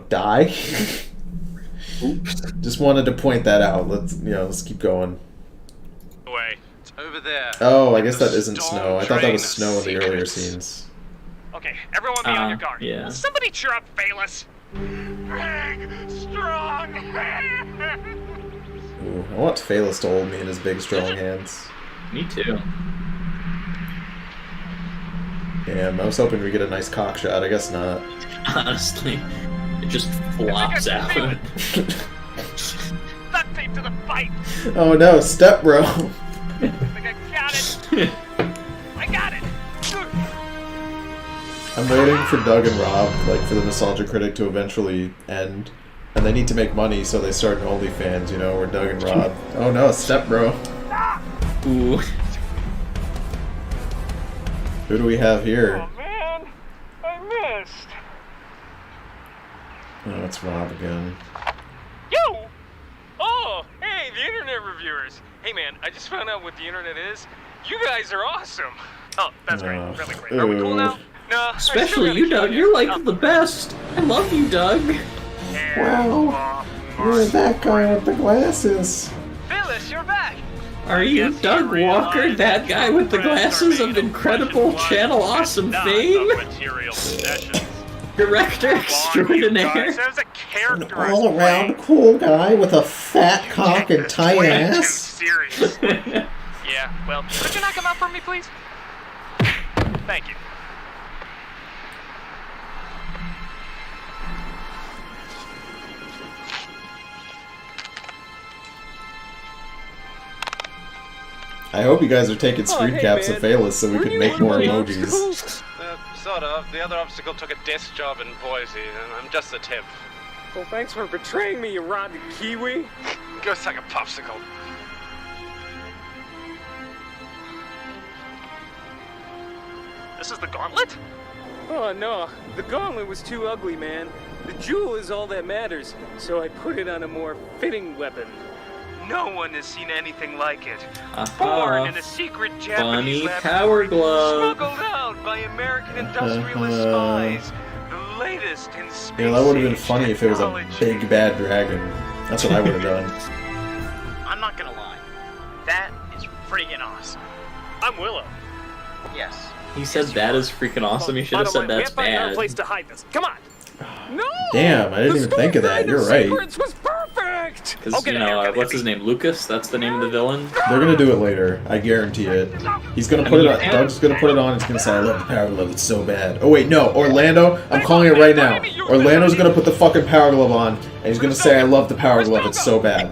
die. Oops. Just wanted to point that out. Let's keep going. Wait, it's over there. Oh, I guess that isn't snow. I thought that was snow in the earlier scenes. Okay, everyone be on your guard. Yeah. Will somebody cheer up Phaelus? Big, strong hands! Ooh, I want Phaelus to hold me in his big, strong hands. Me too. Damn, I was hoping we'd get a nice cock shot. I guess not. Honestly, it just flops out. Duct tape to the fight! Oh no, step bro. I think I got it! I got it! I'm waiting for Doug and Rob, for the Nostalgia Critic to eventually end. And they need to make money, so they start an OnlyFans, where Doug and Rob... Oh no, step bro. Ooh. Who do we have here? Oh man, I missed. Oh, it's Rob again. You? Oh, hey, the internet reviewers. Hey man, I just found out what the internet is. You guys are awesome. Oh, that's great. Really great. Are we cool now? No, Especially you, Doug. You're like the best. I love you, Doug. Wow, you're that guy with the glasses. Phyllis, you're back. Are you Doug Walker, that guy with the glasses of incredible channel awesome fame? Material possessions. Director extraordinaire. There's a character. All-around cool guy with a fat cock and tight ass. Serious. Yeah, well, could you knock him out for me, please? Thank you. I hope you guys are taking screen caps of Phaelus so we can make more emojis. Sort of. The other obstacle took a desk job in Boise, and I'm just a tip. Well, thanks for betraying me, you rotten kiwi. Go suck a popsicle. This is the gauntlet? Oh, no. The gauntlet was too ugly, man. The jewel is all that matters, so I put it on a more fitting weapon. No one has seen anything like it. Born in a secret Japanese funny laboratory, power glove. smuggled out by American industrialist spies. The latest in space. That would have been funny if it was a big bad dragon. That's what I would have done. I'm not gonna lie. That is freaking awesome. I'm Willow. Yes. He said that is freaking awesome. He should have said that's we have to find bad. a place to hide this. Come on. No. Damn, I didn't even think of that. You're right. Secrets was perfect. Because, what's his name? Lucas? That's the name of the villain? They're gonna do it later. I guarantee it. He's gonna put it on. Doug's gonna put it on. He's gonna say, "I love the power glove. It's so bad." Oh wait, no. Orlando. I'm calling it right now. Orlando's gonna put the fucking power glove on, and he's gonna say, "I love the power glove. It's so bad."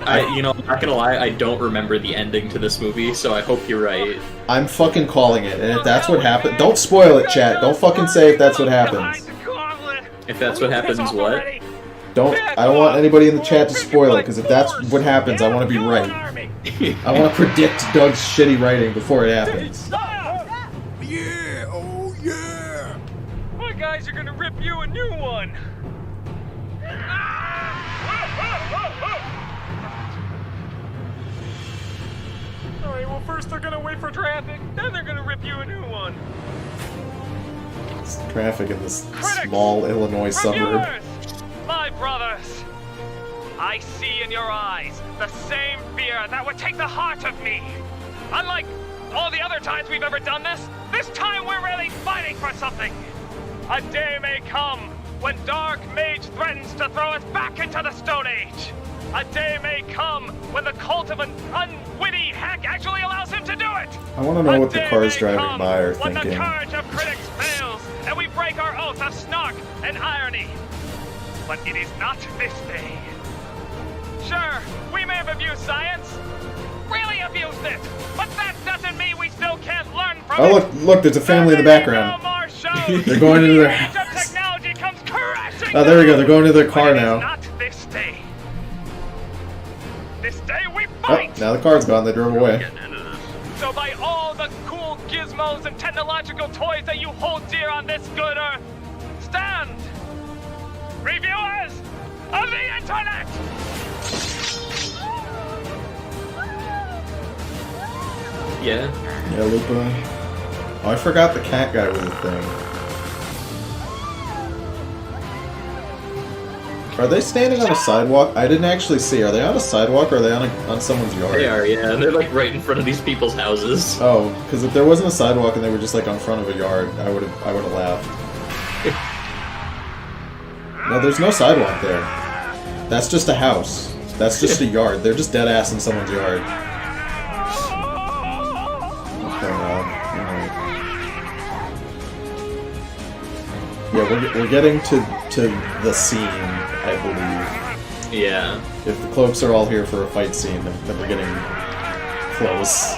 I'm not gonna lie, I don't remember the ending to this movie, so I hope you're right. I'm fucking calling it, and if that's what happened, don't spoil it, chat. Don't fucking say if that's what happens. If that's what happens, what? I don't want anybody in the chat to spoil it, because if that's what happens, I want to be right. I want to predict Doug's shitty writing before it happens. Yeah, oh yeah. My guys are gonna rip you a new one. Alright, well first they're gonna wait for traffic, then they're gonna rip you a new one. It's traffic in this small Illinois suburb. My brothers, I see in your eyes the same fear that would take the heart of me. Unlike all the other times we've ever done this time we're really fighting for something. A day may come when Dark Mage threatens to throw us back into the Stone Age. A day may come when the cult of an unwitty hack actually allows him to do it. I want to know what the cars driving by are when the thinking. courage of critics fails, and we break our oath of snark and irony. But it is not this day. Sure, we may have abused science, really abused it, but that doesn't mean we still can't learn from Oh, it. look, there's a family in the background. They're going into their house. Oh, there we go, they're going to their car now. Not this day. This day we Oh, fight. now the car's gone, they drove away. So by all the cool gizmos and technological toys that you hold dear on this good earth, stand! Reviewers of the internet! Yeah. Yeah, Lupa. Oh, I forgot the cat guy was a thing. Are they standing on a sidewalk? I didn't actually see. Are they on a sidewalk or are they on someoe's yard? They are, yeah. They're like right in front of these people's houses. Oh, because if there wasn't a sidewalk and they were just like on front of a yard, I would have laughed. No, there's no sidewalk there. That's just a house. That's just a yard. They're just dead ass in someone's yard. Okay, alright. Yeah, we're getting to the scene, I believe. Yeah. If the cloaks are all here for a fight scene, then we're getting close.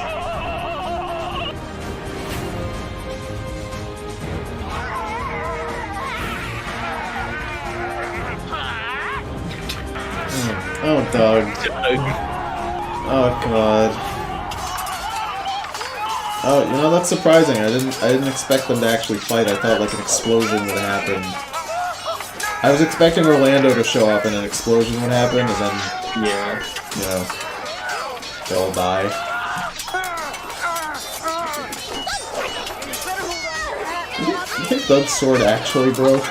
Oh, Doug. Oh, God. Oh, you know, that's surprising. I didn't expect them to actually fight. I thought like an explosion would happen. I was expecting Orlando to show up and an explosion would happen, and then, yeah, you know, they'll die. You think Doug's sword actually broke?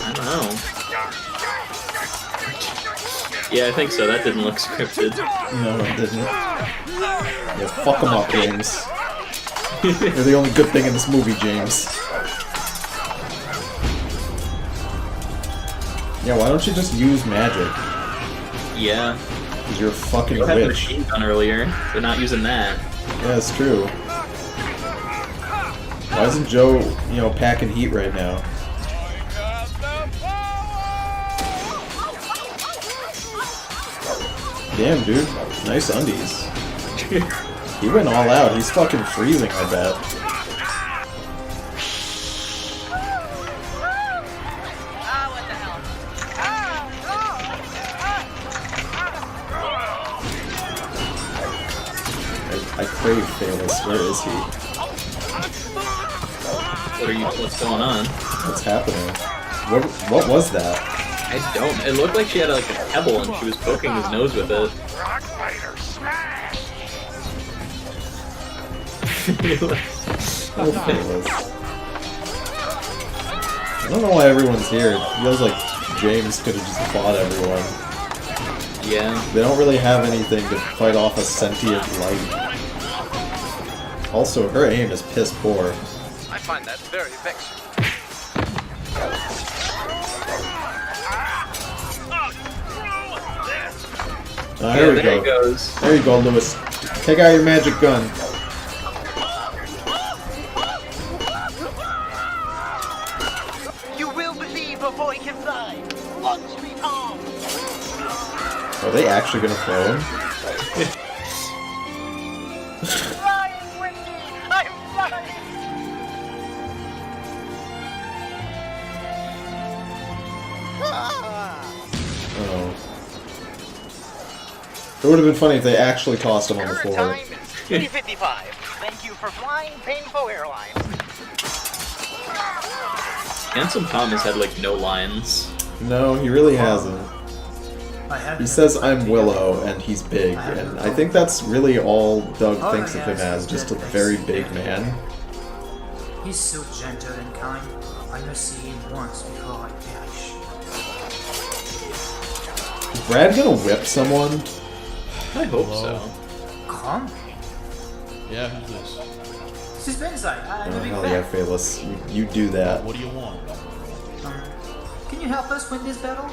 I don't know. Yeah, I think so. That didn't look scripted. No, it didn't. Yeah, fuck them up, James. You're the only good thing in this movie, James. Yeah, why don't you just use magic? Yeah. Because you're a fucking You had a witch. machine gun earlier. They're not using that. Yeah, it's true. Why isn't Joe, you know, packing heat right now? Damn, dude. Nice undies. He went all out. He's fucking freezing, I bet. I crave Phalus. Where is he? What's going on? What's happening? What was that? I don't. It looked like she had like a pebble and she was poking his nose with it. Oh, Phalus. I don't know why everyone's here. It feels like James could have just fought everyone. Yeah. They don't really have anything to fight off a sentient light. Also, her aim is piss poor. I find that very vexing. Oh, here we there go. it goes. There you go, Lewis. Take out your magic gun. You will believe a boy can fly. On sweet home. Are they actually gonna throw him? Flying with me. I'm flying. Oh. It would have been funny if they actually tossed him on the floor. Time is 3:55. Thank you for flying Painful Airlines. Handsome Tom has had like no lines. No, he really hasn't. He says I'm Willow and he's big, and I think that's really all Doug thinks of him as, just a very big man. He's so gentle and kind. I must see him once before I perish. Is Brad gonna whip someone? I hope so. Come. Yeah, who's this? Suspense, Oh, hell yeah, Phalus. You do that. What do you want? Can you help us win this battle?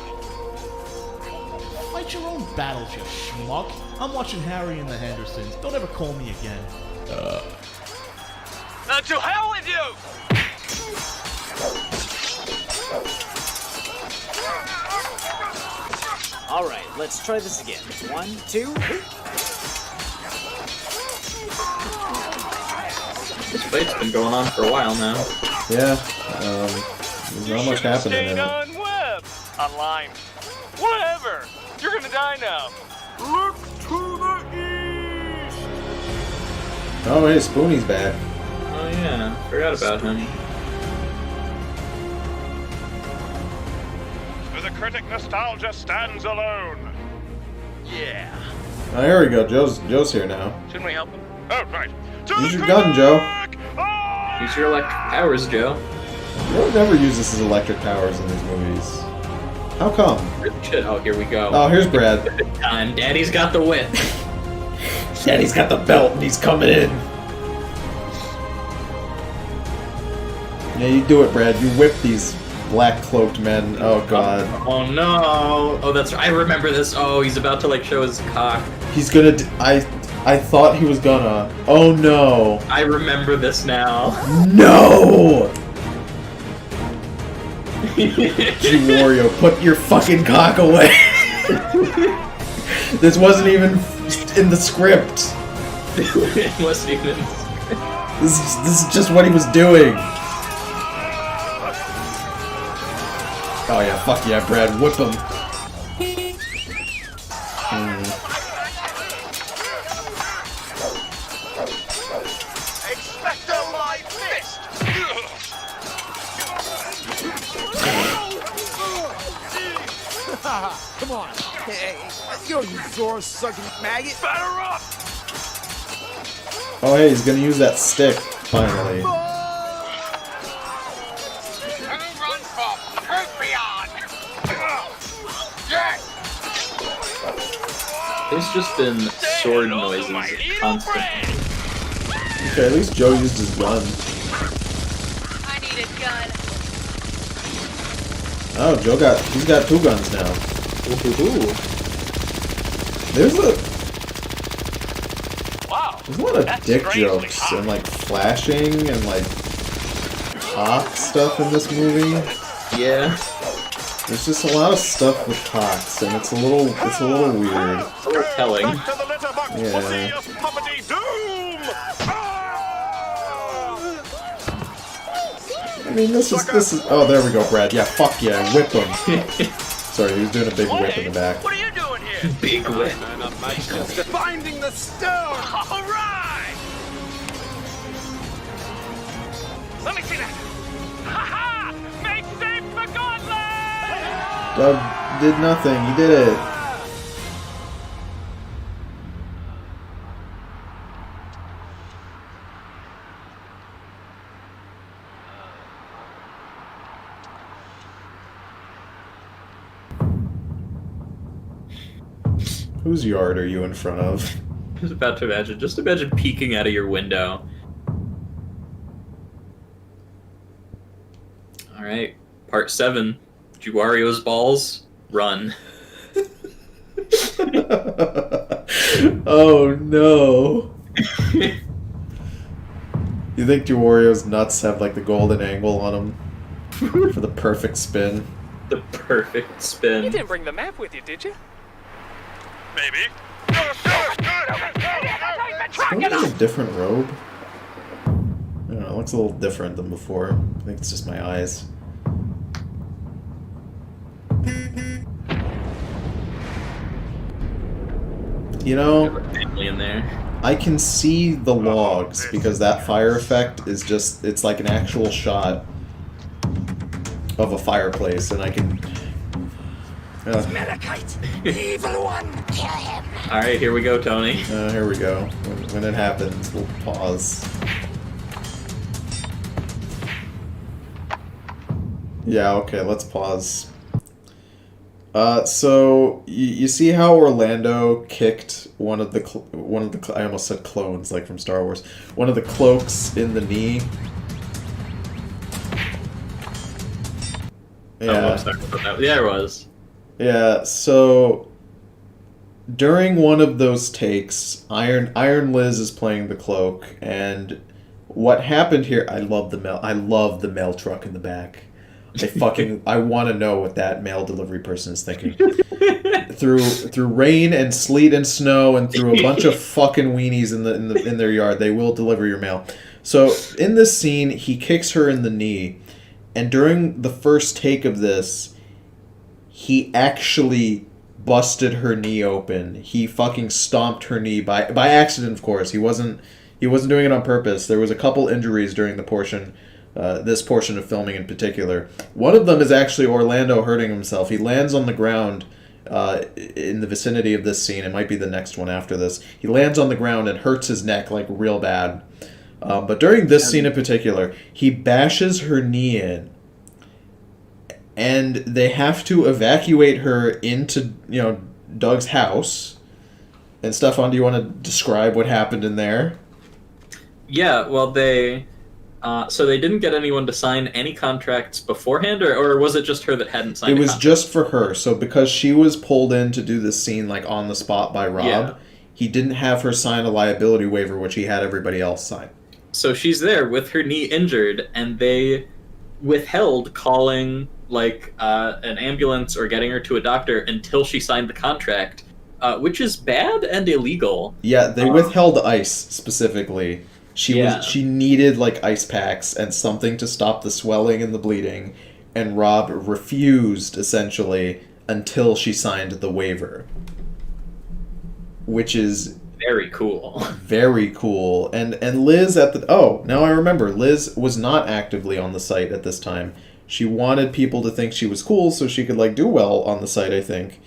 Fight your own battles, you schmuck. I'm watching Harry and the Hendersons. Don't ever call me again. To hell with you! Alright, let's try this again. 1, 2. This fight's been going on for a while now. Yeah, there's not much happening in it. On web. Online. Whatever. You're gonna die now. Look to the east. Oh, hey, Spoonie's back. Oh yeah, forgot about him. The critic nostalgia stands alone. Yeah. Oh, here we go. Joe's here now. Shouldn't we help him? Oh, right. Use your gun, Joe. Use your electric powers, Joe. Joe never uses his electric powers in these movies. How come? Shit. Oh, here we go. Oh, here's Brad. Time. Daddy's got the whip. Daddy's got the belt and he's coming in. Yeah, you do it, Brad. You whip these black-cloaked men. Oh, God. Oh, no. Oh, that's right. I remember this. Oh, he's about to, like, show his cock. He's gonna... I thought he was gonna... Oh, no. I remember this now. No! G-Wario, put your fucking cock away. This wasn't even in the script. It wasn't even in the script. This is just what he was doing. Oh yeah, fuck yeah, Brad, whip him. Expecto my fist! Come on. Hey, you Zoro-sucking maggot. Batter up! Oh hey, he's gonna use that stick, finally. There's just been sword noises constantly. Okay, at least Joe used his gun. I need a gun. Oh, he's got 2 guns now. Ooh. There's a lot of That's dick strangely jokes hot. and like flashing and like cock stuff in this movie. Yeah. There's just a lot of stuff with cocks, and it's a little weird. It's a little telling. Yeah. I mean, this is. Oh, there we go, Brad. Yeah, fuck yeah, whip him. Sorry, he was doing a big whip in the back. What are you doing here? Big whip. Finding the stone! All right! Let me see that. Ha ha! Make safe the gauntlet! Doug did nothing. He did it. Whose yard are you in front of? I was about to imagine. Just imagine peeking out of your window. Alright. Part 7. Juwario's balls. Run. Oh no. You think Juwario's nuts have like the golden angle on them? For the perfect spin? The perfect spin. You didn't bring the map with you, did you? Maybe. Is he a different robe? I don't know, it looks a little different than before. I think it's just my eyes. You know, in there. I can see the logs because that fire effect is just, it's like an actual shot of a fireplace, and I can... Malachite, evil one, kill him. Alright, here we go, Tony. Here we go. When it happens, we'll pause. Yeah, okay, let's pause. So you see how Orlando kicked one of the I almost said clones, like from Star Wars. One of the cloaks in the knee. Yeah. Oh, I'm sorry about that. Yeah, it was. Yeah, so during one of those takes, Iron Liz is playing the cloak, and what happened here? I love the mail truck in the back. I want to know what that mail delivery person is thinking. through rain and sleet and snow and through a bunch of fucking weenies in their yard, they will deliver your mail. So in this scene, he kicks her in the knee, and during the first take of this, he actually busted her knee open. He fucking stomped her knee by accident, of course. He wasn't doing it on purpose. There was a couple injuries during the portion, this portion of filming in particular. One of them is actually Orlando hurting himself. He lands on the ground in the vicinity of this scene. It might be the next one after this. He lands on the ground and hurts his neck like real bad. But during this scene in particular, he bashes her knee in. And they have to evacuate her into, Doug's house. And Stefan, do you want to describe what happened in there? Yeah, well, so they didn't get anyone to sign any contracts beforehand, or was it just her that hadn't signed? It was just for her. So because she was pulled in to do this scene on the spot by Rob, he didn't have her sign a liability waiver, which he had everybody else sign. So she's there with her knee injured, and they withheld calling an ambulance or getting her to a doctor until she signed the contract, which is bad and illegal. Yeah, they withheld ice specifically. She needed ice packs and something to stop the swelling and the bleeding, and Rob refused essentially until she signed the waiver, which is very cool. Very cool. And Liz now I remember, Liz was not actively on the site at this time. She wanted people to think she was cool so she could do well on the site, I think.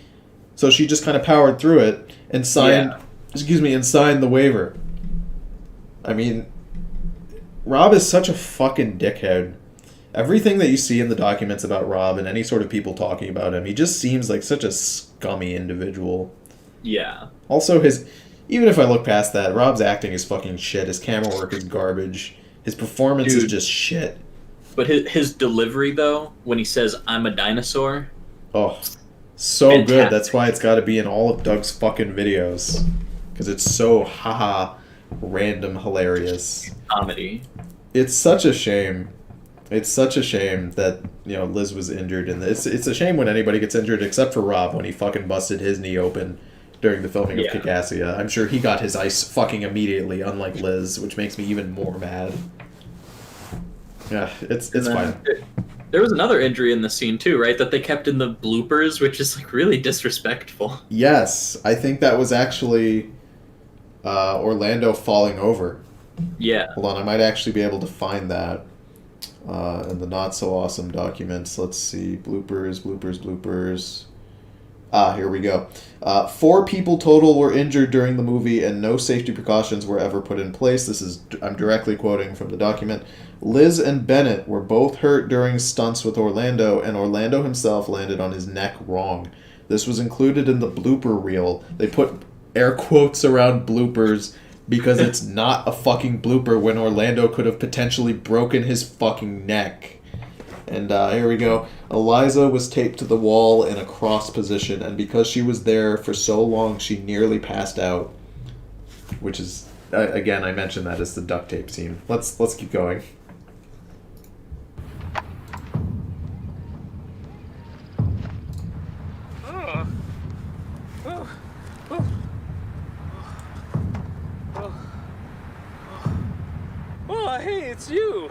So she just kind of powered through it and signed the waiver. I mean, Rob is such a fucking dickhead. Everything that you see in the documents about Rob and any sort of people talking about him, he just seems like such a scummy individual. Yeah. Also, even if I look past that, Rob's acting is fucking shit. His camera work is garbage. His performance is just shit. But his delivery, though, when he says, "I'm a dinosaur." Oh, so fantastic. Good. That's why it's got to be in all of Doug's fucking videos. Because it's so random hilarious. Comedy. It's such a shame. It's such a shame that, Liz was injured in this. It's a shame when anybody gets injured except for Rob when he fucking busted his knee open during the filming of Kickassia. I'm sure he got his ice fucking immediately, unlike Liz, which makes me even more mad. Yeah, it's fine. There was another injury in the scene too, right? That they kept in the bloopers, which is really disrespectful. Yes, I think that was actually Orlando falling over. Yeah. Hold on, I might actually be able to find that in the not so awesome documents. Let's see, bloopers. Here we go. 4 people total were injured during the movie, and no safety precautions were ever put in place. I'm directly quoting from the document. Liz and Bennett were both hurt during stunts with Orlando, and Orlando himself landed on his neck wrong. This was included in the blooper reel. They put air quotes around bloopers because it's not a fucking blooper when Orlando could have potentially broken his fucking neck. And here we go. Eliza was taped to the wall in a cross position, and because she was there for so long, she nearly passed out. Which is, again, I mentioned that as the duct tape scene. Let's keep going. Oh, hey, it's you.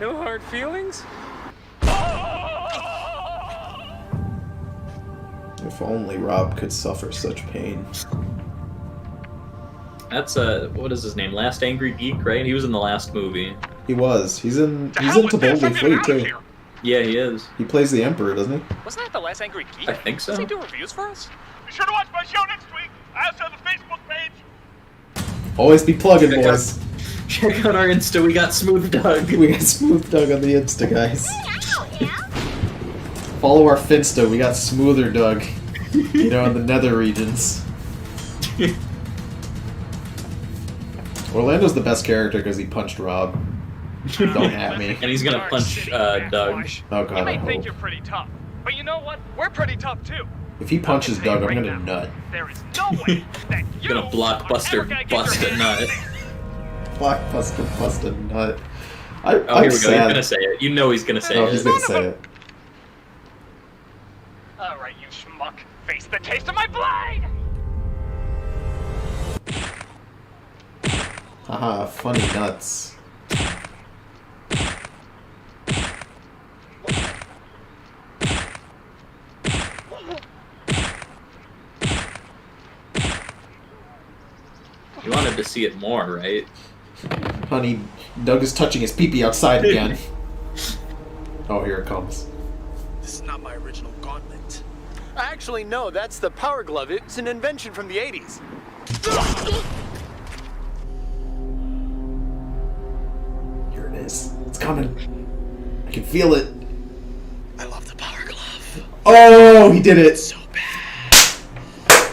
No hard feelings? If only Rob could suffer such pain. That's what is his name? Last Angry Geek, right? He was in the last movie. He was. He's in To Boldly Flee too. Yeah, he is. He plays the Emperor, doesn't he? Wasn't that the Last Angry Geek? I think so. Does he do reviews for us? Be sure to watch my show next week. I also have a Facebook page. Always be plugging, boys. Check out our Insta. We got Smooth Doug. We got Smooth Doug on the Insta, guys. Follow our Finsta. We got Smoother Doug. In the nether regions. Orlando's the best character because he punched Rob. Don't at me. And he's gonna punch Doug. Oh god, You may think you're pretty tough, But you know what? We're pretty tough too. If he punches Doug, I'm gonna nut. There is no way that you Gonna blockbuster bust a nut. Blockbuster bust a nut. Oh, here we go. He's gonna say it. You know he's gonna say it. Oh, he's gonna say it. Alright, you schmuck. Face the taste of my blade! Haha, funny nuts. You wanted to see it more, right? Honey, Doug is touching his pee-pee outside again. Oh, here it comes. This is not my original gauntlet. Actually, no, that's the power glove. It's an invention from the 80s. Here it is. It's coming. I can feel it. I love the power glove. Oh, he did it. So bad.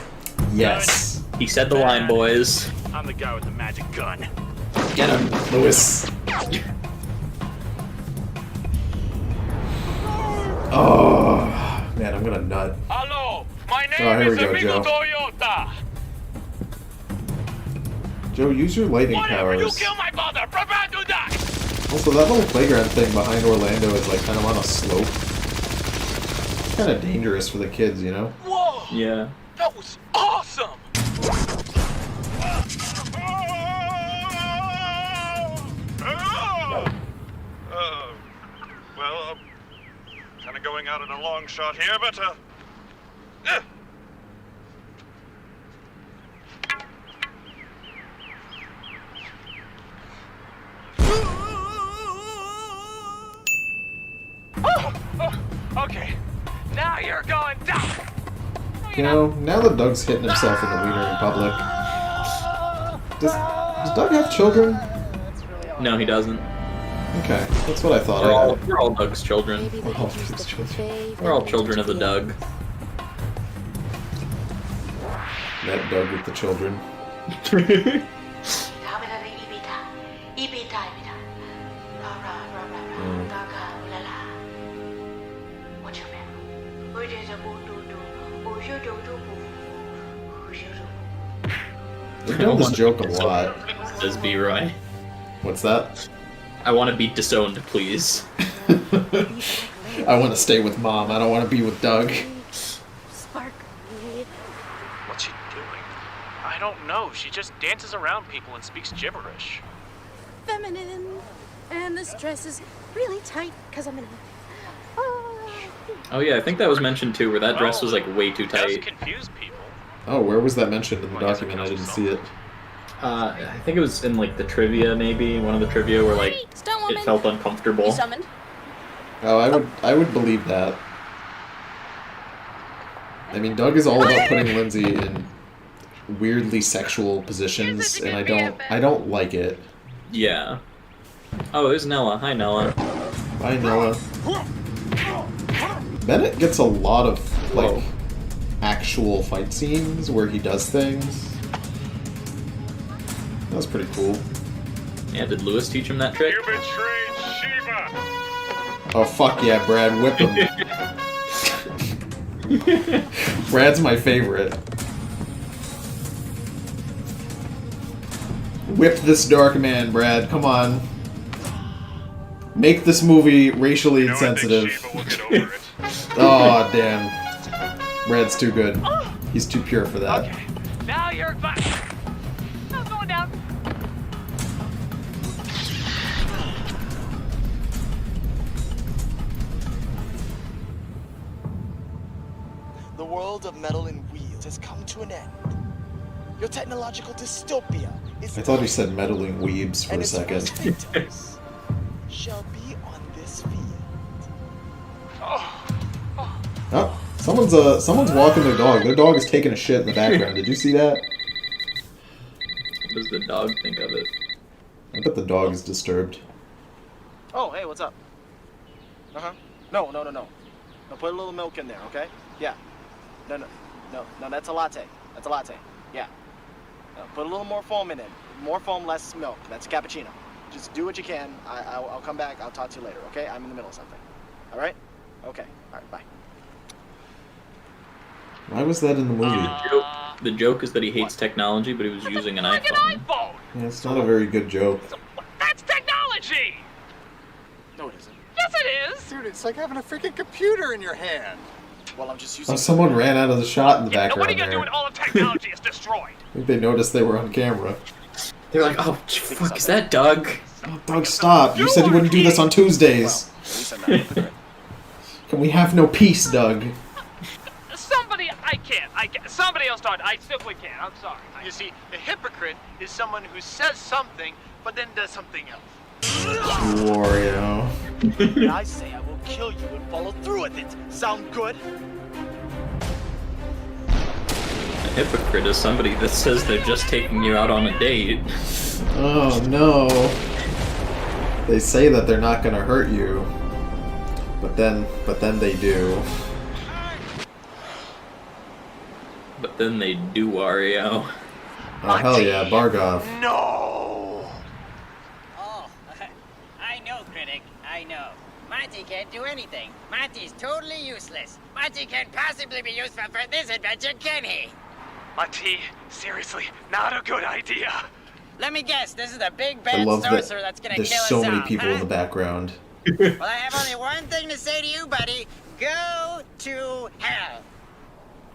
Yes. He said the line, boys. I'm the guy with the magic gun. Get him, Lewis. Oh, man, I'm gonna nut. Hello, my name Oh, here is we go, Amigo Joe. Toyota. Joe, use your lightning Whatever, you powers. kill my father. Prepare to die. Also, that little playground thing behind Orlando is like kind of on a slope. Kind of dangerous for the kids, you know? Whoa! Yeah. That was awesome. Well, kind of going out in a long shot here, but Okay, now you're going down. You know, now that Doug's hitting himself in the wiener in public. Does Doug have children? No, he doesn't. Okay, that's what I thought. We're all Doug's children. We're all Doug's children. We're all children of the Doug. That Doug with the children. We've done this joke a lot. Says B. Roy. What's that? I want to be disowned, please. I want to stay with Mom. I don't want to be with Doug. What's she doing? I don't know. She just dances around people and speaks gibberish. Feminine. And this dress is really tight because I'm in a... Oh yeah, I think that was mentioned too, where that dress was like way too tight. Confuse people. Oh, where was that mentioned in the document? I didn't see it. I think it was in like the trivia, maybe one of the trivia where like it felt uncomfortable. Oh, I would believe that. I mean, Doug is all about putting Lindsay in weirdly sexual positions, and I don't like it. Yeah. Oh, there's Nella. Hi, Nella. Hi, Nella. Bennett gets a lot of like actual fight scenes where he does things. That was pretty cool. Yeah, did Lewis teach him that trick? You betrayed Shiva. Oh fuck yeah, Brad, whip him. Brad's my favorite. Whip this dark man, Brad. Come on. Make this movie racially insensitive. Oh damn. Brad's too good. He's too pure for that. Okay, now you're back. I'm going down. The world of metal and wheels has come to an end. Your technological dystopia is I thought he said meddling weebs for a second. shall be on this field. Oh, someone's walking their dog. Their dog is taking a shit in the background. Did you see that? What does the dog think of it? I bet the dog is disturbed. Oh, hey, what's up? Uh-huh. No, put a little milk in there, okay? Yeah. No, that's a latte. That's a latte. Yeah. Put a little more foam in it. More foam, less milk. That's a cappuccino. Just do what you can. I'll come back. I'll talk to you later, okay? I'm in the middle of something. All right? Okay. All right, bye. Why was that in the movie? The joke is that he hates technology, but he was using an iPhone. Yeah, it's not a very good joke. That's technology! No, it isn't. Yes, it is! Dude, it's like having a freaking computer in your hand. Well, I'm just using... Oh, someone ran out of the shot in the Now what are background you gonna do there. when all of technology is destroyed? I think they noticed they were on camera. They're like, oh, fuck, is that Doug? Oh, Doug, stop. You said you wouldn't do this on Tuesdays. Can we have no peace, Doug? I can't. Somebody else talk. I simply can't. I'm sorry. You see, a hypocrite is someone who says something, but then does something else. Wario. And I say I will kill you and follow through with it. Sound good? A hypocrite is somebody that says they're just taking you out on a date. Oh, no. They say that they're not gonna hurt you. But then they do. But then they do, Wario. Oh, hell yeah, Bargov. No! Oh, I know, Critic. I know. Monty can't do anything. Monty's totally useless. Monty can't possibly be useful for this adventure, can he? Monty, seriously, not a good idea. Let me guess, this is the big I bad love sorcerer that that's gonna there's kill so us many all, people huh? in the background. Well, I have only one thing to say to you, buddy. Go to hell.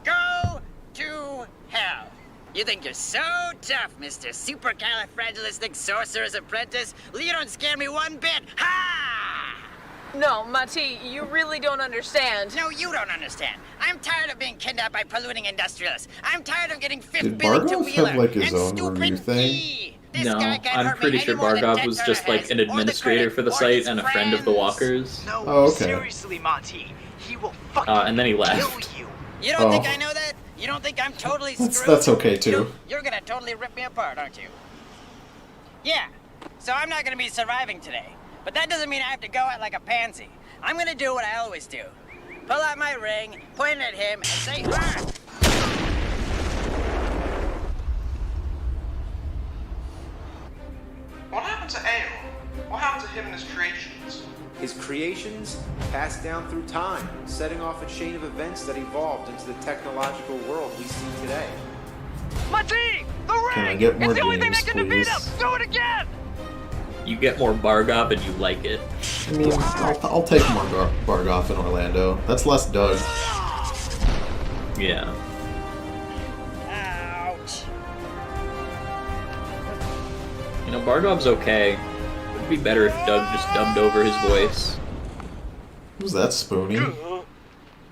Go to hell. You think you're so tough, Mr. Supercalifragilistic Sorcerer's Apprentice? Well, you don't scare me one bit. Ha! No, Mati, you really don't understand. No, you don't understand. I'm tired of being kidnapped by polluting industrialists. I'm tired of getting fifth Did billing to Bargov Wheeler have like his and own review stupid thing? E. This No, guy can't I'm hurt me pretty any sure more than Bargov Ted was Turner just like has, an or the administrator critic, for the or site his and a friend of the friends. walkers. No, Oh, okay. seriously, Monty. He will fucking And then he kill left. you. You don't think Oh. I know that? You don't think I'm totally screwed? That's okay too. You're gonna totally rip me apart, aren't you? Yeah. So I'm not gonna be surviving today. But that doesn't mean I have to go out like a pansy. I'm gonna do what I always do. Pull out my ring, point it at him, and say, "Arr!" What happened to Aeon? What happened to him and his creations? His creations passed down through time, setting off a chain of events that evolved into the technological world we see today. Mati, the ring! Can I get more it's the only thing games, that can defeat him! please? Do it again! You get more Bargov and you like it. I mean, I'll take more Bargov in Orlando. That's less Doug. Yeah. Ouch. You know, Bargov's okay. It'd be better if Doug just dubbed over his voice. Who's that, Spoonie?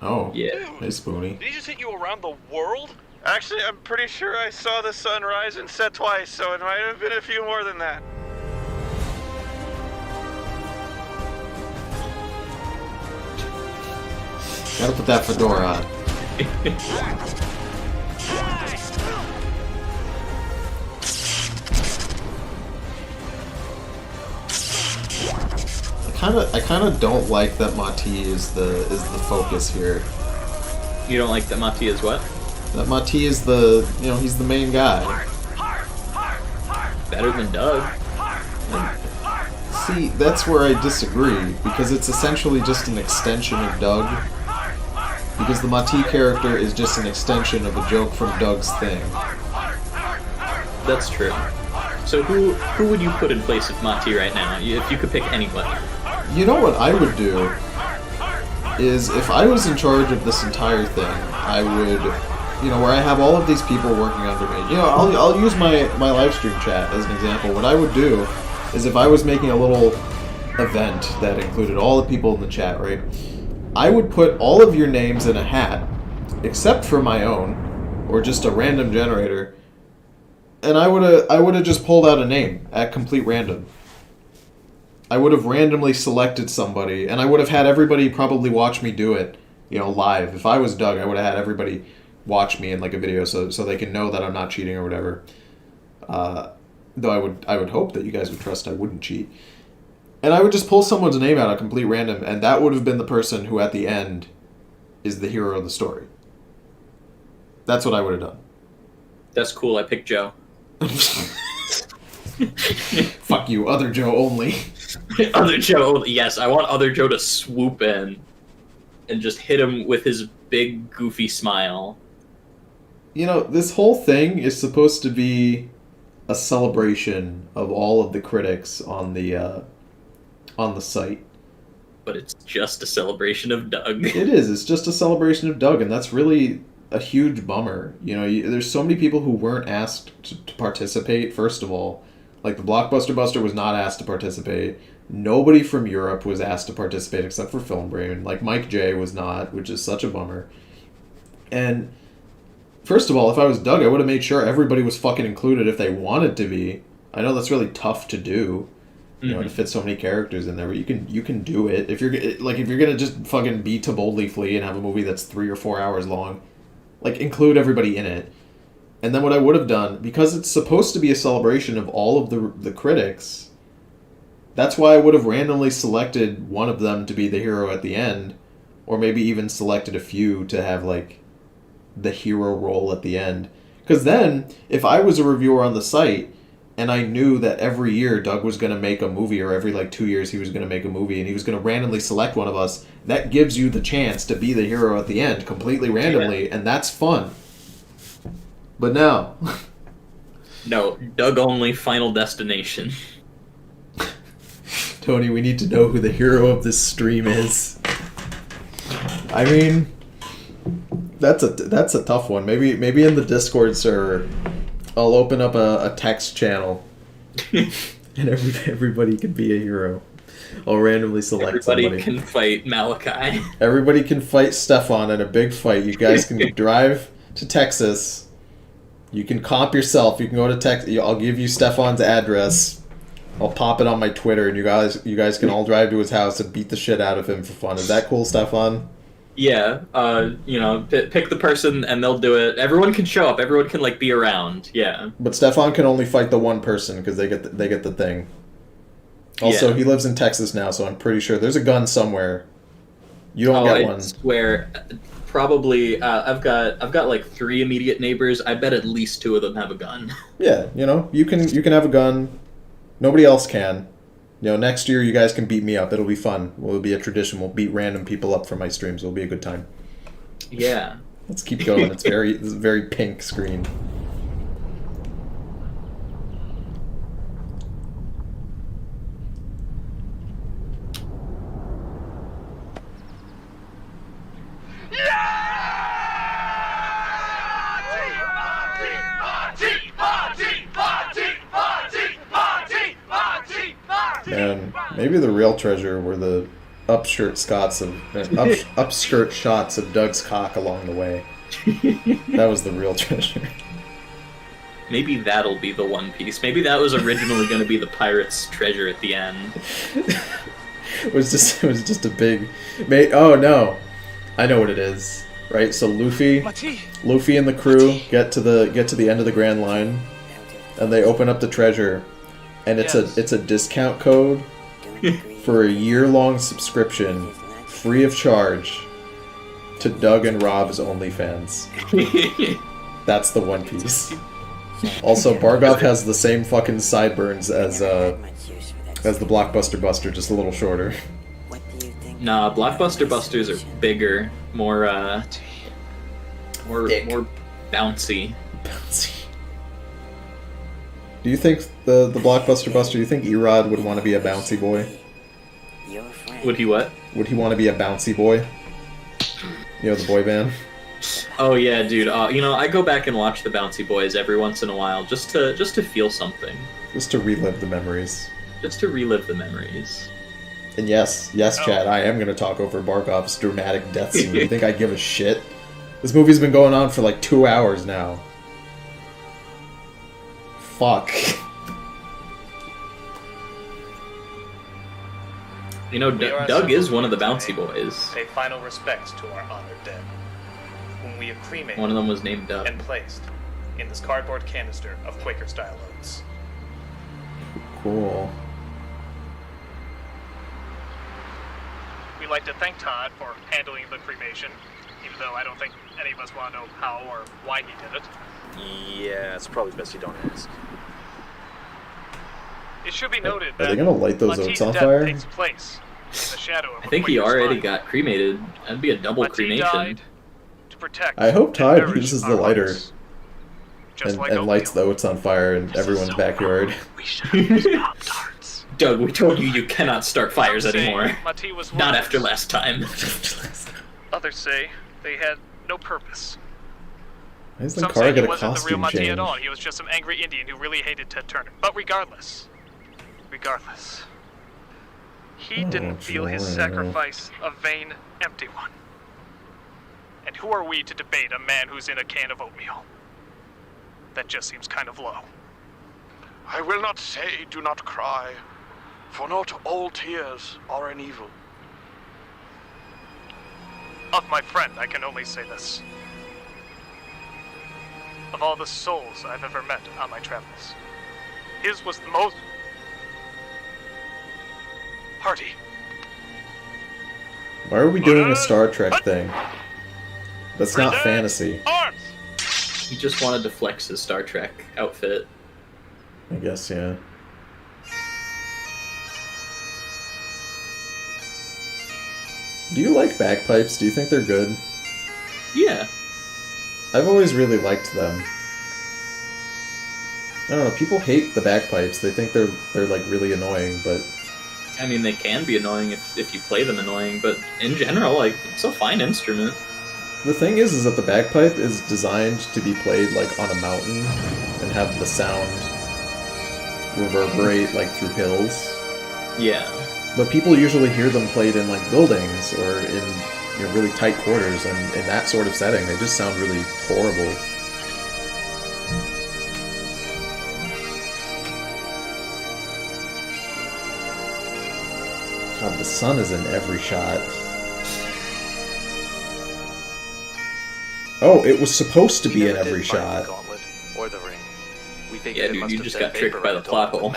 Oh. Yeah. Hey, Spoonie. Did he just hit you around the world? Actually, I'm pretty sure I saw the sun rise and set twice, so it might have been a few more than that. Gotta put that fedora on. I kind of don't like that Mati is the focus here. You don't like that Mati is what? That Mati is the, he's the main guy. Better than Doug. See, that's where I disagree, because it's essentially just an extension of Doug. Because the Mati character is just an extension of a joke from Doug's thing. That's true. So who would you put in place of Mati right now, if you could pick anybody? You know what I would do? Is if I was in charge of this entire thing, I would, where I have all of these people working under me. I'll use my live stream chat as an example. What I would do is if I was making a little event that included all the people in the chat, right? I would put all of your names in a hat, except for my own, or just a random generator, and I would have just pulled out a name at complete random. I would have randomly selected somebody, and I would have had everybody probably watch me do it, live. If I was Doug, I would have had everybody watch me in like a video so they can know that I'm not cheating or whatever. Though I would hope that you guys would trust I wouldn't cheat. And I would just pull someone's name out at complete random, and that would have been the person who at the end is the hero of the story. That's what I would have done. That's cool, I picked Joe. Fuck you, other Joe only. Other Joe, yes, I want Other Joe to swoop in and just hit him with his big, goofy smile. you know, this whole thing is supposed to be a celebration of all of the critics on the site. But it's just a celebration of Doug. It is. It's just a celebration of Doug, and that's really a huge bummer. You know, there's so many people who weren't asked to participate, first of all. Like, the Blockbuster Buster was not asked to participate. Nobody from Europe was asked to participate except for Film Brain. Like, Mike J was not, which is such a bummer. And, first of all, if I was Doug, I would have made sure everybody was fucking included if they wanted to be. I know that's really tough to do, you know, to fit so many characters in there, but you can do it. If you're gonna just fucking be To Boldly Flee and have a movie that's 3 or 4 hours long, like, include everybody in it. And then what I would have done, because it's supposed to be a celebration of all of the critics, that's why I would have randomly selected one of them to be the hero at the end, or maybe even selected a few to have, like, the hero role at the end. Because then, if I was a reviewer on the site, and I knew that every year Doug was going to make a movie, or every, 2 years he was going to make a movie, and he was going to randomly select one of us, that gives you the chance to be the hero at the end, completely randomly, and that's fun. But no. No, Doug only, Final Destination. Tony, we need to know who the hero of this stream is. I mean, that's a tough one. Maybe in the Discord server, I'll open up a text channel, and everybody can be a hero. I'll randomly select somebody. Everybody can fight Malachi. Everybody can fight Stefan in a big fight. You guys can drive to Texas. You can comp yourself. You can go to Texas. I'll give you Stefan's address. I'll pop it on my Twitter, and you guys can all drive to his house and beat the shit out of him for fun. Is that cool, Stefan? Yeah, pick the person and they'll do it. Everyone can show up. Everyone can be around. Yeah. But Stefan can only fight the one person because they get the thing. Also, He lives in Texas now, so I'm pretty sure there's a gun somewhere. You don't get one. I swear, probably. I've got 3 immediate neighbors. I bet at least 2 of them have a gun. Yeah, you can have a gun. Nobody else can. Next year you guys can beat me up. It'll be fun. It'll be a tradition. We'll beat random people up for my streams. It'll be a good time. Yeah. Let's keep going. It's a very pink screen. Man, maybe the real treasure were the upskirt shots of Doug's cock along the way. That was the real treasure. Maybe that'll be the one piece. Maybe that was originally going to be the pirate's treasure at the end. It was just a big. Oh no, I know what it is. Right, so Luffy and the crew get to the end of the Grand Line, and they open up the treasure. And it's a discount code for a year-long subscription, free of charge, to Doug and Rob's OnlyFans. That's the one piece. Also, Bargov has the same fucking sideburns as the Blockbuster Buster, just a little shorter. Nah, Blockbuster Busters are bigger, more bouncy. Do you think the Blockbuster Buster, do you think Erod would want to be a bouncy boy? Would he what? Would he want to be a bouncy boy? The boy band? Oh yeah, dude. I go back and watch the Bouncy Boys every once in a while just to feel something. Just to relive the memories. And yes, Chad, I am going to talk over Barkov's dramatic death scene. You think I give a shit? This movie's been going on for 2 hours now. Fuck. Doug is one of the Bouncy Boys. Pay final respects to our honored dead, whom we have cremated. One of them was named Doug. And placed in this cardboard canister of Quaker-style oats. Cool. We'd like to thank Todd for handling the cremation, even though I don't think any of us want to know how or why he did it. Yeah, it's probably best you don't ask. It should be noted that are they gonna light those oats on death fire? takes place in the shadow of I think he already got cremated. That'd be a double cremation. To protect I hope Todd uses the lighter. just like and lights the oats on fire in everyone's backyard. Doug, we told you you cannot start fires Some say anymore. Mati was Not worthless. after last time. Others say they had no purpose. Why does Some Linkara say get he a wasn't the real costume Mati change? at all. He was just some angry Indian who really hated Ted Turner. But regardless, he didn't feel his Joel. sacrifice a vain, empty one. And who are we to debate a man who's in a can of oatmeal? That just seems kind of low. I will not say do not cry, for not all tears are an evil. Of my friend, I can only say this. Of all the souls I've ever met on my travels, his was the most hearty. Why are we doing a Star Trek thing? That's not fantasy. He just wanted to flex his Star Trek outfit. I guess, yeah. Do you like bagpipes? Do you think they're good? Yeah. I've always really liked them. I don't know, people hate the bagpipes. They think they're like really annoying, but I mean, they can be annoying if you play them annoying, but in general, like, it's a fine instrument. the thing is that the bagpipe is designed to be played like on a mountain and have the sound reverberate like through hills. Yeah. But people usually hear them played in like buildings or in really tight quarters, and in that sort of setting, they just sound really horrible. God, the sun is in every shot. Oh, it was supposed to be in every shot. Or the ring. We Yeah, dude, you just got tricked by the plot hole.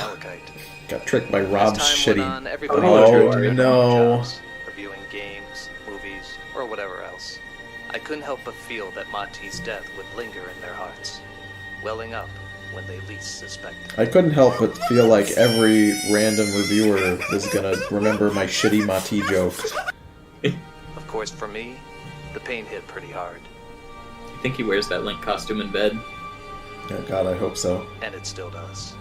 Got tricked by Rob's As time went shitty. on, everybody Oh turned to no! jobs, reviewing games, movies, or whatever else. I couldn't help but feel that Monty's death would linger in their hearts, welling up when they least suspected. I couldn't help but feel like every random reviewer was gonna remember my shitty Mati joke. Of course, for me, the pain hit pretty hard, You think he wears that Link costume in bed? Oh God, I hope so. and it still does.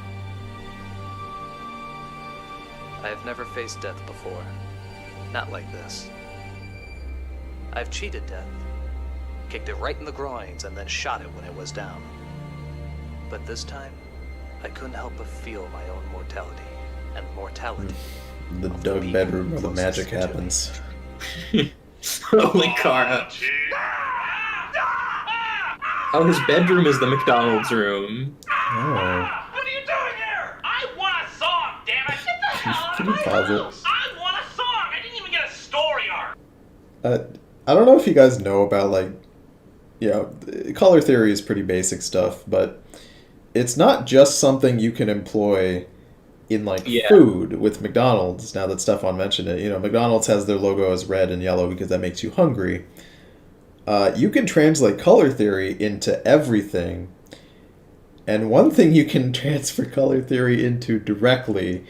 I have never faced death before. Not like this. I've cheated death. Kicked it right in the groins and then shot it when it was down. But this time, I couldn't help but feel my own mortality. And mortality. The Doug bedroom where the magic happens. Holy Kara. Oh, his bedroom is the McDonald's room. Oh. What are you doing here? I want a song, damn it! Get the hell out Can of you my pause it? house! I want a song! I didn't even get a story arc! I don't know if you guys know about, like, color theory is pretty basic stuff, but it's not just something you can employ in, like, food with McDonald's, now that Stefan mentioned it. You know, McDonald's has their logo as red and yellow because that makes you hungry. You can translate color theory into everything, and one thing you can transfer color theory into directly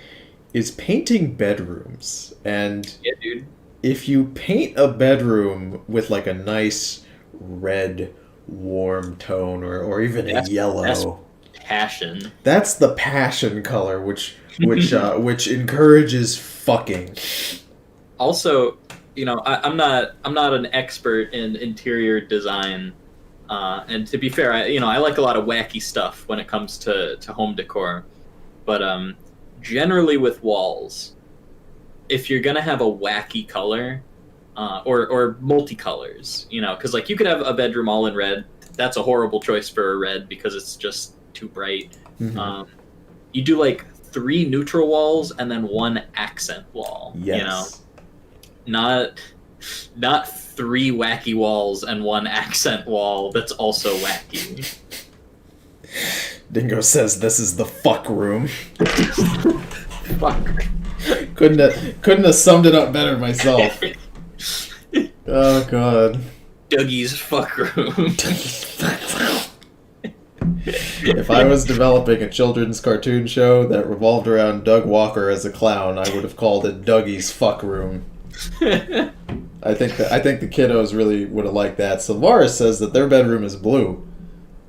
is painting bedrooms. And yeah, dude. If you paint a bedroom with like a nice red, warm tone, or even a yellow, that's passion. That's the passion color, which encourages fucking. Also, you know, I'm not an expert in interior design, and to be fair, I like a lot of wacky stuff when it comes to home decor, but generally with walls, if you're gonna have a wacky color, or multicolors, you know, because like you could have a bedroom all in red. That's a horrible choice for a red because it's just too bright. Mm-hmm. You do like 3 neutral walls and then 1 accent wall. Yes. You know, not 3 wacky walls and 1 accent wall that's also wacky. Dingo says this is the fuck room. Fuck. Couldn't have summed it up better myself. Oh God. Dougie's fuck room. If I was developing a children's cartoon show that revolved around Doug Walker as a clown, I would have called it Dougie's fuck room. I think the kiddos really would have liked that. Sylvaris says that their bedroom is blue,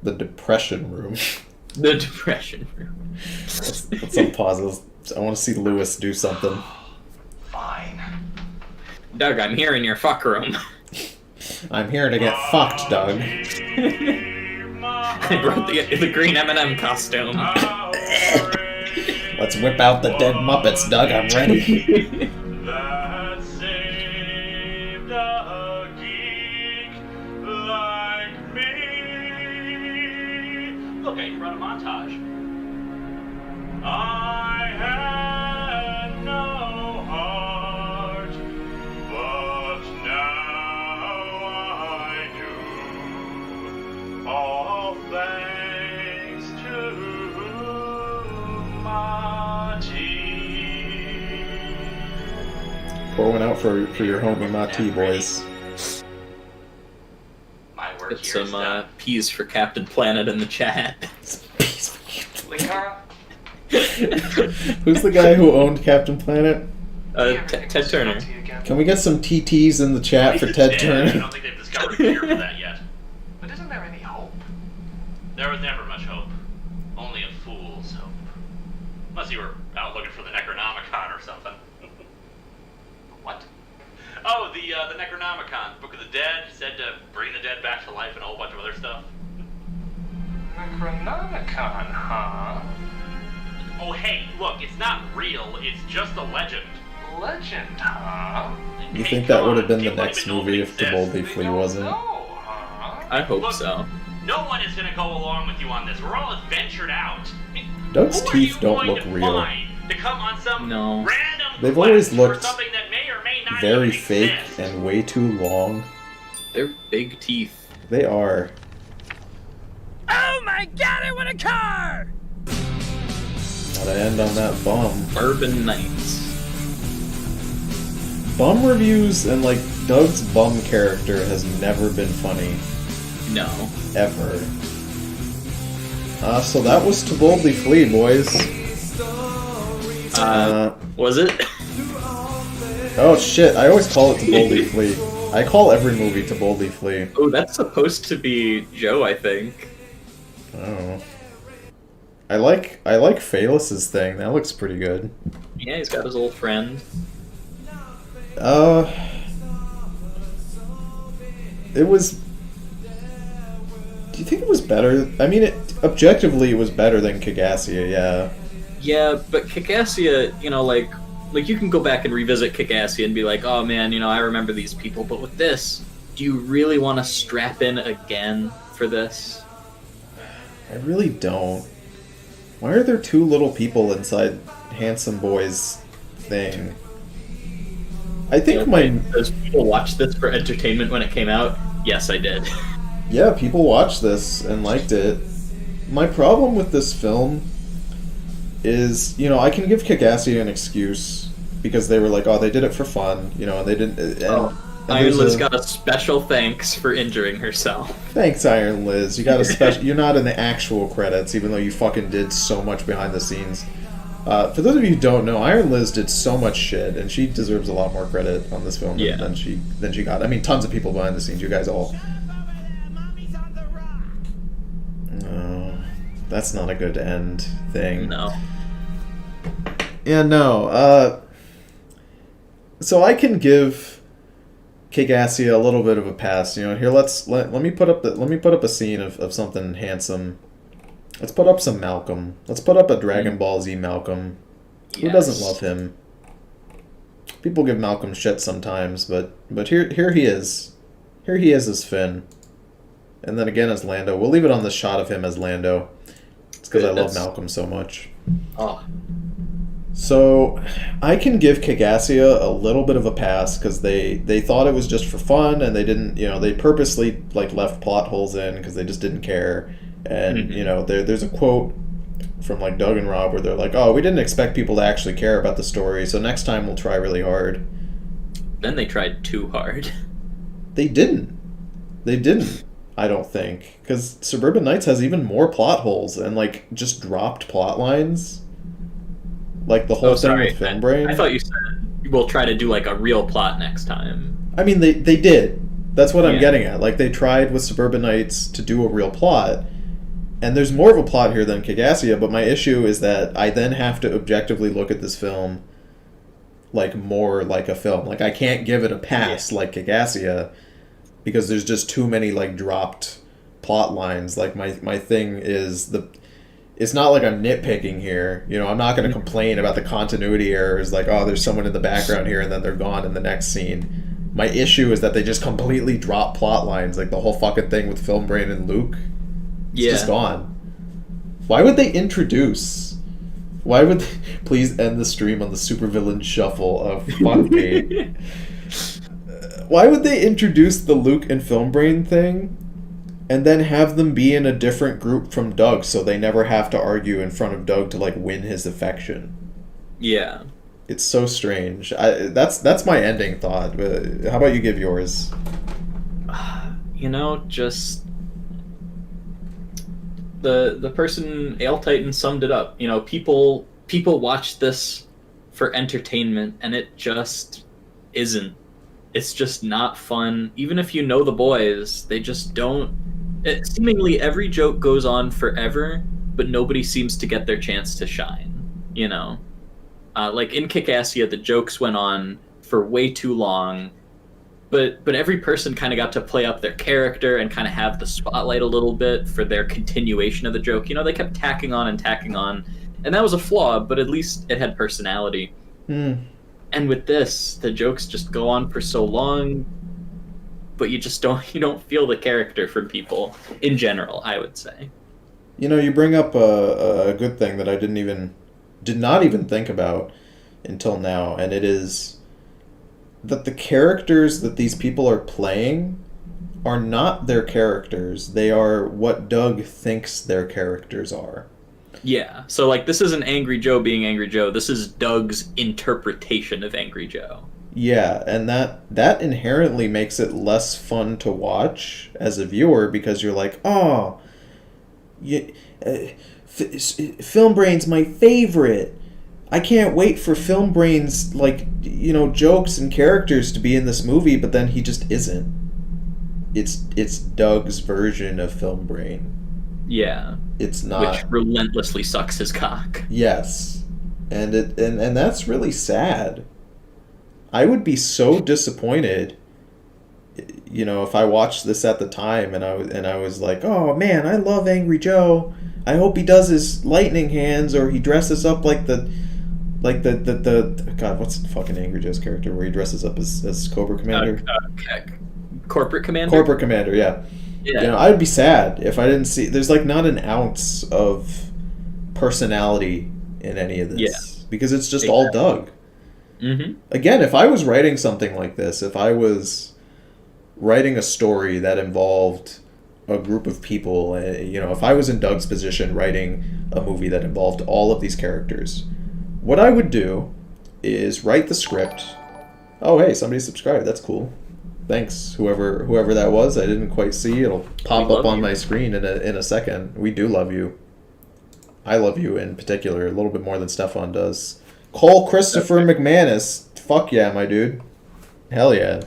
The Depression Room. The Depression Room. Let's unpause this. I want to see Lewis do something. Fine. Doug, I'm here in your fuck room. I'm here to get fucked, Doug. I brought the green M&M costume. Let's whip out the dead Muppets, Doug. I'm ready. That saved a geek like me. Look, I can run a montage. I had no heart, but now I do. All thanks to Pour one out for your homie Mati, boys. Get some peas for Captain Planet in the chat. Who's the guy who owned Captain Planet? Ted Turner. Can we get some TTs in the chat for Ted Turner? I don't think they've discovered a cure for that yet. But isn't there any hope? There was never much hope. Only a fool's hope. Unless you were out looking for the Necronomicon or something. What? Oh, the Necronomicon, Book of the Dead, said to bring the dead back to life and a whole bunch of other stuff. Necronomicon, huh? Oh, hey, look, it's not real, it's just a legend. Legend, huh? You think that would have been the next movie if The Boldly Flee wasn't? I hope so. No one is going to go along with you on this. We're all adventured out. Doug's teeth don't look real. To come on some no. random They've always looked something that may or may not very even fake exist. and way too long. They're big teeth. They are. Oh my god, I want a car! Gotta end on that bum. Suburban Knights. Bum reviews and like Doug's bum character has never been funny. No. Ever. So that was To Boldly Flee, boys. Was it? Oh shit, I always call it To Boldly Flee. I call every movie To Boldly Flee. Oh, that's supposed to be Joe, I think. Oh. I like Phalus's thing. That looks pretty good. Yeah, he's got his old friend. It was... Do you think it was better? I mean, objectively, it was better than Kickassia, yeah. Yeah, but Kickassia, you know, like you can go back and revisit Kickassia and be like, oh man, you know, I remember these people, but with this, do you really want to strap in again for this? I really don't. Why are there two little people inside Handsome Boy's thing? I think Does people watch this for entertainment when it came out? Yes, I did. Yeah, people watched this and liked it. My problem with this film is, you know, I can give Kickassia an excuse because they were like, oh, they did it for fun, you know, and they didn't. And Iron Liz got a special thanks for injuring herself. Thanks, Iron Liz. You got a special. You're not in the actual credits, even though you fucking did so much behind the scenes. For those of you who don't know, Iron Liz did so much shit, and she deserves a lot more credit on this film than she got. I mean, tons of people behind the scenes. You guys all. No, that's not a good end thing. No. Yeah, no. So I can give Kickassia a little bit of a pass. You know, here let me put up a scene of something handsome. Let's put up some Malcolm. Let's put up a Dragon Ball Z Malcolm. Yes. Who doesn't love him? People give Malcolm shit sometimes, but here he is. Here he is as Finn. And then again as Lando. We'll leave it on the shot of him as Lando. It's because I love Malcolm so much. Oh. So, I can give Kickassia a little bit of a pass because they thought it was just for fun and they didn't, you know, they purposely like left plot holes in because they just didn't care. And, you know, there's a quote from like Doug and Rob where they're like, oh, we didn't expect people to actually care about the story, so next time we'll try really hard. Then they tried too hard. They didn't, I don't think. Because Suburban Knights has even more plot holes and like just dropped plot lines. Like the whole thing with Film Brain. I thought you said we'll try to do like a real plot next time. I mean, they did. That's what I'm getting at. Like, they tried with Suburban Knights to do a real plot, and there's more of a plot here than Kickassia, but my issue is that I then have to objectively look at this film like more like a film. Like I can't give it a pass like Kickassia because there's just too many like dropped plot lines. Like my thing is it's not like I'm nitpicking here. You know, I'm not going to complain about the continuity errors like, oh, there's someone in the background here and then they're gone in the next scene. My issue is that they just completely drop plot lines, like the whole fucking thing with Film Brain and Luke. It's just gone. Why would they introduce... Why would they... Please end the stream on the supervillain shuffle of fuck me. Why would they introduce the Luke and Film Brain thing and then have them be in a different group from Doug so they never have to argue in front of Doug to like win his affection? Yeah. It's so strange. That's my ending thought. How about you give yours? You know, just the person Ale Titan summed it up. You know, people watch this for entertainment, and it just isn't. It's just not fun. Even if you know the boys, they just don't. Seemingly every joke goes on forever, but nobody seems to get their chance to shine. You know. Like in Kickassia, the jokes went on for way too long, but every person kind of got to play up their character and kind of have the spotlight a little bit for their continuation of the joke. You know, they kept tacking on, and that was a flaw, but at least it had personality. And with this, the jokes just go on for so long, but you don't feel the character from people in general, I would say. You know, you bring up a good thing that I did not even think about until now, and it is that the characters that these people are playing are not their characters. They are what Doug thinks their characters are. Yeah, so like this isn't Angry Joe being Angry Joe. This is Doug's interpretation of Angry Joe. Yeah, and that inherently makes it less fun to watch as a viewer because you're like, oh, Film Brain's my favorite. I can't wait for Film Brain's, like, you know, jokes and characters to be in this movie, but then he just isn't. It's Doug's version of Film Brain. Yeah. It's not. Which relentlessly sucks his cock. Yes. And that's really sad. I would be so disappointed, you know, if I watched this at the time and I was like, oh man, I love Angry Joe. I hope he does his lightning hands or he dresses up like the God, what's fucking Angry Joe's character where he dresses up as Cobra Commander? Corporate Commander? Corporate Commander, yeah. Yeah. You know, I'd be sad if I didn't see... There's like not an ounce of personality in any of this. Yeah. Because it's just all Doug. Mm-hmm. Again, if I was writing something like this, if I was writing a story that involved a group of people, you know, if I was in Doug's position writing a movie that involved all of these characters, what I would do is write the script. Oh, hey, somebody subscribed. That's cool. Thanks, whoever that was. I didn't quite see. It'll pop up on my screen in a second. We do love you. I love you in particular a little bit more than Stefan does. Cole Christopher McManus. Fuck yeah, my dude. Hell yeah.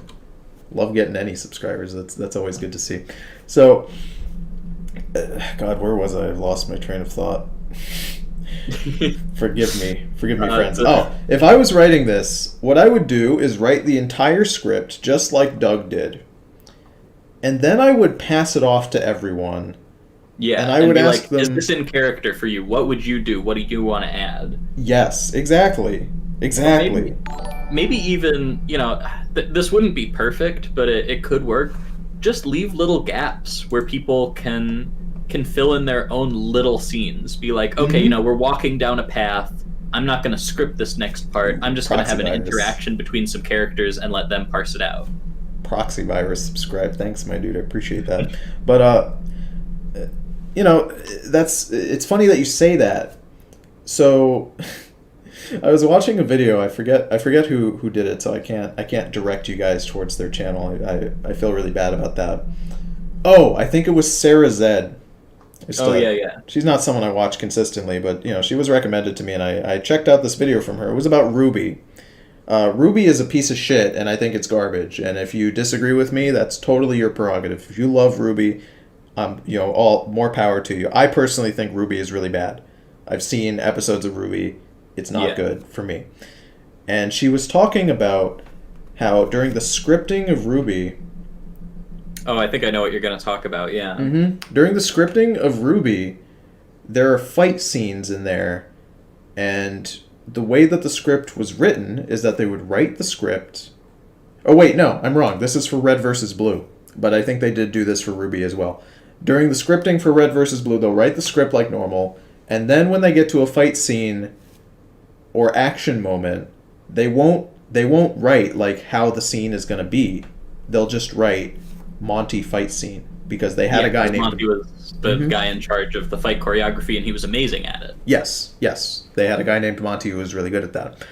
Love getting any subscribers. That's always good to see. So, God, where was I? I've lost my train of thought. Forgive me, friends. Oh, if I was writing this, what I would do is write the entire script just like Doug did, and then I would pass it off to everyone. Yeah, and I would ask like, them, is this in character for you? What would you do? What do you want to add? Yes, exactly. Maybe even, you know, this wouldn't be perfect, but it could work. Just leave little gaps where people can fill in their own little scenes. Be like, okay, you know, we're walking down a path. I'm not going to script this next part. I'm just going to have an interaction between some characters and let them parse it out. Proxy virus subscribe. Thanks, my dude. I appreciate that. But, you know, it's funny that you say that. So, I was watching a video. I forget who did it, so I can't direct you guys towards their channel. I feel really bad about that. Oh, I think it was Sarah Zed. Yeah. She's not someone I watch consistently, but you know, she was recommended to me, and I checked out this video from her. It was about Ruby. Ruby is a piece of shit, and I think it's garbage. And if you disagree with me, that's totally your prerogative. If you love Ruby, all more power to you. I personally think RWBY is really bad. I've seen episodes of RWBY. It's not good for me. And she was talking about how during the scripting of RWBY... Oh, I think I know what you're going to talk about, yeah. Mm-hmm. During the scripting of RWBY, there are fight scenes in there, and the way that the script was written is that they would write the script... Oh, wait, no, I'm wrong. This is for Red versus Blue, but I think they did do this for RWBY as well. During the scripting for Red versus Blue, they'll write the script like normal, and then when they get to a fight scene or action moment, they won't write like how the scene is going to be. They'll just write Monty fight scene, because they had a guy named... Monty was the guy in charge of the fight choreography, and he was amazing at it. Yes. They had a guy named Monty who was really good at that.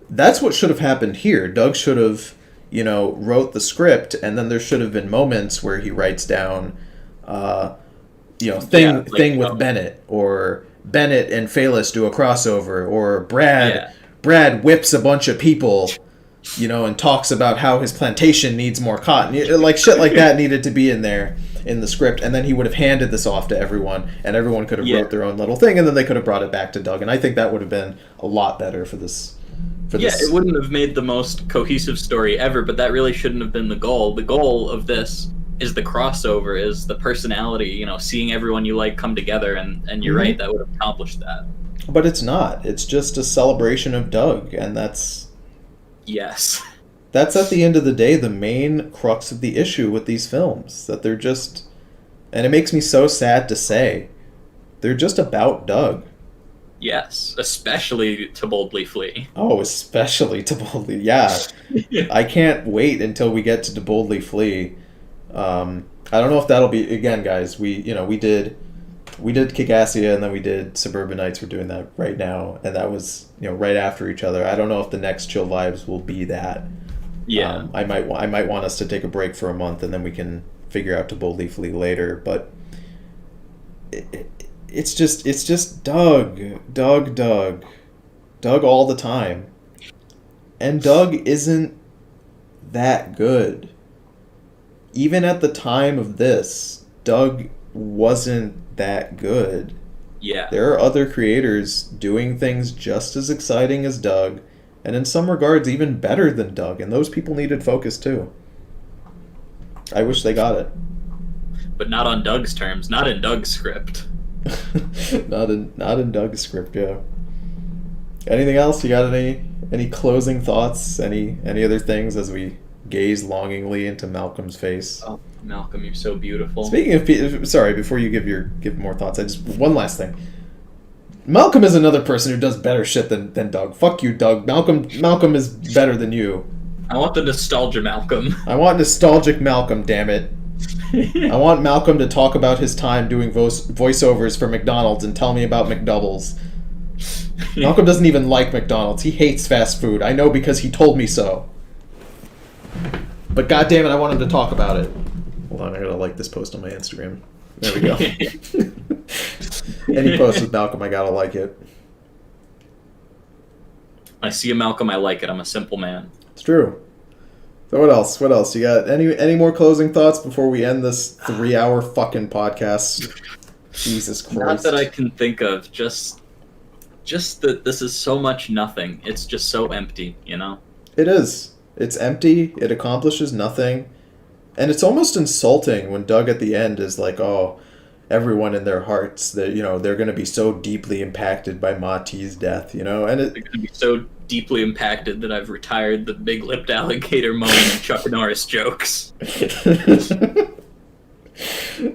That's what should have happened here. Doug should have, wrote the script, and then there should have been moments where he writes down, thing with Bennett, or Bennett and Phalis do a crossover, or Brad whips a bunch of people, and talks about how his plantation needs more cotton. Like, shit like that needed to be in there in the script, and then he would have handed this off to everyone, and everyone could have wrote their own little thing, and then they could have brought it back to Doug, and I think that would have been a lot better for this. It wouldn't have made the most cohesive story ever, but that really shouldn't have been the goal. The goal of this is the crossover, is the personality, seeing everyone you like come together, and you're right, that would have accomplished that. But it's not. It's just a celebration of Doug, and that's... Yes. That's, at the end of the day, the main crux of the issue with these films. That they're just... And it makes me so sad to say, they're just about Doug. Yes, especially To Boldly Flee. Oh, especially To Boldly... Yeah. I can't wait until we get to Boldly Flee. I don't know if that'll be... Again, guys, we did Kickassia, and then we did Suburban Knights. We're doing that right now, and that was right after each other. I don't know if the next Chill Vibes will be that. Yeah, I might want us to take a break for a month, and then we can figure out To Boldly Flee later. But it's just Doug all the time, and Doug isn't that good. Even at the time of this, Doug wasn't that good. Yeah. There are other creators doing things just as exciting as Doug, and in some regards even better than Doug, and those people needed focus too. I wish they got it. But not on Doug's terms, not in Doug's script. not in Doug's script, yeah. Anything else? You got any closing thoughts? Any other things as we gaze longingly into Malcolm's face? Oh, Malcolm, you're so beautiful. Speaking of, sorry, before you give more thoughts, one last thing. Malcolm is another person who does better shit than Doug. Fuck you, Doug. Malcolm is better than you. I want the nostalgia Malcolm. I want nostalgic Malcolm, damn it. I want Malcolm to talk about his time doing voiceovers for McDonald's and tell me about McDoubles. Malcolm doesn't even like McDonald's. He hates fast food. I know because he told me so. But goddammit, I want him to talk about it. Hold on, I gotta like this post on my Instagram. There we go. Any post with Malcolm, I gotta like it. I see a Malcolm, I like it. I'm a simple man. It's true. So what else? You got any more closing thoughts before we end this 3-hour fucking podcast? Jesus Christ. Not that I can think of. Just that this is so much nothing. It's just so empty, It is. It's empty. It accomplishes nothing. And it's almost insulting when Doug at the end is like, oh, everyone in their hearts, that they're going to be so deeply impacted by Mati's death, and they're going to be so deeply impacted that I've retired the big-lipped alligator moan and Chuck Norris jokes.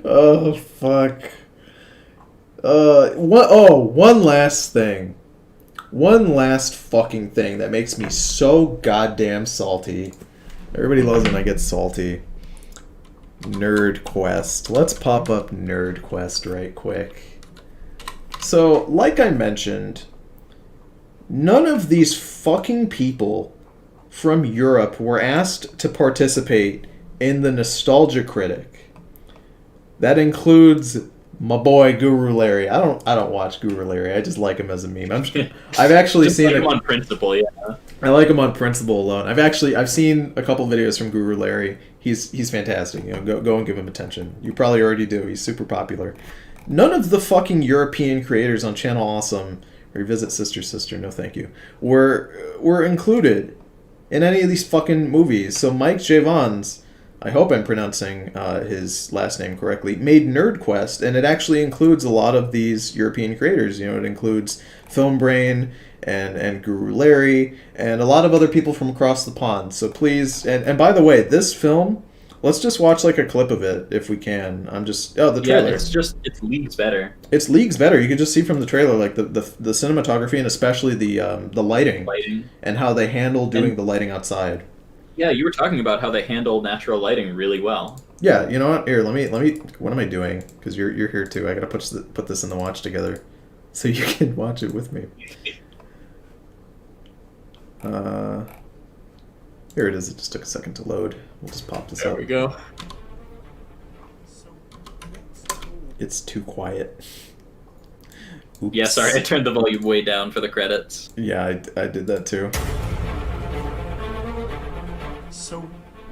Oh, fuck. One last thing. One last fucking thing that makes me so goddamn salty. Everybody loves when I get salty. Nerd Quest. Let's pop up Nerd Quest right quick. So, like I mentioned, none of these fucking people from Europe were asked to participate in the Nostalgia Critic. That includes my boy Guru Larry. I don't watch Guru Larry. I just like him as a meme. I've actually just seen like him on principle, yeah. I like him on principle alone. I've seen a couple videos from Guru Larry. He's fantastic. You know, go and give him attention. You probably already do. He's super popular. None of the fucking European creators on Channel Awesome, Revisit Sister, no thank you, were included in any of these fucking movies. So Mike Javons, I hope I'm pronouncing his last name correctly, made Nerd Quest, and it actually includes a lot of these European creators. You know, it includes Film Brain and Guru Larry and a lot of other people from across the pond. So please, and by the way, this film, let's just watch like a clip of it if we can. The trailer. Yeah, it's leagues better. It's leagues better. You can just see from the trailer like the cinematography and especially the lighting and how they handle doing the lighting outside. Yeah, you were talking about how they handle natural lighting really well. Yeah, you know what? Here, let me. What am I doing? Because you're here too. I gotta put this in the watch together, so you can watch it with me. Here it is. It just took a second to load. We'll just pop this up. There we go. It's too quiet. Oops. Yeah, sorry, I turned the volume way down for the credits. Yeah, I did that too. So,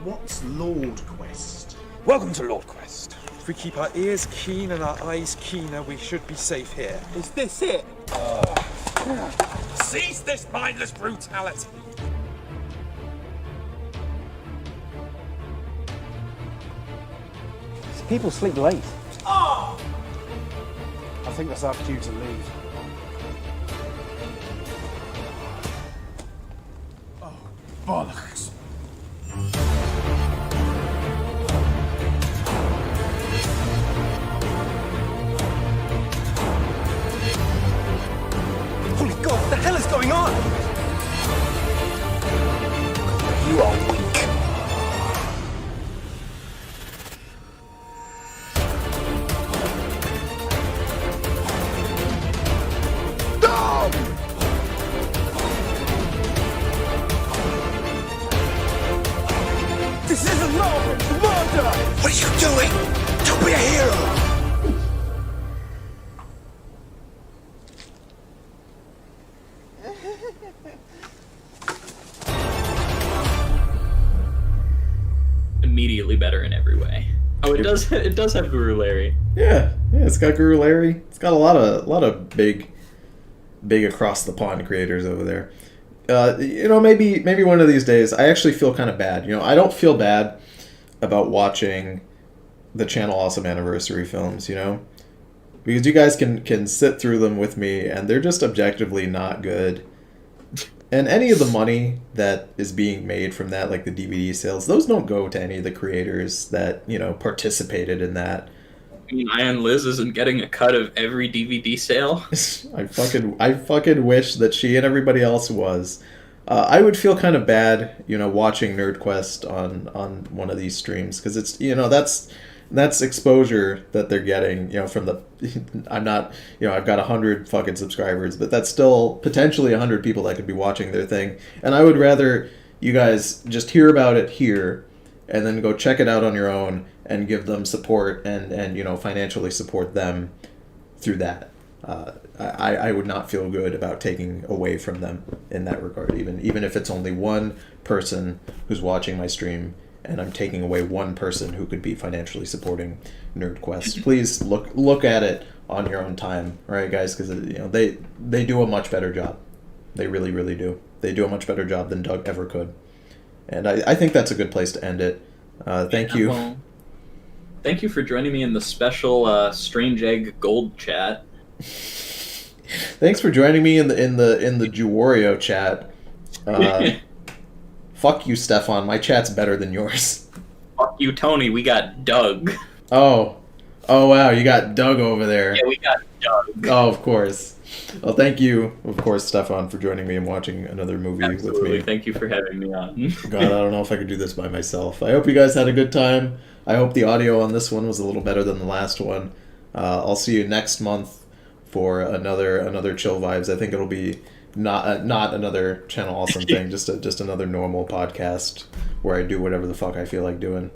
what's Lord Quest? Welcome to Lord Quest. If we keep our ears keen and our eyes keener, we should be safe here. Is this it? Cease this mindless brutality! People sleep late. Oh! I think that's our cue to leave. Oh, bollocks. Holy God, what the hell is going on? You are weak. This isn't love, it's murder! What are you doing? Don't be a hero! Immediately better in every way. Oh, it does have Guru Larry. Yeah, it's got Guru Larry. It's got a lot of big across the pond creators over there. You know, maybe one of these days. I actually feel kind of bad. You know, I don't feel bad about watching the Channel Awesome anniversary films. You know, because you guys can sit through them with me, and they're just objectively not good. And any of the money that is being made from that, like the DVD sales, those don't go to any of the creators that, you know, participated in that. I mean, Iron Liz isn't getting a cut of every DVD sale. I fucking wish that she and everybody else was. I would feel kind of bad, you know, watching Nerd Quest on one of these streams, because it's, you know, that's exposure that they're getting, you know, from the. I'm not, you know, I've got 100 fucking subscribers, but that's still potentially 100 people that could be watching their thing, and I would rather you guys just hear about it here, and then go check it out on your own and give them support and you know, financially support them through that. I would not feel good about taking away from them in that regard, even if it's only one person who's watching my stream and I'm taking away one person who could be financially supporting Nerd Quest. Please look at it on your own time, right, guys? Because, you know, they do a much better job. They really, really do. They do a much better job than Doug ever could. And I think that's a good place to end it. Thank you. Well, thank you for joining me in the special Strange Egg Gold chat. Thanks for joining me in the Juwario chat. Fuck you, Stefan. My chat's better than yours. Fuck you, Tony. We got Doug. Oh wow, you got Doug over there. Yeah, we got Doug. Oh, of course. Well, thank you, of course, Stefan, for joining me and watching another movie Absolutely. with me. Thank you for having me on. God, I don't know if I could do this by myself. I hope you guys had a good time. I hope the audio on this one was a little better than the last one. I'll see you next month for another Chill Vibes. I think it'll be not another Channel Awesome thing, just another normal podcast where I do whatever the fuck I feel like doing.